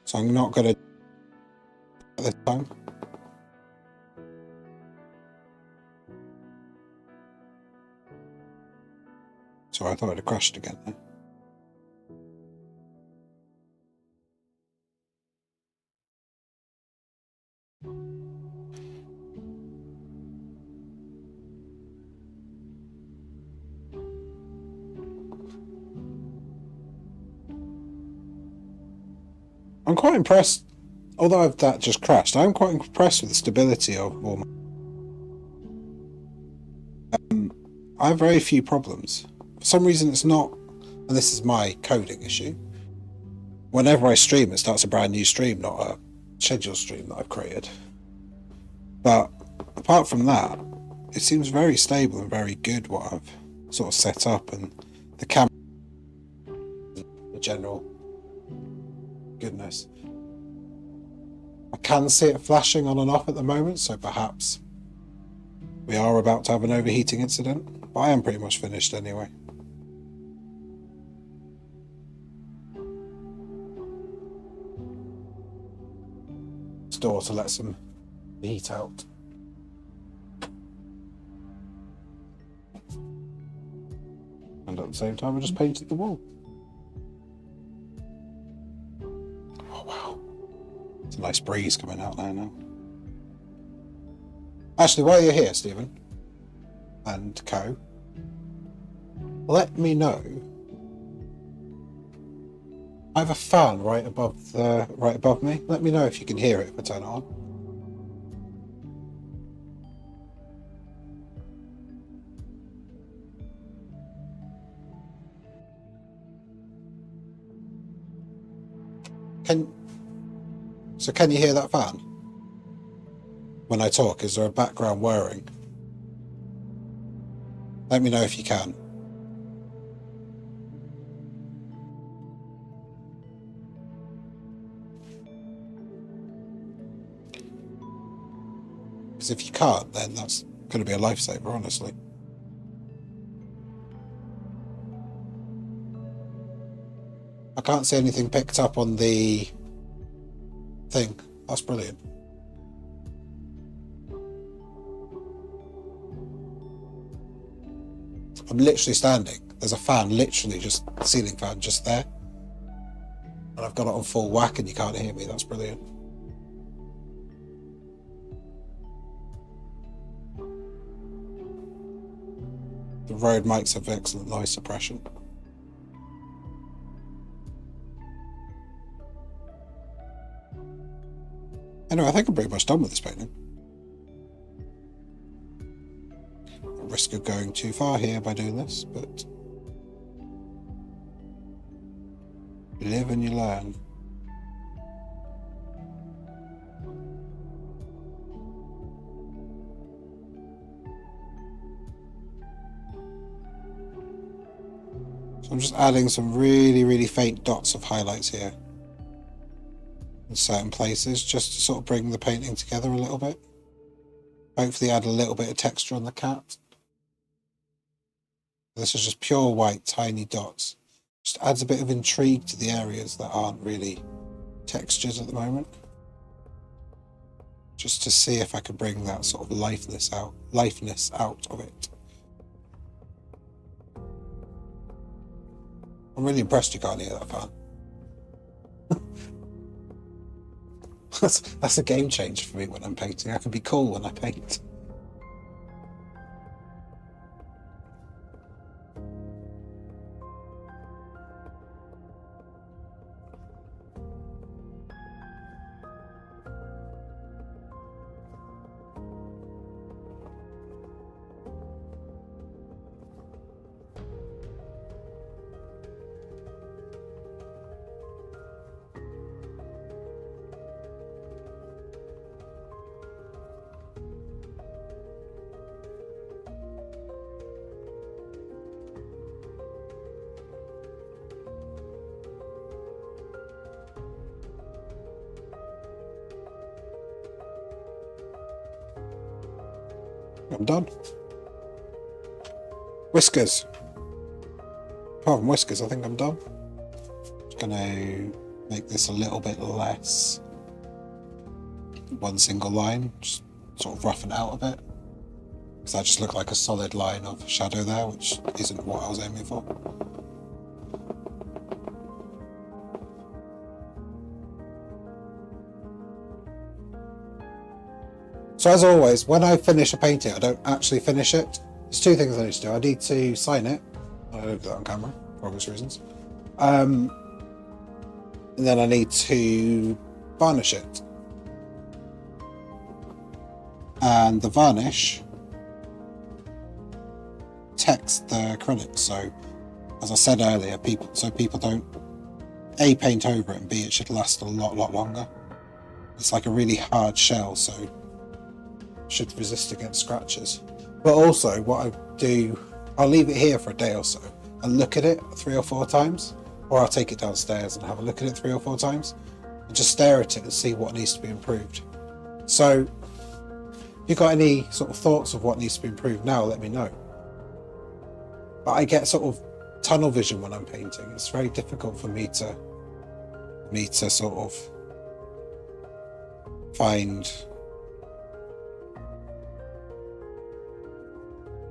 So I'm not going to this time. Sorry, I thought it had crashed again there. I'm quite impressed, although that just crashed, I'm quite impressed with the stability of all my... I have very few problems. For some reason it's not, and this is my coding issue, whenever I stream it starts a brand new stream, not a scheduled stream that I've created. But apart from that, it seems very stable and very good what I've sort of set up, and the camera, the general goodness. I can see it flashing on and off at the moment, so perhaps we are about to have an overheating incident, but I am pretty much finished anyway. Door to let some heat out. And at the same time I just painted the wall. Oh wow. It's a nice breeze coming out there now. Actually, while you're here, Stephen and Co, let me know. I have a fan right above me. Let me know if you can hear it if I turn it on. Can you hear that fan? When I talk, is there a background whirring? Let me know if you can. Because if you can't, then that's Could be a lifesaver, honestly. I can't see anything picked up on the thing. That's brilliant. I'm literally standing. There's a fan, literally just ceiling fan just there. And I've got it on full whack and you can't hear me. That's brilliant. The Rode mics have excellent noise suppression. Anyway, I think I'm pretty much done with this painting. At risk of going too far here by doing this, but you live and you learn. So I'm just adding some really, really faint dots of highlights here in certain places, just to sort of bring the painting together a little bit. Hopefully add a little bit of texture on the cat. This is just pure white, tiny dots. Just adds a bit of intrigue to the areas that aren't really textured at the moment. Just to see if I can bring that sort of lifeless out of it. I'm really impressed you can't hear that fan. That's a game changer for me when I'm painting. I can be cool when I paint. I'm done. Whiskers. Apart from whiskers, I think I'm done. Just gonna make this a little bit less one single line, just sort of roughen it out a bit. Because that just looked like a solid line of shadow there, which isn't what I was aiming for. So as always, when I finish a painting, I don't actually finish it. There's two things I need to do. I need to sign it. I don't do that on camera, for obvious reasons. And then I need to varnish it. And the varnish protects the acrylic. So, as I said earlier, people don't A, paint over it, and B, it should last a lot longer. It's like a really hard shell, so should resist against scratches. But also what I do, I'll leave it here for a day or so and look at it 3 or 4 times, or I'll take it downstairs and have a look at it 3 or 4 times and just stare at it and see what needs to be improved. So if you've got any sort of thoughts of what needs to be improved now, let me know. But I get sort of tunnel vision when I'm painting. It's very difficult for me to sort of find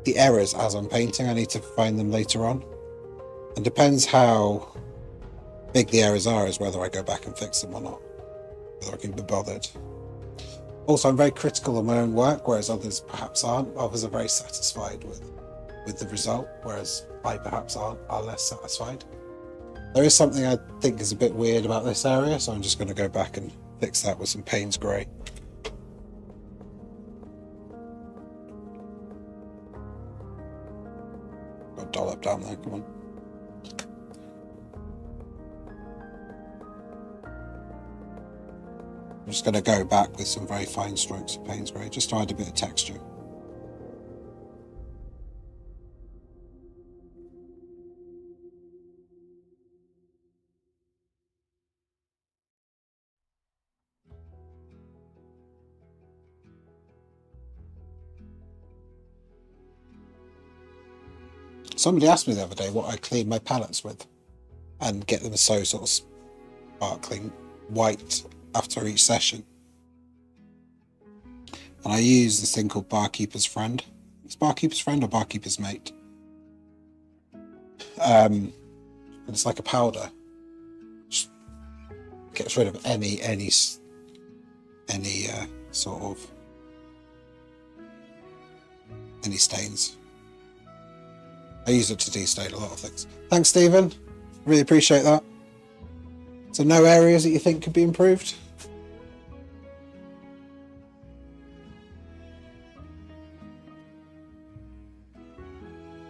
the errors as I'm painting. I need to find them later on. And depends how big the errors are is whether I go back and fix them or not, whether I can be bothered. Also, I'm very critical of my own work, whereas others perhaps aren't. Others are very satisfied with the result, whereas I perhaps are less satisfied. There is something I think is a bit weird about this area, so I'm just going to go back and fix that with some Payne's Grey. Got a dollop down there, come on. I'm just going to go back with some very fine strokes of Payne's Grey, just to add a bit of texture. Somebody asked me the other day what I clean my palettes with and get them so sort of sparkling white after each session. And I use this thing called Barkeeper's Friend. It's Barkeeper's Friend or Barkeeper's Mate. And it's like a powder. Just gets rid of any sort of any stains. I use it to de-stain a lot of things. Thanks, Stephen. Really appreciate that. So no areas that you think could be improved?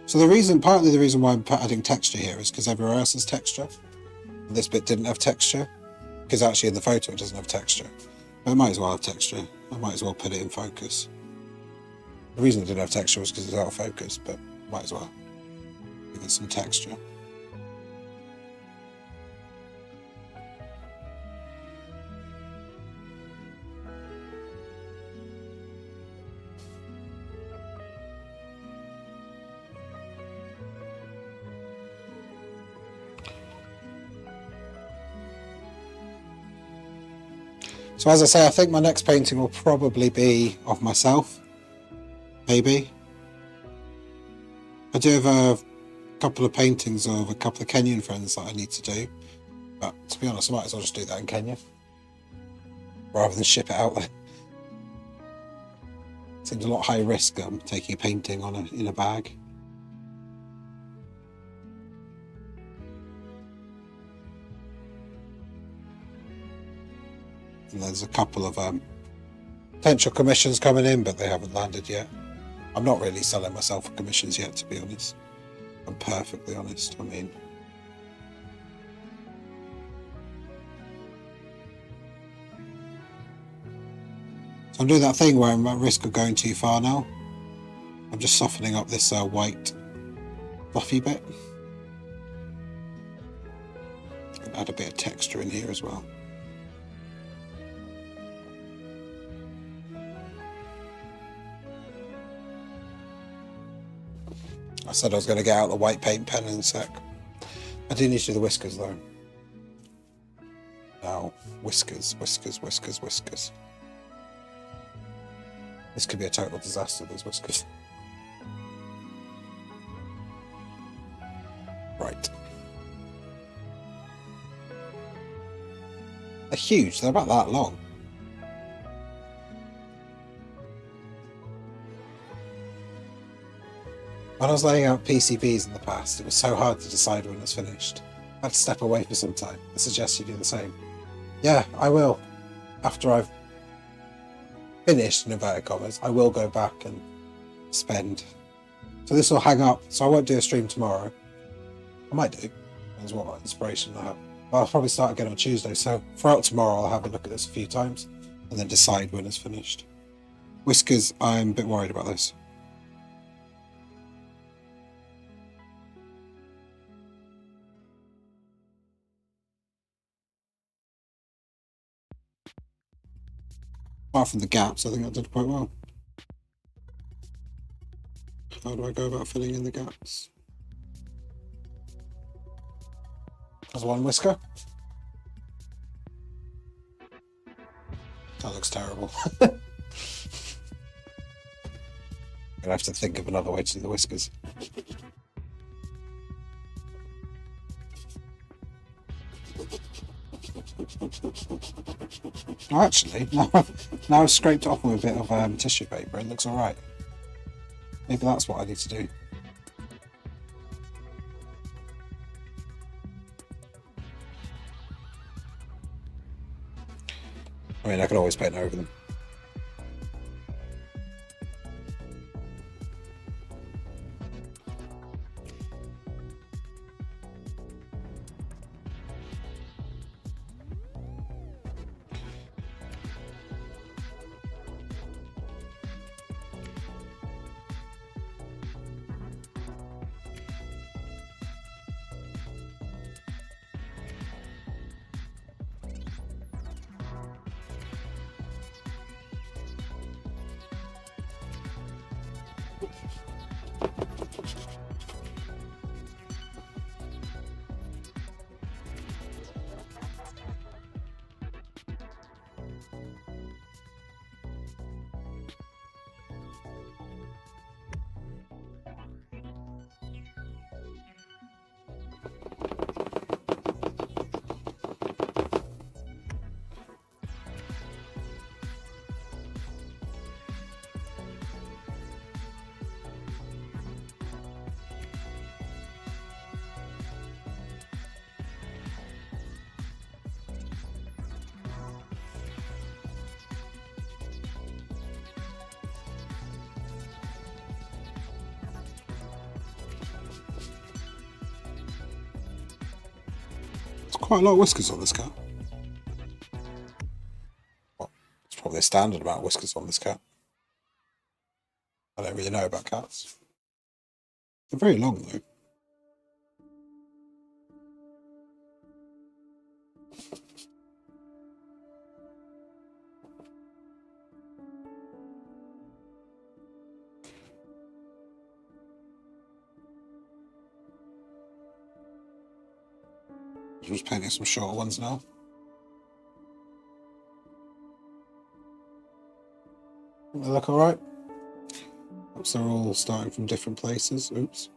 So partly the reason why I'm adding texture here is because everywhere else has texture. And this bit didn't have texture. Because actually in the photo it doesn't have texture. But it might as well have texture. I might as well put it in focus. The reason it didn't have texture was because it's out of focus, but might as well give it some texture. So as I say, I think my next painting will probably be of myself, maybe. I do have a couple of paintings of a couple of Kenyan friends that I need to do, but to be honest, I might as well just do that in Kenya, rather than ship it out there. Seems a lot high risk taking a painting in a bag. And there's a couple of potential commissions coming in, but they haven't landed yet. I'm not really selling myself for commissions yet, to be honest. I'm perfectly honest. I mean, so I'm doing that thing where I'm at risk of going too far now. I'm just softening up this white fluffy bit. And add a bit of texture in here as well. I said I was going to get out the white paint pen in a sec. I do need to do the whiskers though. Now, whiskers. This could be a total disaster, those whiskers. Right. They're huge, they're about that long. When I was laying out PCBs in the past, it was so hard to decide when it's finished. I had to step away for some time. I suggest you do the same. Yeah, I will. After I've finished, in inverted commas, I will go back and spend. So this will hang up, so I won't do a stream tomorrow. I might do, depends what inspiration I have. But I'll probably start again on Tuesday, so throughout tomorrow I'll have a look at this a few times and then decide when it's finished. Whiskers, I'm a bit worried about this. Apart from the gaps, I think I did quite well. How do I go about filling in the gaps? There's one whisker. That looks terrible. I'm gonna have to think of another way to do the whiskers. Oh, actually, now I've scraped it off with a bit of tissue paper, it looks alright. Maybe that's what I need to do. I mean, I can always paint over them. Quite a lot of whiskers on this cat. Well, it's probably a standard amount of whiskers on this cat. I don't really know about cats. They're very long though. I'm just painting some shorter ones now. They look alright. Perhaps they're all starting from different places. Oops.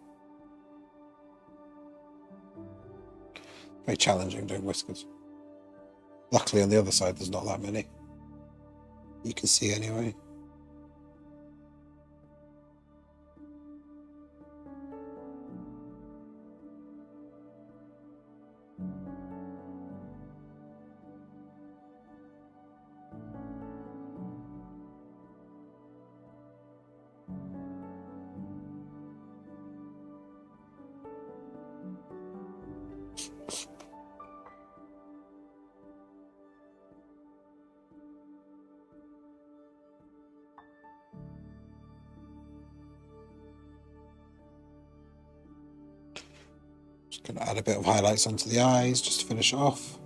Very challenging doing whiskers. Luckily on the other side there's not that many. You can see anyway. Just going to add a bit of highlights onto the eyes just to finish it off.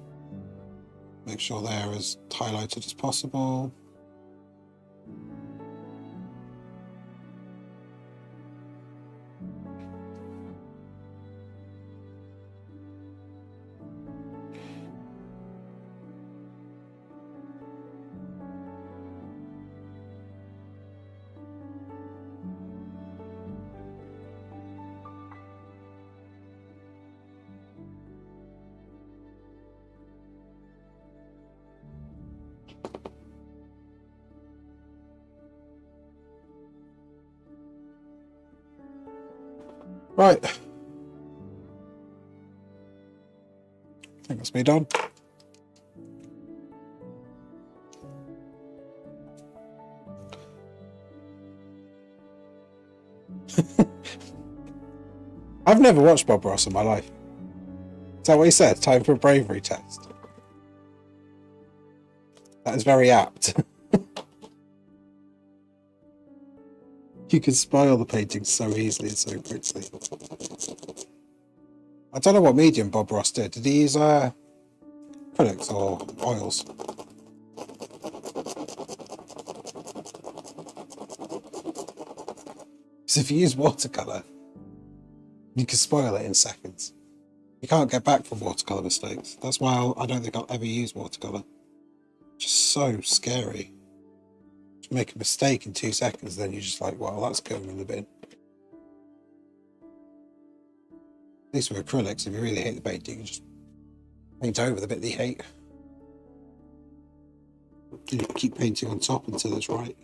Make sure they're as highlighted as possible. Right. I think that's me done. I've never watched Bob Ross in my life. Is that what he said? Time for a bravery test. That is very apt. You can spoil the painting so easily and so quickly. I don't know what medium Bob Ross did. Did he use acrylics or oils? Because if you use watercolour, you can spoil it in seconds. You can't get back from watercolour mistakes. That's why I don't think I'll ever use watercolour. Just so scary. Just make a mistake in 2 seconds, then you're just like, well, that's going in the bin. At least with acrylics, if you really hate the painting, you can just paint over the bit that you hate. You keep painting on top until it's right.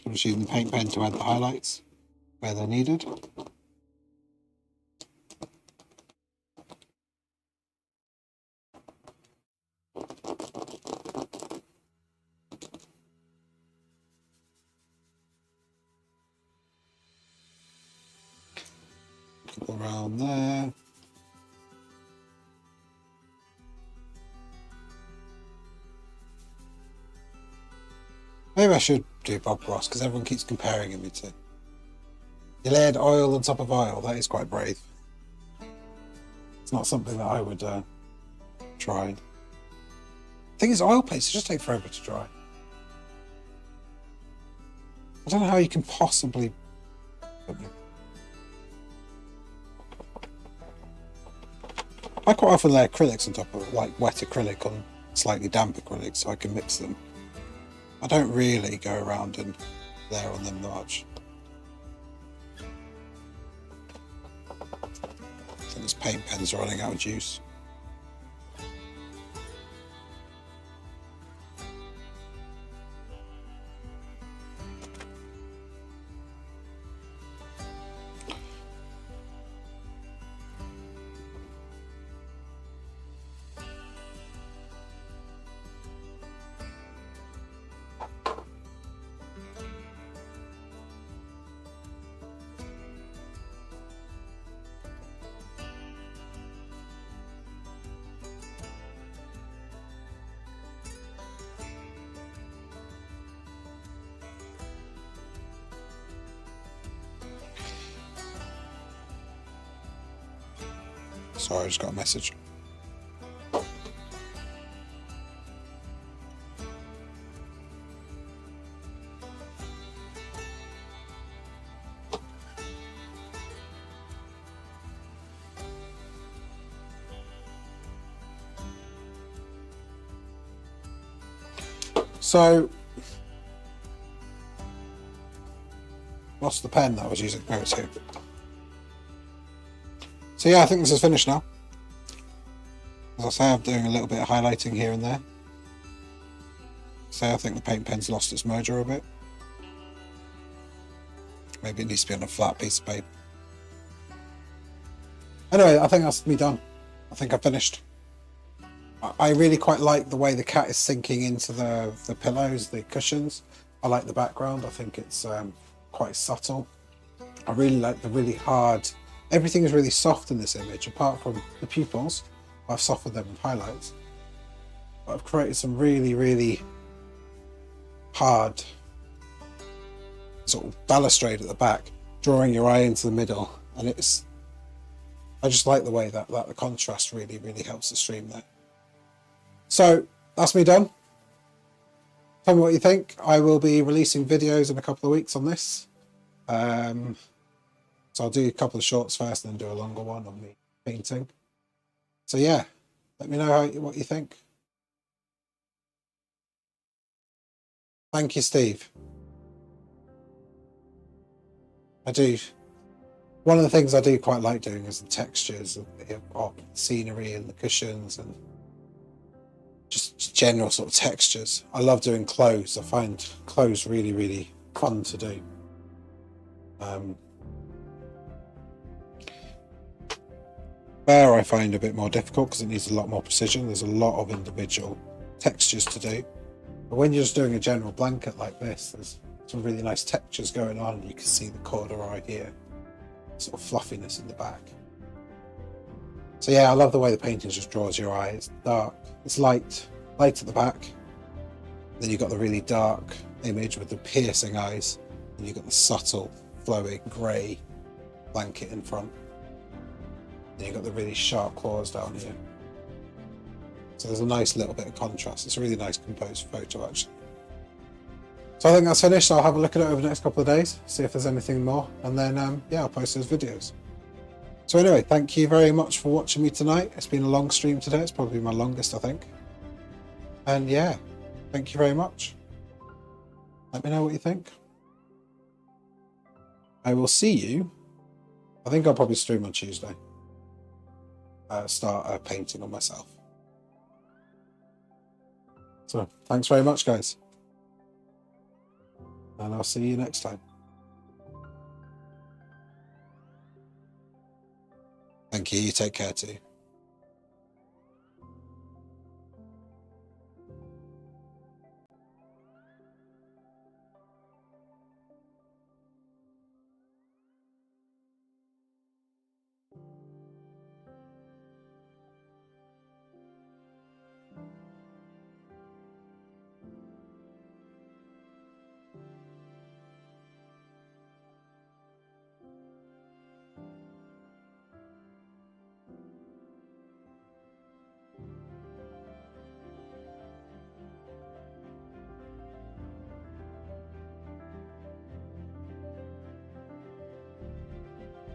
I'm just using the paint pen to add the highlights where they're needed. Couple around there. Maybe I should do Bob Ross because everyone keeps comparing him to. He layered oil on top of oil. That is quite brave. It's not something that I would try. The thing is, oil paints just take forever to dry. I don't know how you can possibly. I quite often lay acrylics on top of like wet acrylic on slightly damp acrylic so I can mix them. I don't really go around and layer on them much. I think this paint pen's running out of juice. Sorry, I just got a message. So, lost the pen that I was using. Oh, it's here. So yeah, I think this is finished now. As I say, I'm doing a little bit of highlighting here and there. So I think the paint pen's lost its mojo a bit. Maybe it needs to be on a flat piece of paper. Anyway, I think that's me done. I think I've finished. I really quite like the way the cat is sinking into the pillows, the cushions. I like the background. I think it's quite subtle. I really like the really hard... Everything is really soft in this image, apart from the pupils. I've softened them with highlights. But I've created some really, really hard sort of balustrade at the back, drawing your eye into the middle. And it's... I just like the way that the contrast really, really helps the stream there. So that's me done. Tell me what you think. I will be releasing videos in a couple of weeks on this. So I'll do a couple of shorts first and then do a longer one on me painting. So yeah, let me know what you think. Thank you, Steve. I do. One of the things I do quite like doing is the textures of the scenery and the cushions and just general sort of textures. I love doing clothes. I find clothes really, really fun to do. Bear I find a bit more difficult because it needs a lot more precision. There's a lot of individual textures to do. But when you're just doing a general blanket like this, there's some really nice textures going on. You can see the corduroy here, sort of fluffiness in the back. So yeah, I love the way the painting just draws your eye. It's dark, it's light at the back. Then you've got the really dark image with the piercing eyes, and you've got the subtle, flowing grey blanket in front. Then you've got the really sharp claws down here. So there's a nice little bit of contrast. It's a really nice composed photo, actually. So I think that's finished. I'll have a look at it over the next couple of days, see if there's anything more, and then yeah, I'll post those videos. So anyway, thank you very much for watching me tonight. It's been a long stream today. It's probably my longest, I think. And yeah, thank you very much. Let me know what you think. I will see you. I think I'll probably stream on Tuesday. Start painting on myself. So thanks very much, guys. And I'll see you next time. Thank you. You take care too.